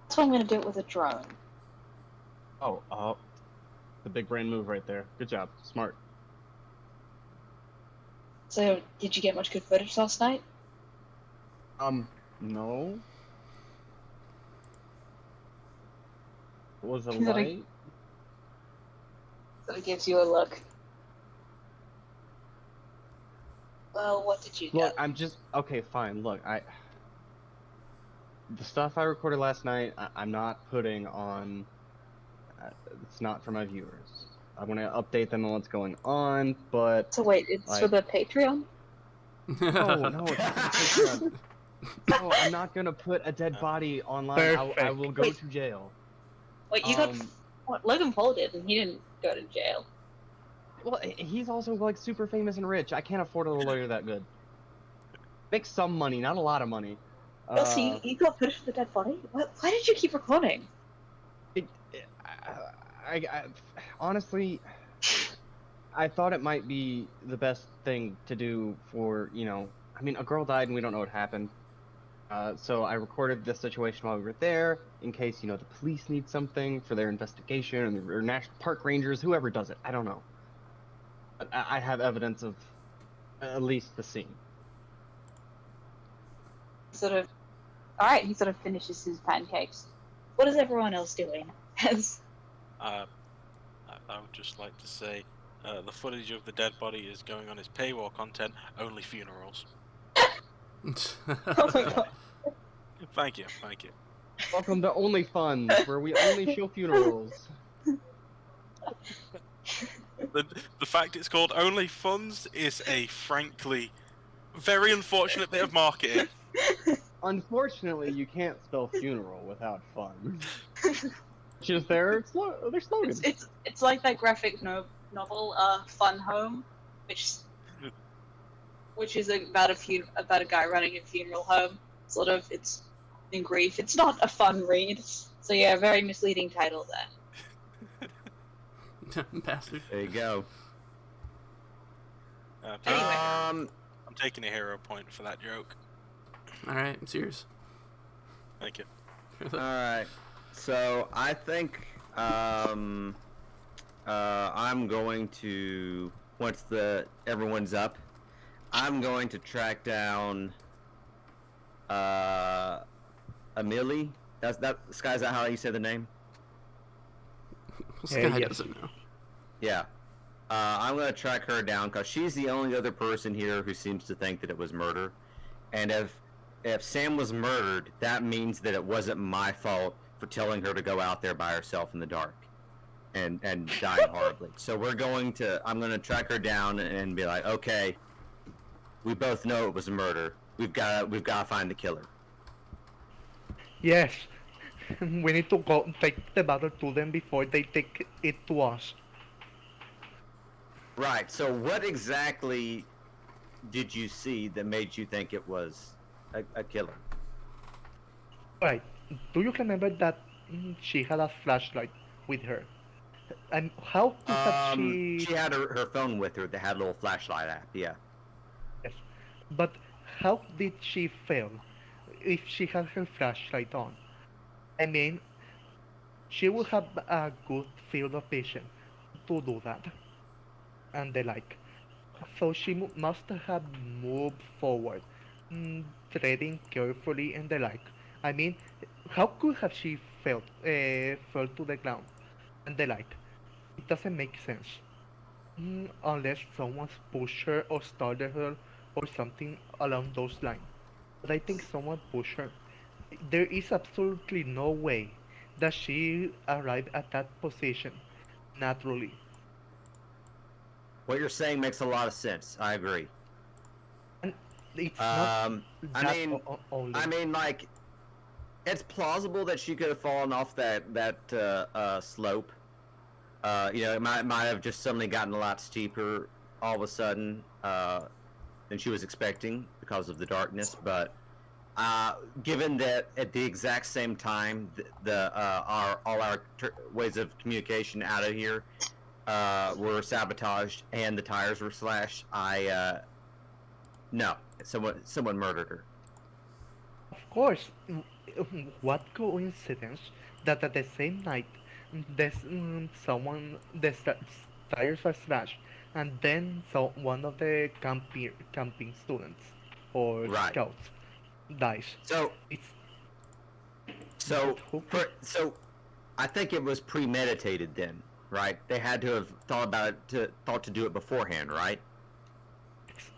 That's why I'm gonna do it with a drone. Oh, the big brain move right there. Good job, smart. So, did you get much good footage last night? No. Was a Is that a- light? So it gives you a look. Well, what did you Look, get? I'm just okay. Fine. Look, the stuff I recorded last night, I'm not putting on. It's not for my viewers. I'm gonna update them on what's going on, but So wait, it's for the Patreon? no, it's not for the Patreon. No, I'm not gonna put a dead body online. I Perfect. will go Wait. to jail. Wait, you got what? Logan Paul did, and he didn't go to jail. Well, he's also like super famous and rich. I can't afford a lawyer that good. Make some money, not a lot of money. So you got footage of the dead body? Why did you keep recording? I honestly, I thought it might be the best thing to do for, I mean, a girl died and we don't know what happened. So I recorded this situation while we were there in case, the police need something for their investigation or National Park Rangers, whoever does it. I don't know. But I have evidence of at least the scene. Alright, he sort of finishes his pancakes. What is everyone else doing? I would just like to say, the footage of the dead body is going on its paywall content, only funerals. Oh my god. Thank you. Welcome to Only Fun, where we only show funerals. The fact it's called Only Funds is a frankly very unfortunate bit of marketing. Unfortunately, you can't spell funeral without fun. Just their slogans. It's like that graphic novel, Fun Home, which is about a guy running a funeral home. Sort of, it's in grief. It's not a fun read. So yeah, very misleading title there. Bastard. There you go. Anyway. I'm taking a hero point for that joke. Alright, it's yours. Thank you. All right. So I think I'm going to once everyone's up, I'm going to track down Amelie. Sky, is that how you say the name? This guy yes. doesn't know. Yeah. I'm going to track her down because she's the only other person here who seems to think that it was murder. And if Sam was murdered, that means that it wasn't my fault for telling her to go out there by herself in the dark and dying horribly. So I'm going to track her down and be like, okay, we both know it was a murder. We've got to find the killer. Yes, we need to go take the battle to them before they take it to us. Right. So what exactly did you see that made you think it was a killer? Right. Do you remember that she had a flashlight with her? And how could have She had her phone with her that had a little flashlight app. Yeah. Yes. But how did she fail if she had her flashlight on? I mean, she would have a good field of vision to do that. And the like. So she must have moved forward, treading carefully and the like. I mean, how could have she fell to the ground and the like? It doesn't make sense. Unless someone's pushed her or started her or something along those lines. But I think someone pushed her. There is absolutely no way that she arrived at that position naturally. What you're saying makes a lot of sense. I agree. And it's not I that mean, only. like, it's plausible that she could have fallen off that slope. It might have just suddenly gotten a lot steeper all of a sudden than she was expecting because of the darkness. But given that at the exact same time, all our ways of communication out of here were sabotaged and the tires were slashed, no, someone murdered her. Of course, what coincidence that at the same night, the tires are slashed, and then one of the camping students or Right. scouts dies. So It's so who so I think it was premeditated then, right? They had to have thought to do it beforehand, right?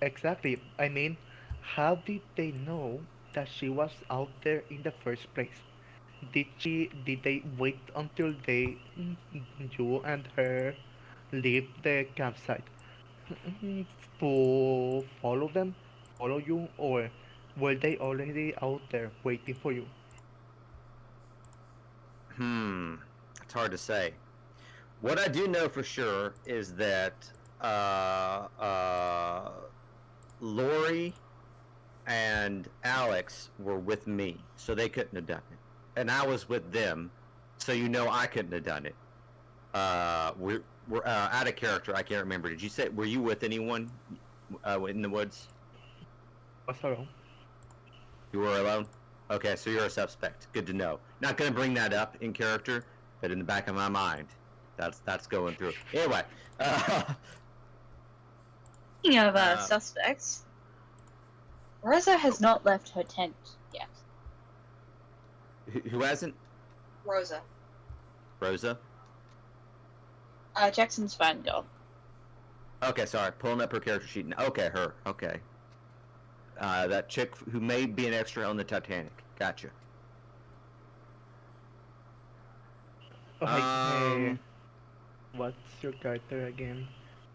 exactly. I mean, how did they know that she was out there in the first place? Did they wait until you and her leave the campsite to follow you, or were they already out there waiting for you? It's hard to say. What I do know for sure is that Lori and Alex were with me, so they couldn't have done it, and I was with them, so I couldn't have done it. We're out of character. I can't remember. Did you say were you with anyone in the woods? What's wrong? You were alone? Okay, so you're a suspect. Good to know. Not gonna bring that up in character, but in the back of my mind, that's going through. Anyway, Speaking of suspects, Rosa has not left her tent yet. who hasn't? Rosa. Rosa? Jackson's fangirl. Okay, sorry. Pulling up her character sheet. Okay, her. Okay. That chick who may be an extra on the Titanic. Gotcha. Okay, what's your character again?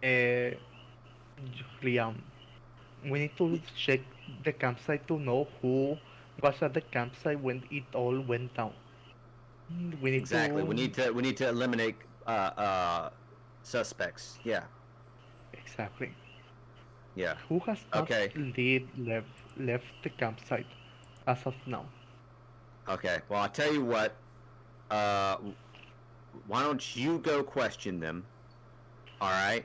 Uh, Liam. We need to check the campsite to know who was at the campsite when it all went down. We need Exactly. to We need to eliminate suspects. Yeah. exactly. Yeah. Who has not Okay. left the campsite as of now? Okay. Well, I'll tell you what. Why don't you go question them? All right.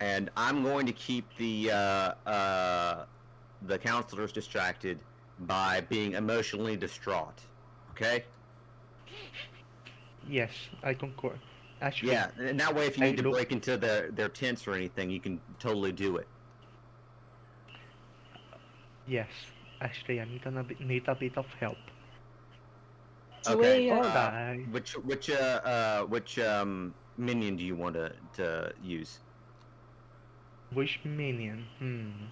And I'm going to keep the counselors distracted by being emotionally distraught. Okay. Yes, I concur. Actually, Yeah, and that way, if you I need to look- break into their tents or anything, you can totally do it. yes. Actually, I'm gonna need a bit of help. Do Okay. we, Alright. Which minion do you want to use? Which minion?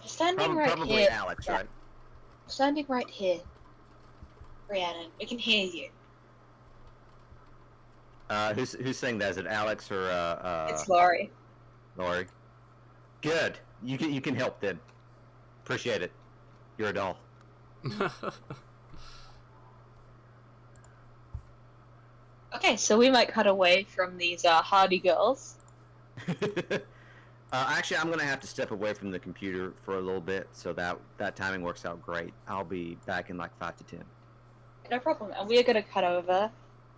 standing right Probably here. Alex, Yeah. right? Standing right here. Rhiannon, we can hear you. Who's saying that? Is it Alex or It's Laurie. Lori? Good. You can help then. Appreciate it. You're a doll. Okay, so we might cut away from these hardy girls. Actually, I'm gonna have to step away from the computer for a little bit, so that timing works out great. I'll be back in like 5 to 10. No problem. And we are going to cut over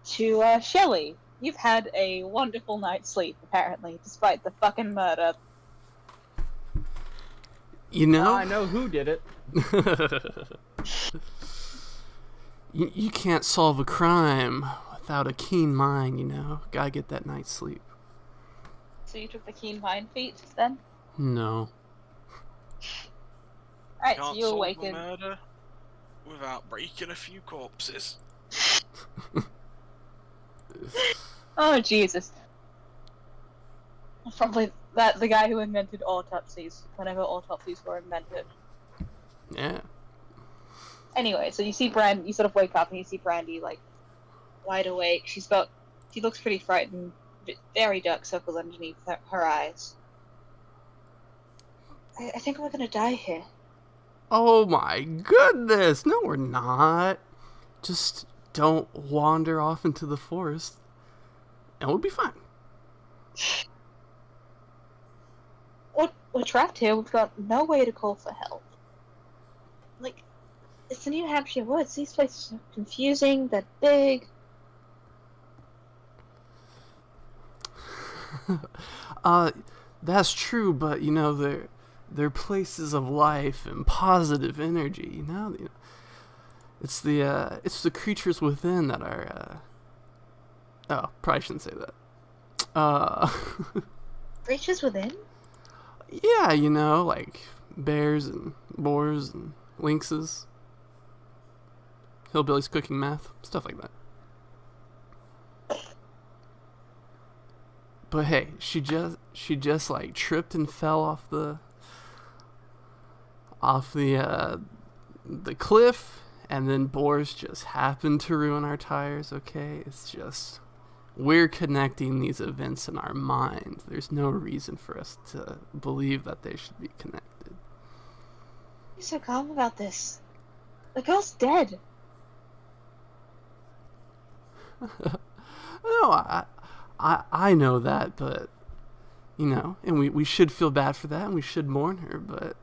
to Shelley. You've had a wonderful night's sleep, apparently, despite the fucking murder. You know? I know who did it. You can't solve a crime without a keen mind, you know? Gotta get that night's sleep. So you took the keen mind feat, then? No. Alright, so Can't you solve a awaken. murder without breaking a few corpses. Oh, Jesus. Probably the guy who invented autopsies, whenever autopsies were invented. Yeah. Anyway, so you see you sort of wake up and you see Brandy, like, wide awake. She looks pretty frightened, very dark circles underneath her eyes. I think we're gonna die here. Oh my goodness! No, we're not. Just don't wander off into the forest, and we'll be fine. We're trapped here. We've got no way to call for help. Like, it's the New Hampshire woods. These places are confusing. They're big. That's true, but they're places of life and positive energy. It's the creatures within that are. Oh, probably shouldn't say that. Creatures within? Yeah, like bears and boars and lynxes, hillbillies cooking meth, stuff like that. But hey, she just like tripped and fell off the cliff, and then boars just happened to ruin our tires. Okay, it's just we're connecting these events in our mind. There's no reason for us to believe that they should be connected. You're so calm about this. The girl's dead. No, I know that, but and we should feel bad for that, and we should mourn her, but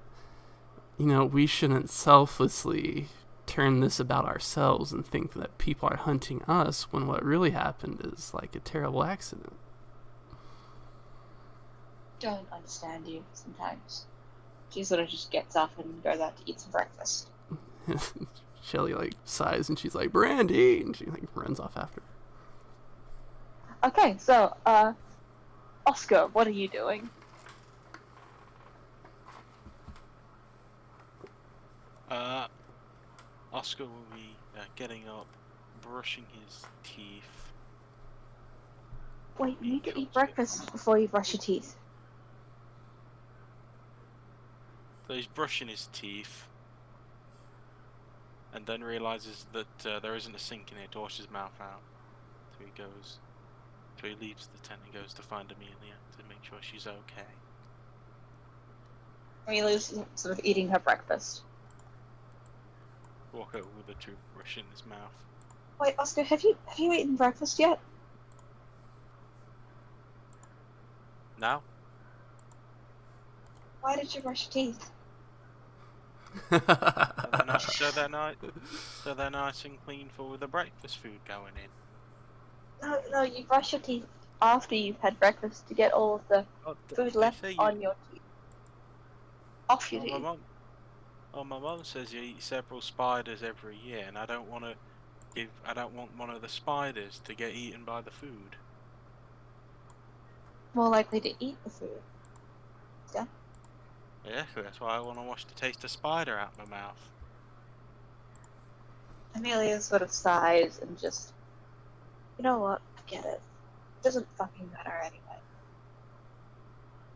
we shouldn't selflessly turn this about ourselves and think that people are hunting us when what really happened is like a terrible accident. Don't understand you sometimes. She sort of just gets up and goes out to eat some breakfast. Shelly like sighs and she's like, Brandy, and she like runs off after. Okay, so Oscar, what are you doing? Oscar will be getting up, brushing his teeth. Wait, you need to eat breakfast before you brush your teeth. So he's brushing his teeth, and then realizes that there isn't a sink in here to wash his mouth out. So he goes. So he leaves the tent and goes to find Amelia to make sure she's okay. Amelia's sort of eating her breakfast. Walk over with a toothbrush in his mouth. Wait, Oscar, have you eaten breakfast yet? Now? Why did you brush your teeth? So they're nice and clean for the breakfast food going in. No, you brush your teeth after you've had breakfast to get all of the food left on your teeth. Off your teeth. My mum says you eat several spiders every year, and I don't want one of the spiders to get eaten by the food. More likely to eat the food. Yeah. Yeah, that's why I want to wash the taste of spider out my mouth. Amelia sort of sighs and just, you know what? Forget it. It doesn't fucking matter anyway.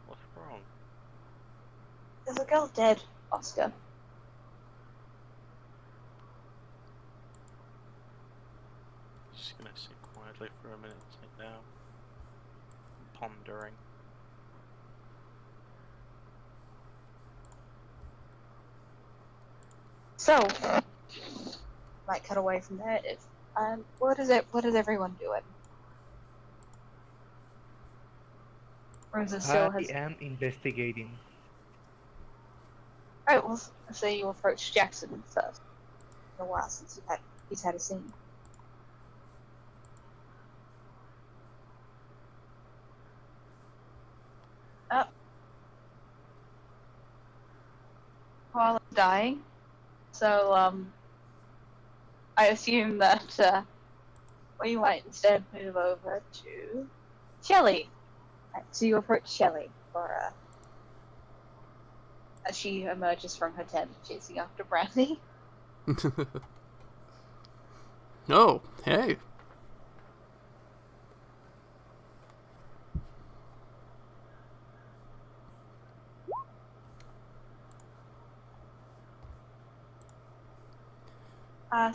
What's wrong? There's a girl dead, Oscar. Just gonna sit quietly for a minute, sit down, pondering. So, might cut away from there. What is everyone doing? Rosa still I has. am investigating. Alright, well, so you approach Jackson first. It's been a while since he's had a scene. Up. While I'm dying. So, I assume that, we might instead move over to Shelly. Right, so you approach Shelly for, as she emerges from her tent chasing after Brandy. Oh, hey.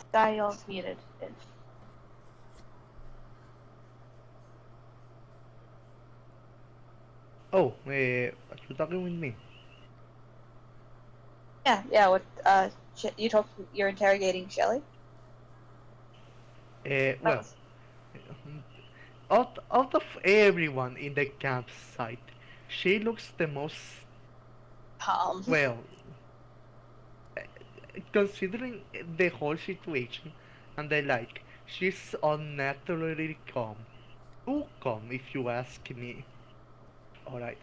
Styles muted. Oh, are you talking with me? Yeah, you're interrogating Shelly? That Well, was out of everyone in the campsite, she looks the most, calm. well, considering the whole situation, and I like, she's unnaturally calm. Too calm, if you ask me. Alright.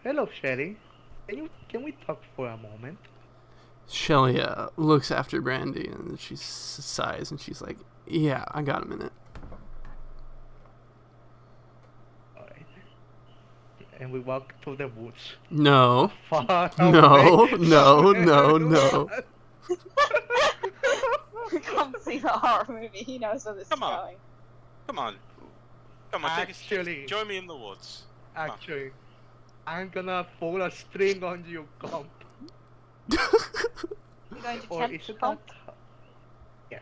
Hello, Sherry. Can we talk for a moment? Shelly looks after Brandy and she sighs and she's like, "Yeah, I got a minute." Alright. And we walk to the woods. No, Far no, away no, from no, no. everyone. Come see the horror movie. He knows where this Come is on. going. Come on. Come on, Actually- join me in the woods. Actually, I'm gonna pull a string on you, comp. You're going to Or tempt is it Comp? that? Yes.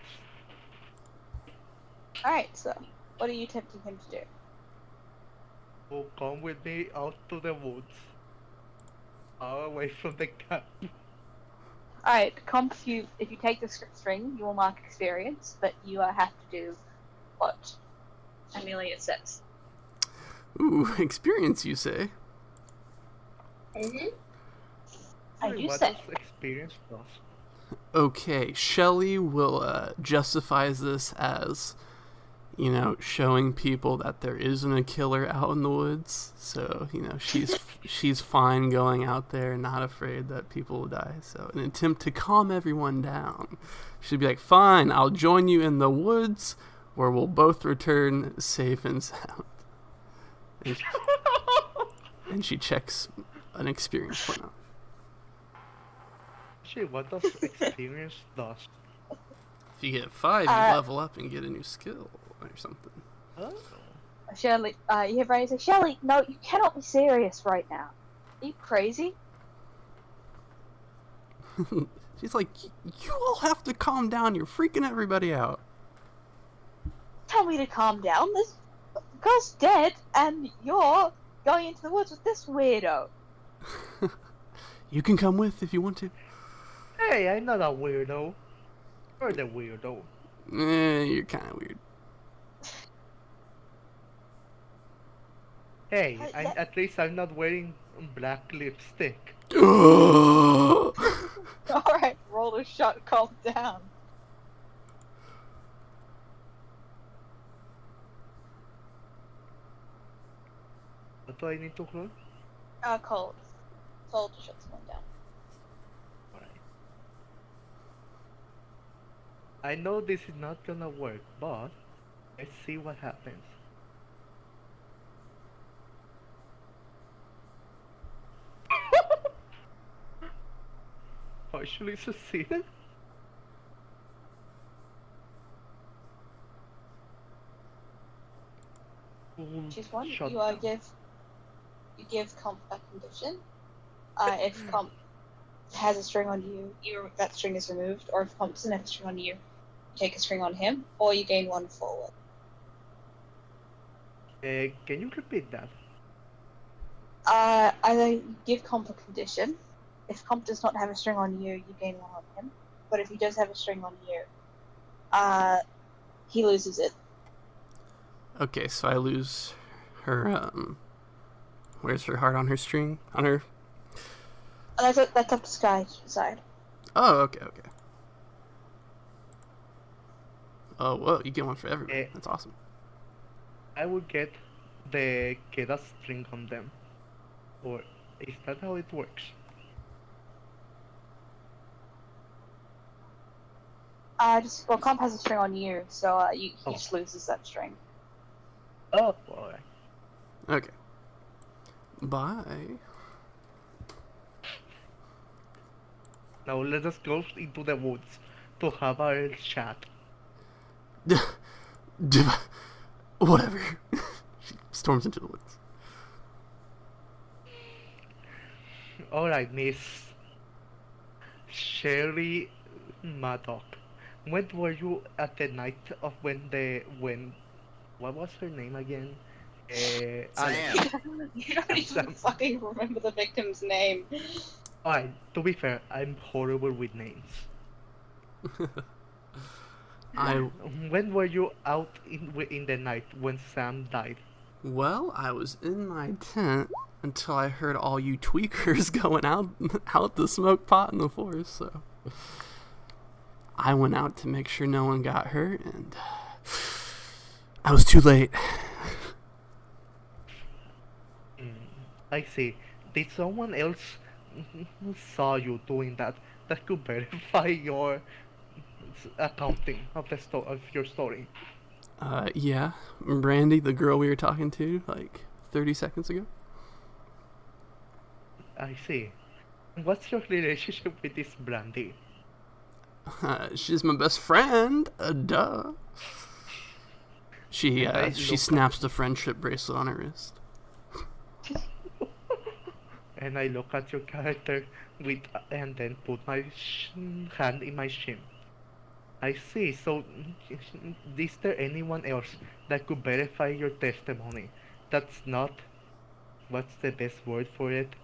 Alright, so what are you tempting him to do? Who come with me out to the woods, far away from the camp. Alright, Comp, if you take the string, you will mark experience, but you have to do what Amelia says. Ooh, experience, you say? Mm-hmm. I Wait, do what say. does experience does? Okay, Shelly will justifies this as, you know, showing people that there isn't a killer out in the woods. So, you know, she's fine going out there, not afraid that people will die. So, an attempt to calm everyone down. She'd be like, "Fine, I'll join you in the woods, where we'll both return safe and sound." And she checks an experience point out. Actually, what does experience does? If you get 5, you level up and get a new skill or something. Oh. Shirley, you hear Brandy say, Shirley, no, you cannot be serious right now. Are you crazy? She's like, "You all have to calm down. You're freaking everybody out." Tell me to calm down. This girl's dead, and you're going into the woods with this weirdo. You can come with if you want to. Hey, I'm not a weirdo. You're the weirdo. You're kind of weird. Hey, at least I'm not wearing black lipstick. Alright, roll to shut calm down. What do I need to roll? Cold. Cold to shut someone down. Alright. I know this is not gonna work, but let's see what happens. Partially succeeded? Choose one. Shut You down. give Comp a condition. If Comp has a string on you, that string is removed, or if Comp doesn't have a string on you, you take a string on him, or you gain one forward. Can you repeat that? Either you give Comp a condition. If Comp does not have a string on you, you gain one on him. But if he does have a string on you, he loses it. Okay, so I lose her, where's her heart on her string? On her... That's up to Sky to decide. Oh, okay. Oh, whoa, you get one for everybody. That's awesome. I would get a string on them. Or is that how it works? Comp has a string on you, so he Oh. just loses that string. Oh, alright. Okay. Bye. Now let us go into the woods to have our chat. Whatever. She storms into the woods. Alright, Miss Sherry Maddock. When were you at the night of when what was her name again? Alex. Sam. You don't even fucking remember the victim's name. Alright, to be fair, I'm horrible with names. I When were you out in the night when Sam died? I was in my tent until I heard all you tweakers going out to smoke pot in the forest. So I went out to make sure no one got hurt, and I was too late. I see. Did someone else saw you doing that could verify your accounting of your story? Yeah, Brandy, the girl we were talking to like 30 seconds ago. I see. What's your relationship with this Brandy? She's my best friend. Duh. She And I she look snaps the friendship bracelet on her wrist. and I look at your character and then put my hand in my shin. I see. So, is there anyone else that could verify your testimony? That's not, what's the best word for it?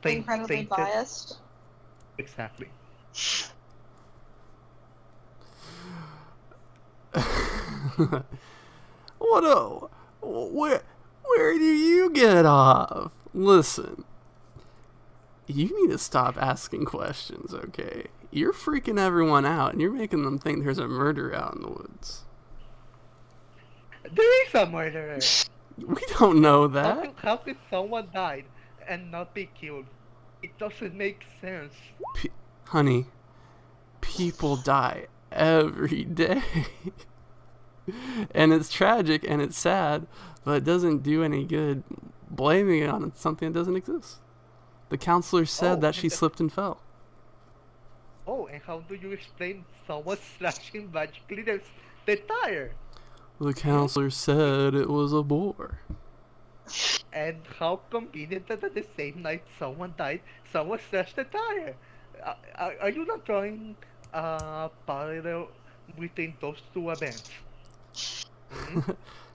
Incredibly Tainted. biased. Exactly. What? Where do you get off? Listen, you need to stop asking questions, okay? You're freaking everyone out, and you're making them think there's a murder out in the woods. There is a murderer. We don't know that. How could someone die and not be killed? It doesn't make sense. Honey, people die every day. And it's tragic and it's sad, but it doesn't do any good blaming it on something that doesn't exist. The counselor said that she slipped and fell. Oh, and how do you explain someone slashing magically the tire? The counselor said it was a boar. And how convenient that at the same night someone died, someone slashed the tire. Are you not drawing a parallel between those two events?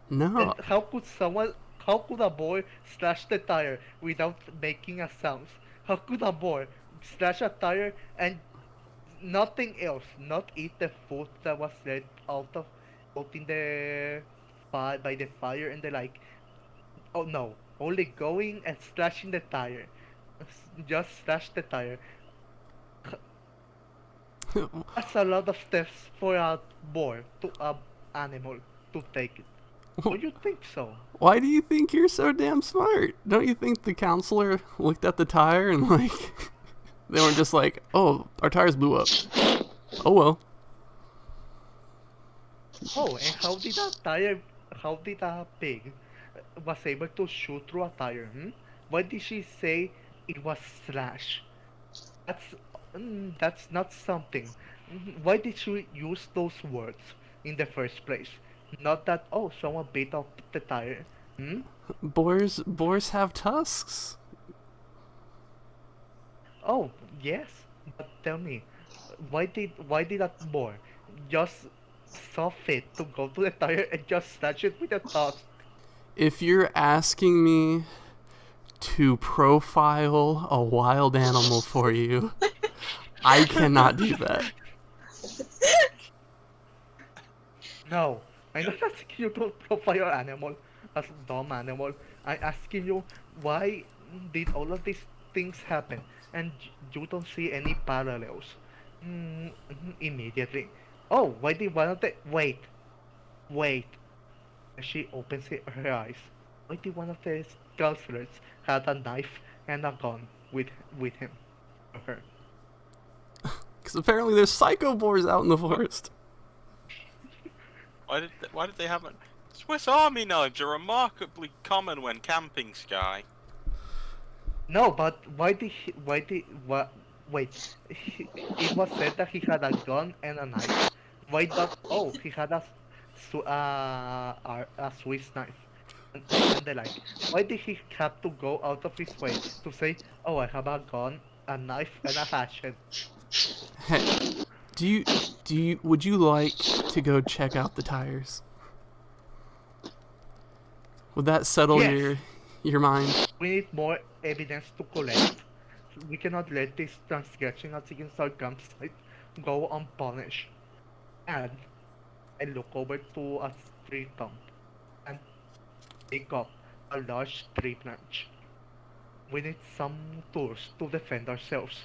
No. And how could a boy slash the tire without making a sound? How could a boy slash a tire and nothing else, not eat the food that was left out in the by the fire and the like? Oh no, only going and slashing the tire. Just slash the tire. That's a lot of steps for a boy to a animal to take it. Don't you think so? Why do you think you're so damn smart? Don't you think the counselor looked at the tire and like they weren't just like, oh, our tires blew up. Oh well. Oh, and how did a pig was able to shoot through a tire? Why did she say it was slash? That's that's not something. Why did she use those words in the first place? Not that, oh, someone beat up the tire. Boars have tusks. Oh, yes. But tell me, why did that boy just saw fit to go to the tire and just slash it with a tusk? If you're asking me to profile a wild animal for you, I cannot do that. No, I'm not asking you to profile your animal as a dumb animal. I'm asking you why did all of these things happen and you don't see any parallels immediately. Oh, why did one of the wait? She opens her eyes. Why did one of the counselors had a knife and a gun with him or her? Because apparently there's psycho boars out in the forest. Why did they have it? Swiss Army knives are remarkably common when camping, Sky. No, but wait, it was said that he had a gun and a knife. Why not, oh, he had a Swiss knife and the like. Why did he have to go out of his way to say, oh, I have a gun, a knife, and a hatchet? Hey, would you like to go check out the tires? Would that settle Yes. your mind? We need more evidence to collect. We cannot let this transgression against our campsite go unpunished. And I look over to a tree stump and pick up a large tree branch. We need some tools to defend ourselves.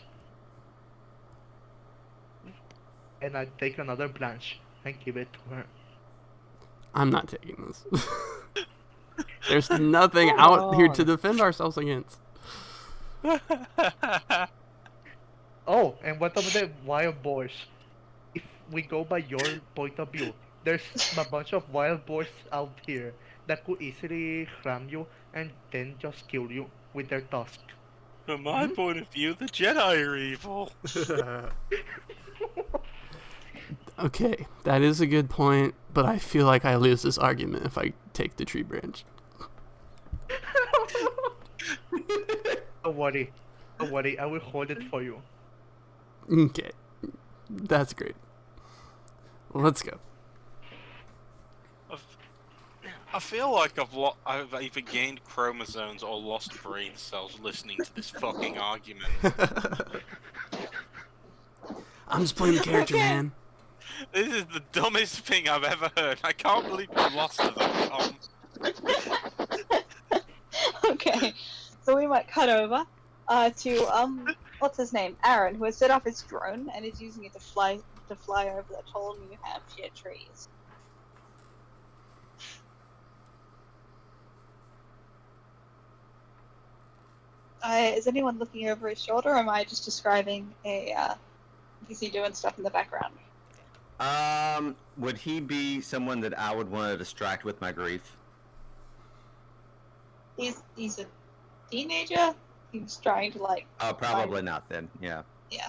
And I take another branch and give it to her. I'm not taking this. There's nothing Come out here to on! defend ourselves against. Oh, and what about the wild boars? If we go by your point of view, there's a bunch of wild boars out here that could easily ram you and then just kill you with their tusk. From my point of view, the Jedi are evil. Okay, that is a good point, but I feel like I lose this argument if I take the tree branch. Don't worry. Don't worry, I will hold it for you. Okay, that's great. Let's go. I feel like I've either gained chromosomes or lost brain cells listening to this fucking argument. I'm just playing the character, Okay. man. This is the dumbest thing I've ever heard. I can't believe you lost to that, Tom. Okay, so we might cut over to what's his name, Aaron, who has set up his drone and is using it to fly over the tall New Hampshire trees. Is anyone looking over his shoulder, or am I just describing a PC doing stuff in the background? Would he be someone that I would want to distract with my grief? He's a teenager. He's trying to like. Oh, probably not then. Yeah. Yeah.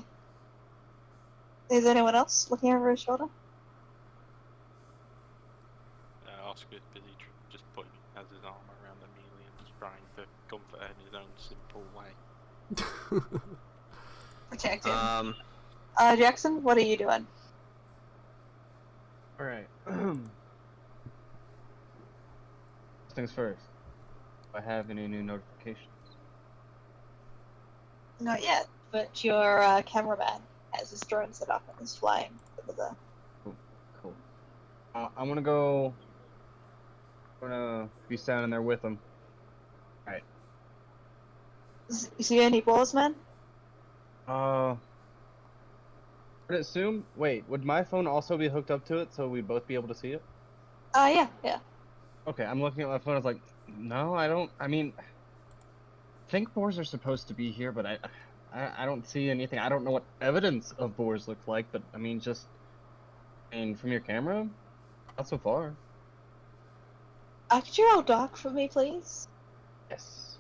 Is anyone else looking over his shoulder? Oscar's busy just has his arm around Amelia and just trying to comfort her in his own simple way. Protect him. Jackson, what are you doing? Alright. First things first. Do I have any new notifications? Not yet, but your cameraman has his drone set up and is flying over the. Cool. I'm gonna go. I'm gonna be standing there with him. Alright. You see any balls, man? Would it assume? Wait, would my phone also be hooked up to it so we'd both be able to see it? Yeah. Okay, I'm looking at my phone. I was like, no, I don't. I mean, I think boars are supposed to be here, but I don't see anything. I don't know what evidence of boars look like, but I mean, from your camera, not so far. Could you roll dark for me, please? Yes.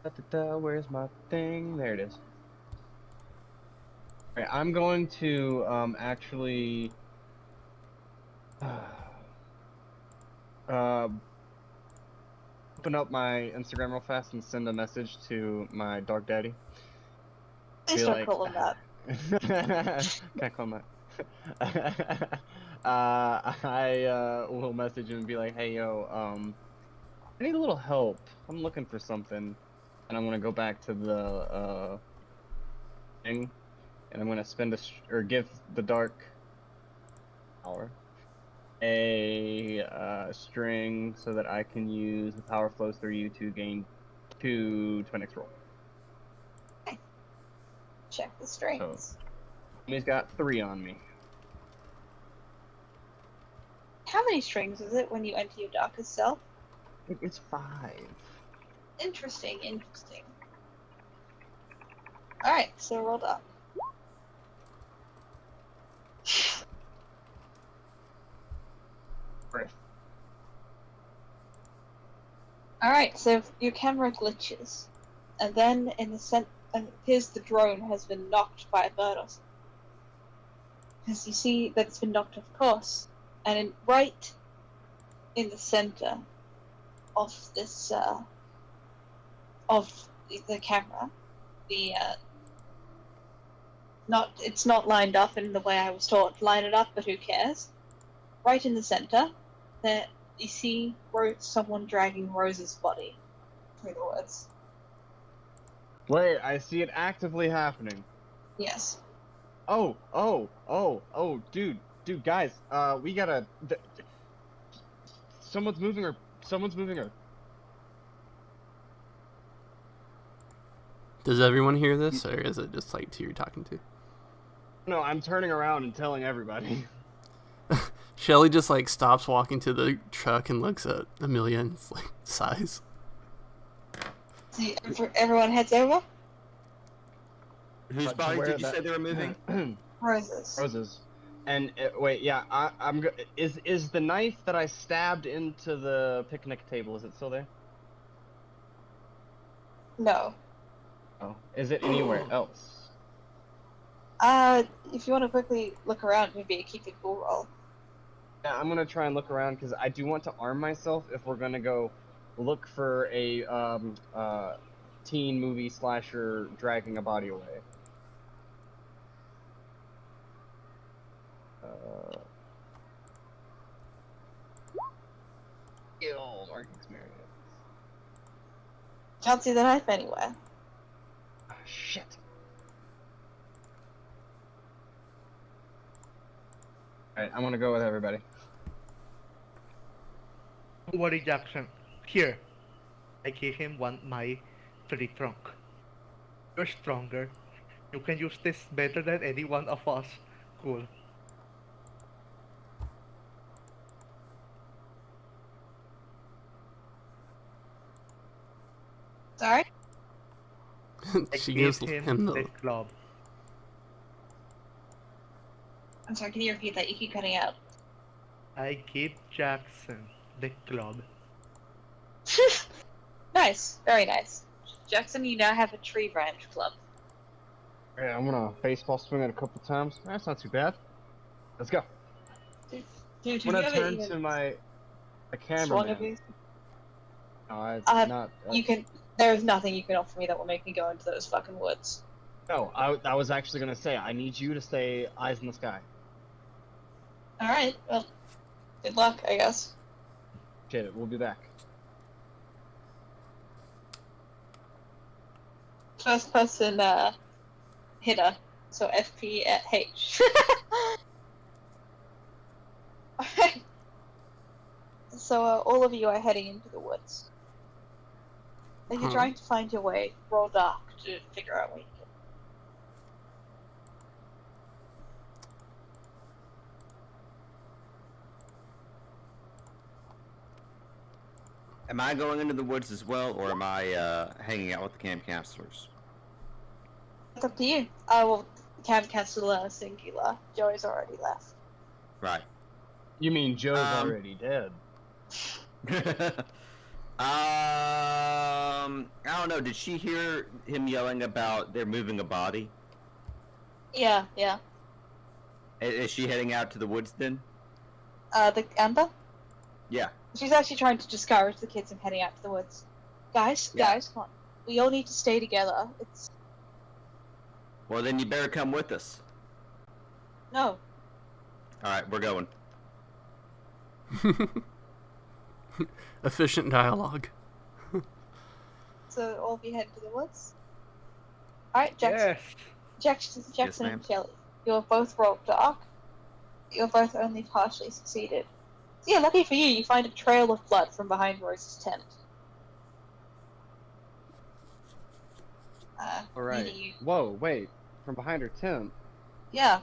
Da-da-da, where's my thing? There it is. Alright, I'm going to actually open up my Instagram real fast and send a message to my dog daddy. Please Be don't like- call him that. Can't call him that. I will message him and be like, hey yo, I need a little help. I'm looking for something, and I'm gonna go back to the thing, and I'm gonna spend give the dark power a string so that I can use the power flows through you to gain 2 to my next roll. Check the strings. He's got 3 on me. How many strings is it when you enter your darkest self? It's 5. Interesting. Alright, so roll dark. Alright, so your camera glitches, and then in the it appears the drone has been knocked by a bird or something. As you see that it's been knocked off course, and right in the center of this of the camera, it's not lined up in the way I was taught to line it up, but who cares? Right in the center, there you see someone dragging Rose's body through the woods. Wait, I see it actively happening. Yes. Oh, dude. dude, guys, we gotta. Someone's moving her. Someone's moving her. Does everyone hear this, or is it just like two you're talking to? No, I'm turning around and telling everybody. Shelly just like stops walking to the truck and looks at Amelia and it's like sighs. So everyone heads over? Whose To body where did you that- say they were moving? Roses. Roses. And wait, yeah, is the knife that I stabbed into the picnic table? Is it still there? No. Oh, is it anywhere else? If you want to quickly look around, maybe a keep it cool roll. Yeah, I'm gonna try and look around because I do want to arm myself if we're gonna go look for a teen movie slasher dragging a body away. Skill mark experience. Can't see the knife anywhere. Ah, shit. Alright, I'm gonna go with everybody. Don't worry, Jackson. Here, I gave him my tree trunk. You're stronger. You can use this better than any one of us. Cool. Sorry? I She gave gives him the the. club. I'm sorry, can you repeat that? You keep cutting out. I gave Jackson the club. Nice. Very nice. Jackson, you now have a tree branch club. Alright, I'm gonna baseball swing it a couple times. That's not too bad. Let's go. Dude, I'm have you gonna ever turn even to my swung a cameraman. piece? No, I not. You can. There is nothing you can offer me that will make me go into those fucking woods. No, I was actually gonna say I need you to stay eyes in the sky. Alright, well, good luck, I guess. Shit, we'll be back. First person, hitter. So FPH. Alright. So, all of you are heading into the woods. If you're Huh. trying to find your way, roll dark to figure out where you go. Am I going into the woods as well, or am I hanging out with the camp counselors? It's up to you. Well, camp counselor singular. Joey's already left. Right. You mean Joe's Um, already dead? I don't know. Did she hear him yelling about they're moving a body? Yeah. Is she heading out to the woods then? The Amber? Yeah. She's actually trying to discourage the kids from heading out to the woods. Guys, Yeah. come on. We all need to stay together. It's... Well, then you better come with us. No. All right, we're going. Efficient dialogue. So all of you head to the woods? Alright, Jackson. Yes. Jackson ma'am. and Kelly. You're both rolled dark. You're both only partially succeeded. So yeah, lucky for you, you find a trail of blood from behind Rose's tent. Alright. leading you- Whoa, wait. From behind her tent. Yeah,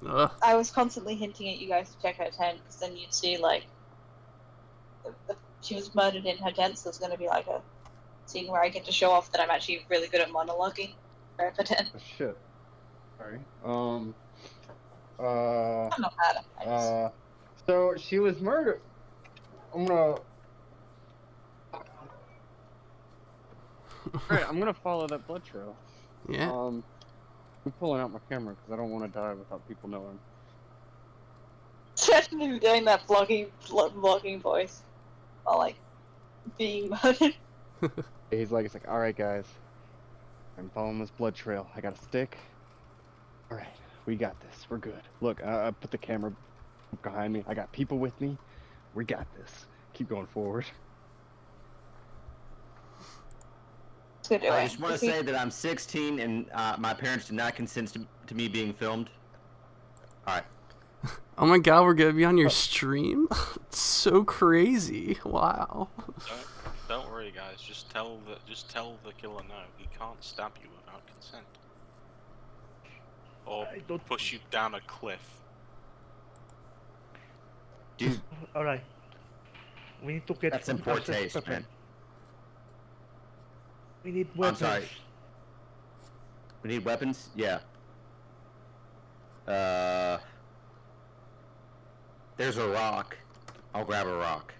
Ugh. I was constantly hinting at you guys to check her tent, because then you'd see, like, she was murdered in her tent, so there's going to be, like, a scene where I get to show off that I'm actually really good at monologuing for her tent. Oh, shit. Sorry. I'm not mad. I just... So she was murdered. I'm gonna. Alright, I'm gonna follow that blood trail. Yeah. I'm pulling out my camera because I don't want to die without people knowing. Imagine him doing that vlogging voice while, like, being murdered. He's like, alright guys, I'm following this blood trail. I got a stick. Alright, we got this. We're good. Look, I put the camera behind me. I got people with me. We got this. Keep going forward. That's what you're I doing. just want to If you- say that I'm 16 and my parents did not consent to me being filmed. All right. Oh my god, we're gonna be on your stream? It's so crazy. Wow. Don't worry, guys. Just tell the killer no. He can't stab you without consent, or I don't. push you down a cliff. Dude, All right. We need to get that's in poor ourselves taste, prepared. man. We need I'm weapons. sorry. We need weapons? Yeah. There's a rock. I'll grab a rock.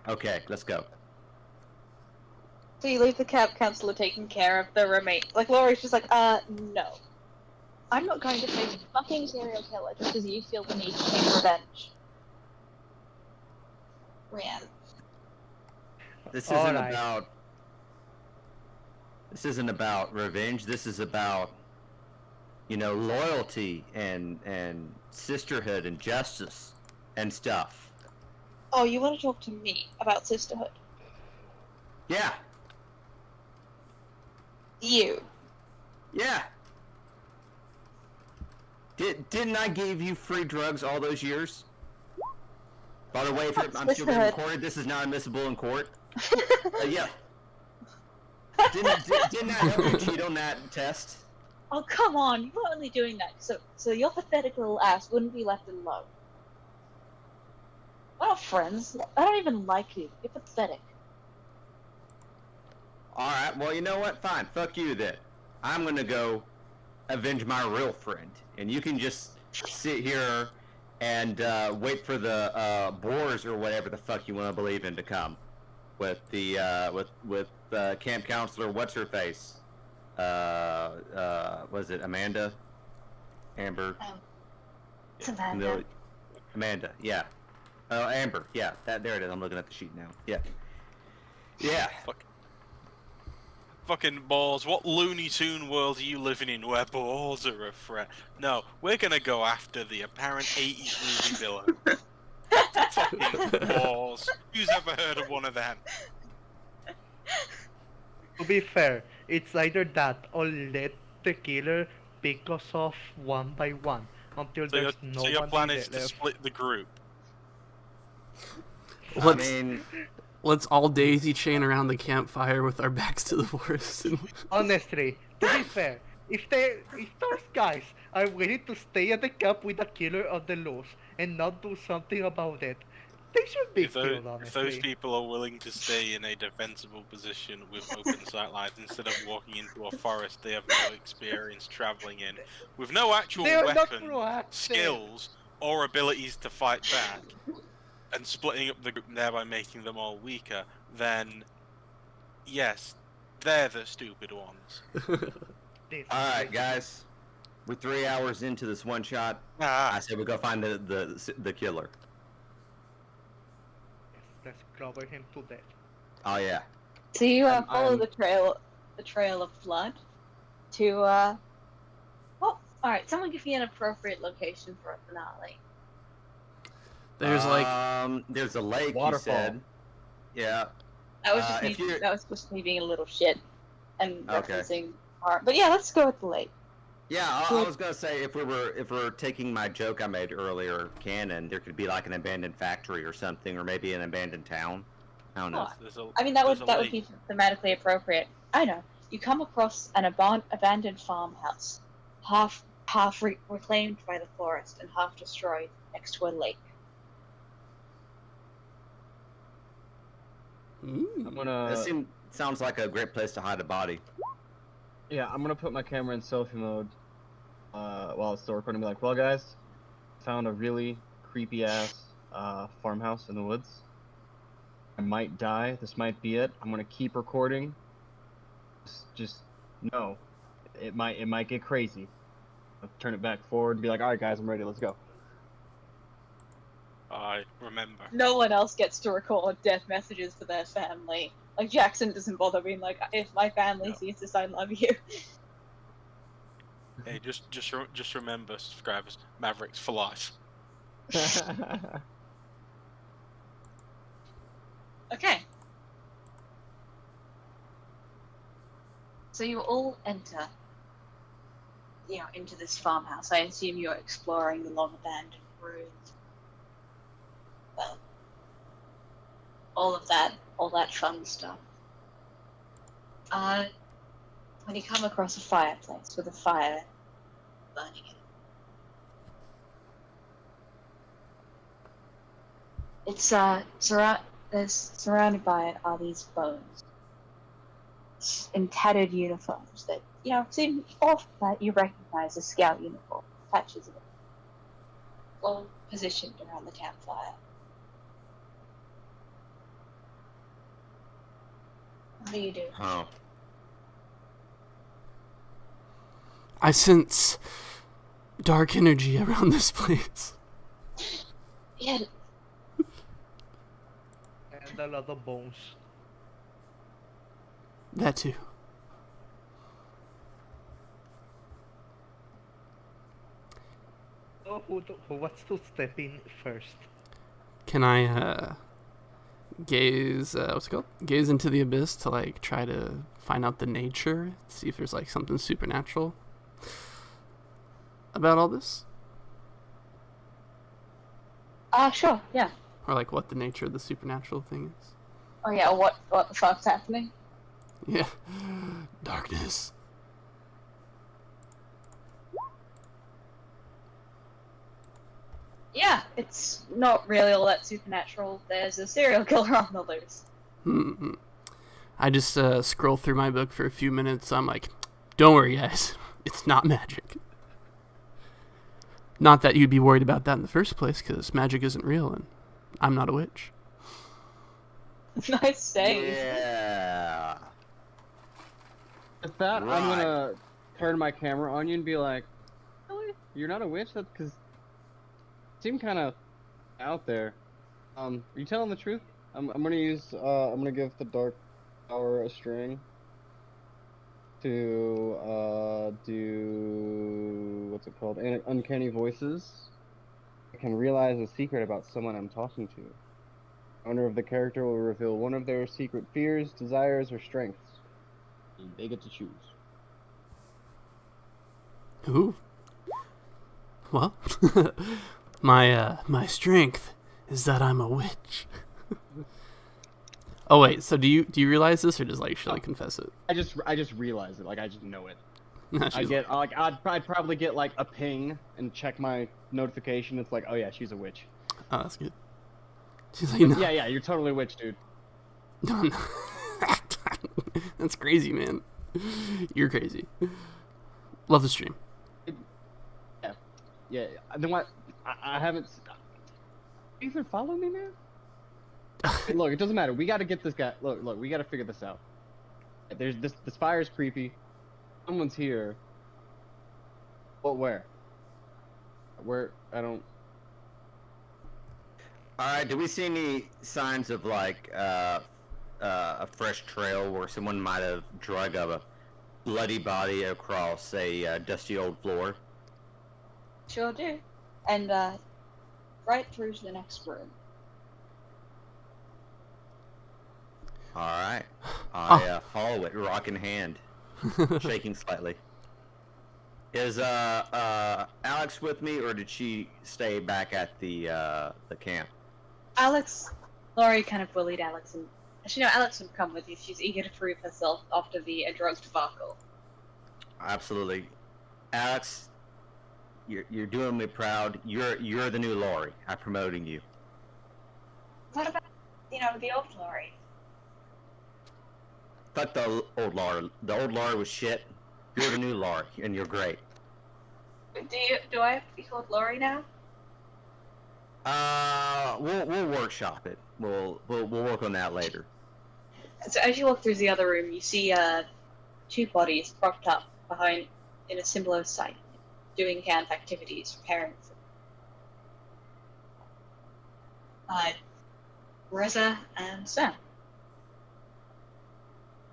Okay, let's go. So you leave the camp counselor taking care of the remain. Like Laurie's just like, no. I'm not going to play fucking serial killer just because you feel the need to take revenge. Rian. This All isn't right. about. This isn't about revenge. This is about, loyalty and sisterhood and justice and stuff. Oh, you want to talk to me about sisterhood? Yeah, You. yeah. Didn't I give you free drugs all those years? By the way, if I'm still being Sisterhood. recorded, this is not admissible in court. Yeah. Didn't I help you cheat on that test? Oh, come on, you were only doing that so your pathetic little ass wouldn't be left alone. We're not friends. I don't even like you. You're pathetic. Alright, well, you know what? Fine. Fuck you then. I'm gonna go avenge my real friend. And you can just sit here and wait for the boars or whatever the fuck you want to believe in to come. With the, with camp counselor, what's her face? Was it Amanda? Amber? It's Amanda. Amanda, yeah. Oh, Amber, yeah. There it is. I'm looking at the sheet now. Yeah. Yeah. Fucking balls. What Looney Tune world are you living in where balls are a threat? No, we're gonna go after the apparent 80s movie villain. Fucking balls. Who's ever heard of one of them? To be fair, it's either that or let the killer pick us off one by one until So your, there's no so your one plan is to left. split the group. I mean, Let's all daisy chain around the campfire with our backs to the forest. Honestly, to be fair, if those guys are willing to stay at the camp with the killer on the loose and not do something about it, they should be If those, killed, if honestly. those people are willing to stay in a defensible position with open sight lines instead of walking into a forest they have no experience traveling in, with no actual They are not weapon, proactive. skills, or abilities to fight back, and splitting up the group and thereby making them all weaker, then yes, they're the stupid ones. alright, guys. We're 3 hours into this one shot. I said we go find the killer. Let's cover him to death. Oh, yeah. So you follow I'm- the trail of blood to well, all right. Someone give me an appropriate location for a finale. There's a lake, Waterfall. you said. Yeah. That was just if me. you're- That was just me being a little shit and Okay. referencing art. But yeah, let's go with the lake. Yeah, I was gonna say if we're taking my joke I made earlier canon, there could be like an abandoned factory or something, or maybe an abandoned town. I don't know. I mean, that would there's a be thematically appropriate. I know. You come across an abandoned farmhouse, half reclaimed by the forest and half destroyed, next to a lake. I'm That gonna sounds like a great place to hide a body. I'm gonna put my camera in selfie mode while it's still recording. Be like, well, guys, found a really creepy ass farmhouse in the woods. I might die. This might be it. I'm gonna keep recording. Just no, it might get crazy. I'll turn it back forward and be like, all right, guys, I'm ready. Let's go. I remember. No one else gets to record death messages for their family. Like, Jackson doesn't bother being like, if my family No. sees this, I love you. Hey, just remember, subscribers, Mavericks for life. Okay. So you all enter, into this farmhouse. I assume you're exploring the long abandoned room. Well, all that fun stuff. When you come across a fireplace with a fire burning in it, it's surrounded by it are these bones in tattered uniforms that seem off that you recognize as scout uniform patches of it, all positioned around the campfire. What do you do? Oh. I sense dark energy around this place. Yeah, And a lot of bones. That too. So who wants to step in first? Can I gaze? What's it called? Gaze into the abyss to like try to find out the nature, see if there's like something supernatural about all this, sure, yeah. or like what the nature of the supernatural thing is. Oh yeah, what the fuck's happening? Yeah, darkness. Yeah, it's not really all that supernatural. There's a serial killer on the loose. Mm-mm. I just scroll through my book for a few minutes. I'm like, don't worry, guys. It's not magic. Not that you'd be worried about that in the first place, because magic isn't real, and I'm not a witch. Nice save. Yeah. With that, I'm Right. gonna turn my camera on you and be like, "Really? You're not a witch? That's because you seem kind of out there. Are you telling the truth? I'm gonna use I'm gonna give the dark power a string to do what's it called? Uncanny voices. I can realize a secret about someone I'm talking to. Owner of the character will reveal one of their secret fears, desires, or strengths. They get to choose. Ooh. Well, my strength is that I'm a witch. Oh wait, so do you realize this, or does like Shelly confess it? I just realized it. Like I just know it. She's I get like I'd probably get like a ping and check my notification. It's like, oh yeah, she's a witch. oh, that's good. She's like, no, Yeah, you're totally a witch, dude. no. That's crazy, man. You're crazy. Love the stream. Yeah. Then what? I haven't. Either follow me, man. Hey, look, it doesn't matter. We got to get this guy. Look, we got to figure this out. There's this fire's creepy. Someone's here. But where? Where? I don't. Alright, do we see any signs of like a fresh trail where someone might have drug a bloody body across a dusty old floor? Sure do. And right through to the next room. Alright. I follow it, rock in hand, shaking slightly. Is Alex with me, or did she stay back at the camp? Laurie kind of bullied Alex, and actually no, Alex would come with you. She's eager to prove herself after the drug debacle. Absolutely. Alex, you're doing me proud. You're the new Laurie. I'm promoting you. What about, the old Laurie? Fuck the old Laurie. The old Laurie was shit. You're the new Laurie, and you're great. Do I have to be called Laurie now? We'll workshop it. We'll work on that later. So as you walk through the other room, you see two bodies propped up behind in a similar site, doing camp activities, preparing for Reza and Sam.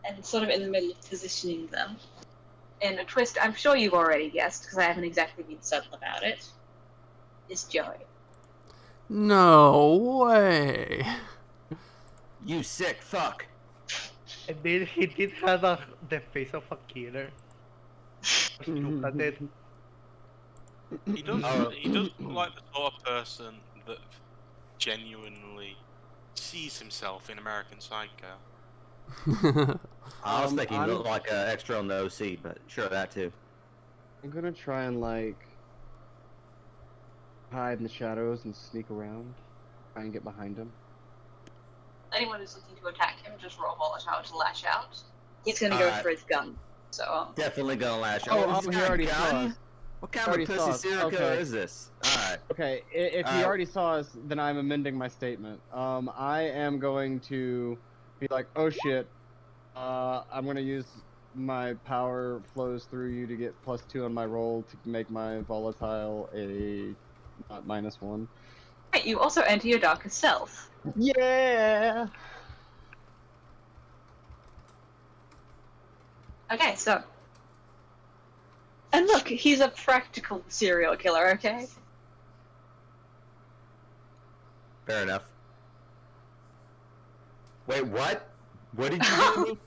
And sort of in the middle of positioning them, in a twist I'm sure you've already guessed, because I haven't exactly been subtle about it, is Joey. No way. You sick fuck. And then he did have the face of a killer. Just look at it. He does. Oh. He does look like the sort of person that genuinely sees himself in American Psycho. I was thinking he I'm looked like an extra on the OC, but sure, that too. I'm gonna try and like hide in the shadows and sneak around, try and get behind him. Anyone who's looking to attack him, just roll volatile to lash out. He's gonna go Alright. for his gun. So, Definitely gonna lash out. Oh, he's he got a already gun? saw us. What kind Already of saw pussy us. serial killer Okay. is this? Alright. Okay, if he already saw us, then I'm amending my statement. I am going to be like, oh shit, I'm gonna use my power flows through you to get +2 on my roll to make my volatile a not -1. right, you also enter your darkest self. Yeah. Okay, so. And look, he's a practical serial killer, okay? Fair enough. Wait, what? What did you do to me?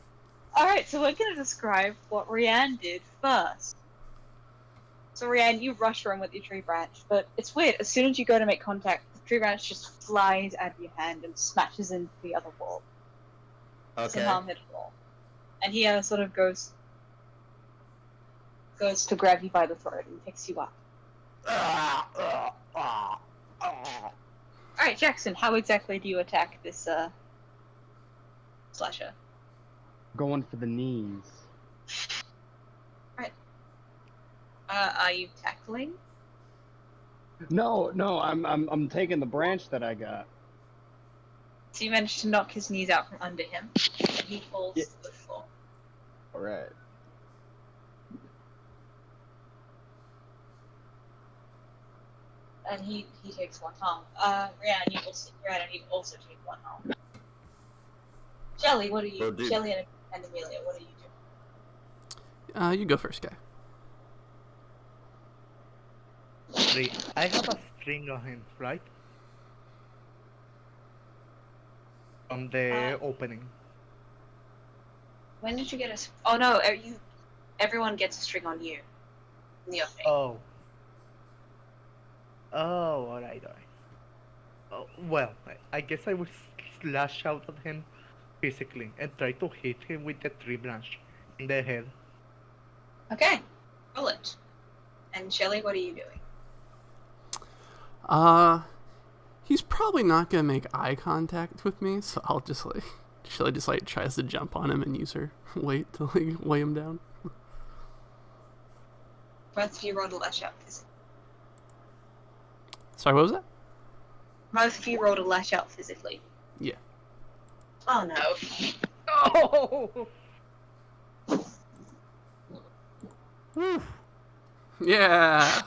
Alright, so we're gonna describe what Rianne did first. So Rianne, you rush her in with your tree branch, but it's weird. As soon as you go to make contact, the tree branch just flies out of your hand and smashes into the other wall. It's an Okay. arm hit wall. And he sort of goes to grab you by the throat and picks you up. Alright, Jackson, how exactly do you attack this slasher? Going for the knees. Are you tackling? No, I'm taking the branch that I got. So you managed to knock his knees out from under him, and he falls Yeah. to the floor. All right. And he takes one harm. Rhiannon, you also take one harm. Shelly, what are you? Will do. Shelly and Amelia, what are you doing? You go first, guy. I have a string on him, right? On the opening. When did you get a? Oh no, everyone gets a string on you. In the opening. Oh. Oh, alright. Oh, well, I guess I will slash out at him physically and try to hit him with the tree branch in the head. Okay, roll it. And Shelly, what are you doing? He's probably not gonna make eye contact with me, so I'll just like, Shelly just like tries to jump on him and use her weight to like weigh him down. Both of you rolled a lash out physically. Sorry, what was that? Both of you rolled a lash out physically. Yeah. Oh no. Oh! Yeah.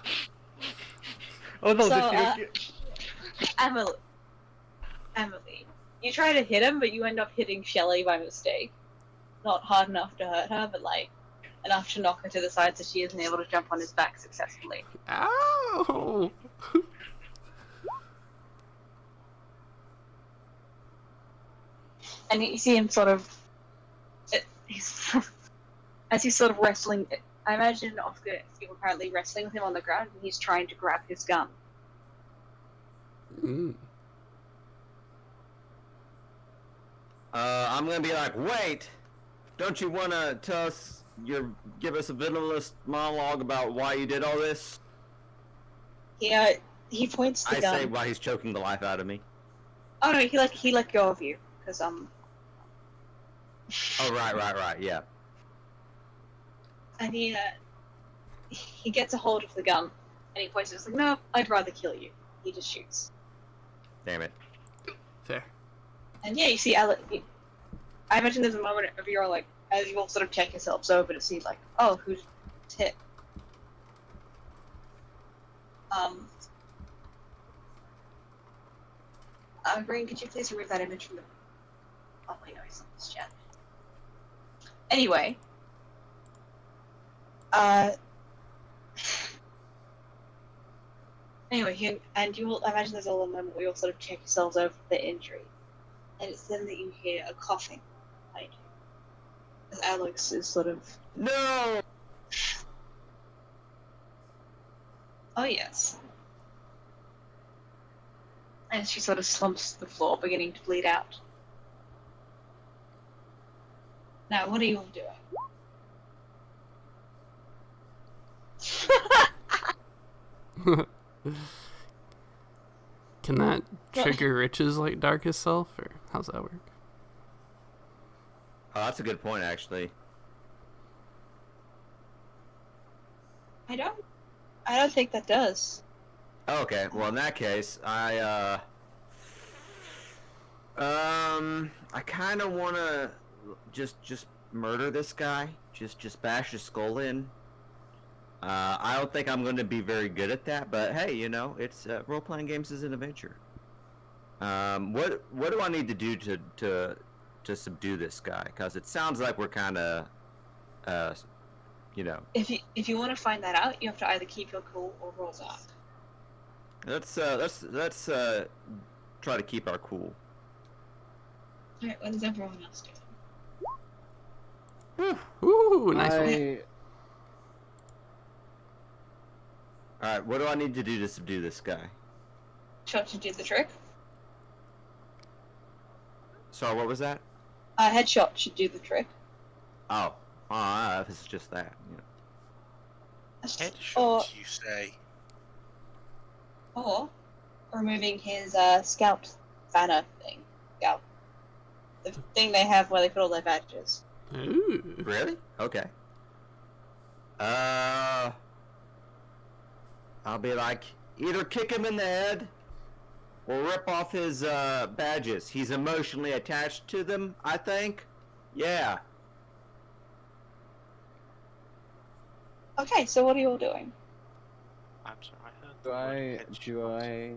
Oh no, So, the Emily, you try to hit him, but you end up hitting Shelly by mistake. Not hard enough to hurt her, but like enough to knock her to the side so she isn't able to jump on his back successfully. Ow. And you see him sort of, as he's sort of wrestling. I imagine Oscar is currently wrestling with him on the ground, and he's trying to grab his gun. I'm gonna be like, wait, don't you wanna tell us give us a villainous monologue about why you did all this? Yeah, he points the I gun. say while he's choking the life out of me. Oh no, he let go of you because Oh right, yeah. And he gets a hold of the gun and he points it. It's like, no, I'd rather kill you. He just shoots. Damn it. Fair. And yeah, you see Alex. I imagine there's a moment of you're like, as you all sort of check yourselves over to see like, oh, who's hit. Green, could you please remove that image from the? Oh wait, no, it's not this chat. Anyway. Anyway, you will imagine there's all a moment where you all sort of check yourselves over for the injury. And it's then that you hear a coughing behind you. As Alex is sort of... No! Oh, yes. And she sort of slumps to the floor, beginning to bleed out. Now, what are you all doing? Can that trigger Rich's like darkest self, or how's that work? Oh, that's a good point, actually. I don't think that does. Okay, well in that case, I kind of want to just murder this guy. Just bash his skull in. I don't think I'm going to be very good at that, but hey, you know, it's role-playing games is an adventure. What do I need to do to subdue this guy? Because it sounds like we're kind of, you know. If you want to find that out, you have to either keep your cool or roll dark. Let's try to keep our cool. Alright, what is everyone else doing? Ooh, nice one. All right, what do I need to do to subdue this guy? Shot should do the trick. Sorry, what was that? Headshot should do the trick. Oh, if it's just that, you know. Headshots, you say? Or removing his scout banner thing. Scout. The thing they have where they put all their badges. Ooh. Really? Okay. I'll be like, either kick him in the head or rip off his badges. He's emotionally attached to them, I think. Yeah. Okay, so what are you all doing? I'm sorry, I heard the word Do headshot. I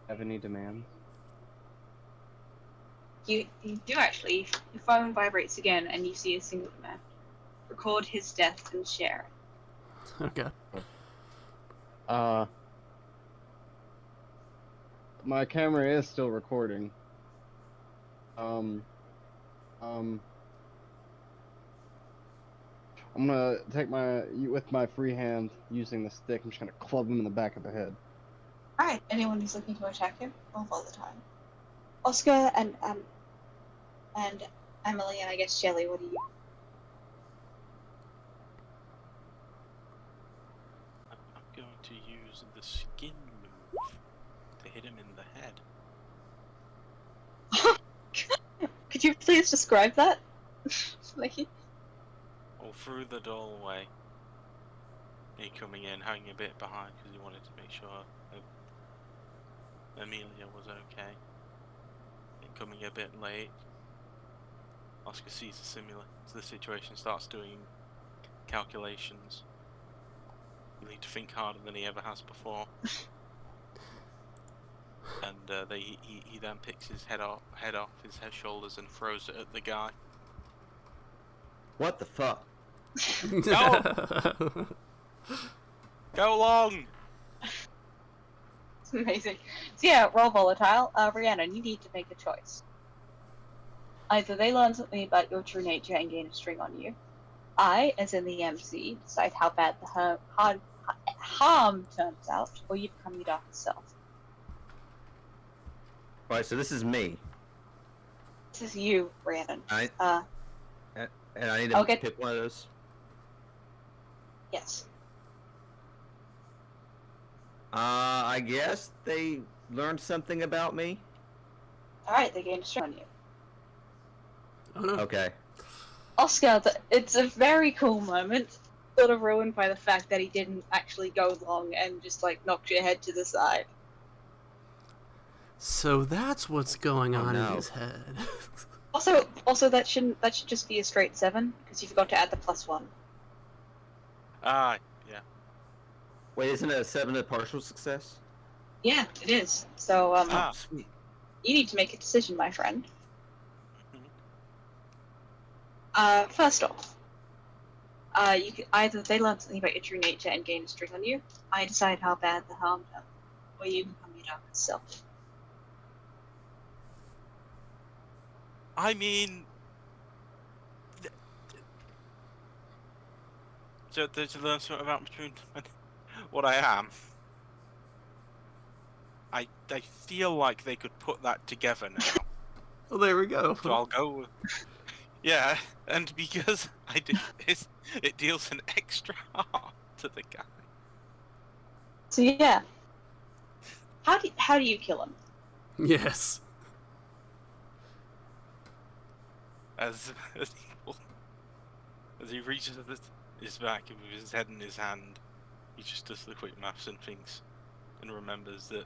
have any demands? You do actually. Your phone vibrates again, and you see a single man. Record his death and share it. Okay. My camera is still recording. I'm gonna take with my free hand, using the stick, I'm just gonna club him in the back of the head. Alright, anyone who's looking to attack him, roll all the time. Oscar and Emily, and I guess Shelly, what do you? I'm going to use the skin move to hit him in the head. Could you please describe that? Like, Or through the doorway. He coming in, hanging a bit behind because he wanted to make sure Amelia was okay. And coming a bit late. Oscar sees the situation, starts doing calculations. You need to think harder than he ever has before. And he then picks his head off his head shoulders and throws it at the guy. What the fuck? Go! Go along! it's amazing. So yeah, roll volatile. Rhiannon, you need to make a choice. Either they learn something about your true nature and gain a string on you. I, as in the MC, decide how bad the harm turns out, or you become your darkest self. Alright, so this is me. This is you, Rhiannon. And I need I'll to get- pick one of those. Yes. I guess they learned something about me. Alright, they gain a string on you. Oh no. Okay. Oscar, it's a very cool moment, sort of ruined by the fact that he didn't actually go long and just like knocked your head to the side. So that's what's going Oh, on no. in his head. Also, that should just be a straight 7 because you forgot to add the +1. Ah, yeah. Wait, isn't it a 7 a partial success? Yeah, it is. So Ah. Sweet. you need to make a decision, my friend. Mhm. First off, you can either they learn something about your true nature and gain a string on you. I decide how bad the harm done, or you become your darkest self. I mean... So to learn something about between... what I am. I feel like they could put that together now. Well, there we go. So I'll go with... Yeah, and because it deals an extra harm to the guy. So yeah, how do you kill him? Yes. As he reaches his back with his head in his hand, he just does the quick maths and thinks, and remembers that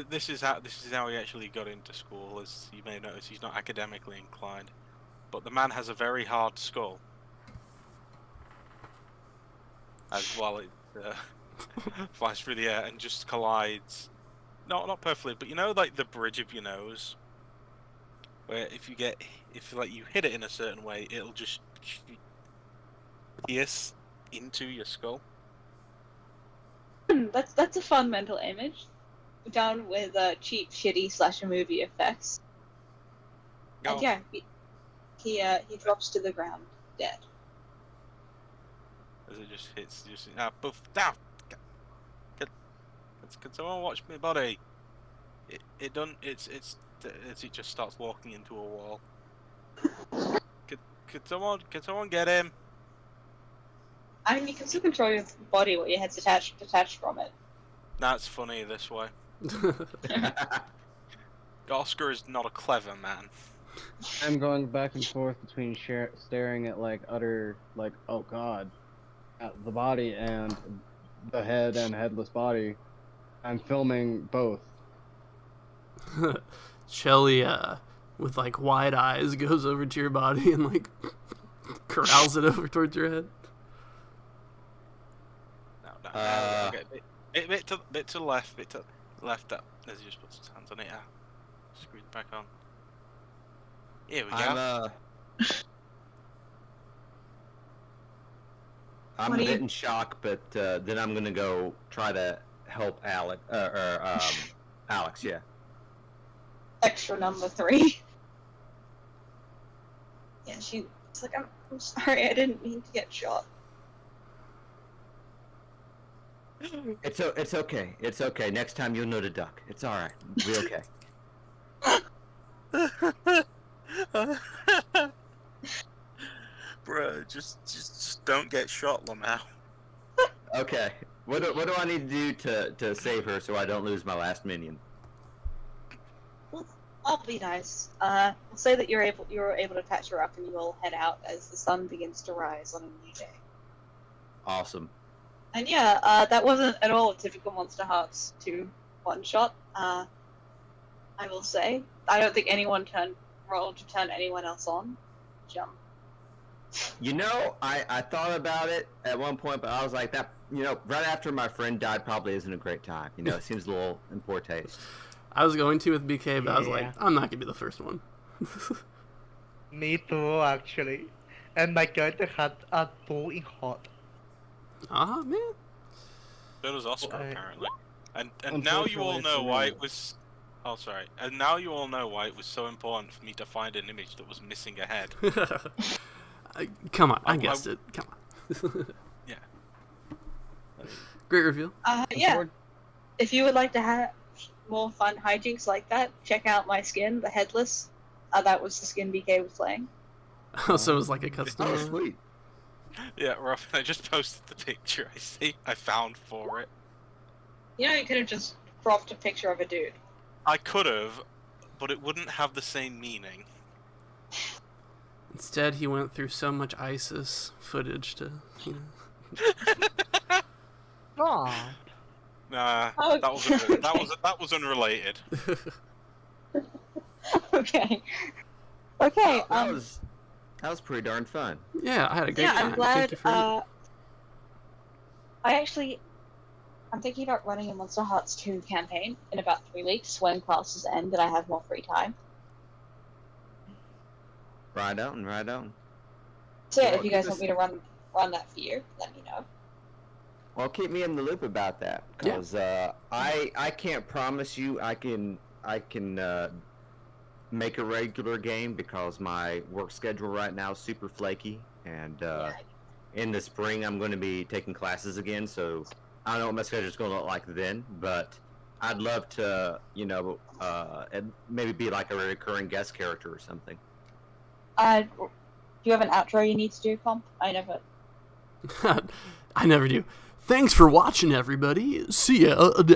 this is how he actually got into school. As you may notice, he's not academically inclined, but the man has a very hard skull. As while it flies through the air and just collides, not perfectly, but you know, like the bridge of your nose, where if you hit it in a certain way, it'll just pierce into your skull. That's a fun mental image, done with cheap, shitty slasher movie effects. Oh. And yeah, he drops to the ground dead. As it just hits, poof, down. Can someone watch me body? It done. It just starts walking into a wall. Could someone get him? I mean, you can still control your body while your head's detached from it. That's funny this way. Oscar is not a clever man. I'm going back and forth between staring at utter oh god, at the body and the head and headless body. I'm filming both. Shelly, with wide eyes, goes over to your body and corrals it over towards your head. No. Okay. Bit to the left, bit to the left up. As he just puts his hands on it. Screwed back on. Here we go. I'm a bit in shock, but then I'm gonna go try to help Alex. Alex, yeah. Extra number 3. Yeah, she's like, I'm sorry, I didn't mean to get shot. It's okay. It's okay. Next time you'll know to duck. It's all right. It'll be okay. Bro, just don't get shot, Lamau. Okay. What do I need to do to save her so I don't lose my last minion? Well, I'll be nice. We'll say that you're able to patch her up, and you will head out as the sun begins to rise on a new day. Awesome. And yeah, that wasn't at all a typical Monster Hearts 2 one-shot. I will say. I don't think anyone rolled to turn anyone else on. Jump. You know, I thought about it at one point, but I was like, that, right after my friend died probably isn't a great time. It seems a little in poor taste. I was going to with BK, but I was like, Yeah. I'm not going to be the first one. Me too, actually. And my character had a boiling hot. Ah, man. So does Oscar, Right. apparently. And now you all Unfortunately know for why me. it was... Oh, sorry. And now you all know why it was so important for me to find an image that was missing a head. Come on, I I- guessed it. Come on. Yeah. Great reveal. Yeah. If you would like to have more fun hijinks like that, check out my skin, the Headless. That was the skin BK was playing. So it was like a custom. Oh, sweet. Yeah, Robin, I just posted the picture I found for it. You know, you could have just cropped a picture of a dude. I could have, but it wouldn't have the same meaning. Instead, he went through so much ISIS footage to, Aw. Nah, Oh, that was unrelated. Okay. Okay. That was pretty darn fun. Yeah, I had a great Yeah, time. I'm glad. Thank you for I'm thinking about running a Monster Hearts 2 campaign in about 3 weeks when classes end and I have more free time. Right on. So yeah, Well, if you guys keep want me to run that for you, let me know. Well, keep me in the loop about that, because I can't promise you I can make a regular game because my work schedule right now is super flaky, and Yeah. in the spring I'm going to be taking classes again, so I don't know what my schedule's going to look like then, but I'd love to, and maybe be like a recurring guest character or something. Do you have an outro you need to do, Comp? I never. I never do. Thanks for watching, everybody. See ya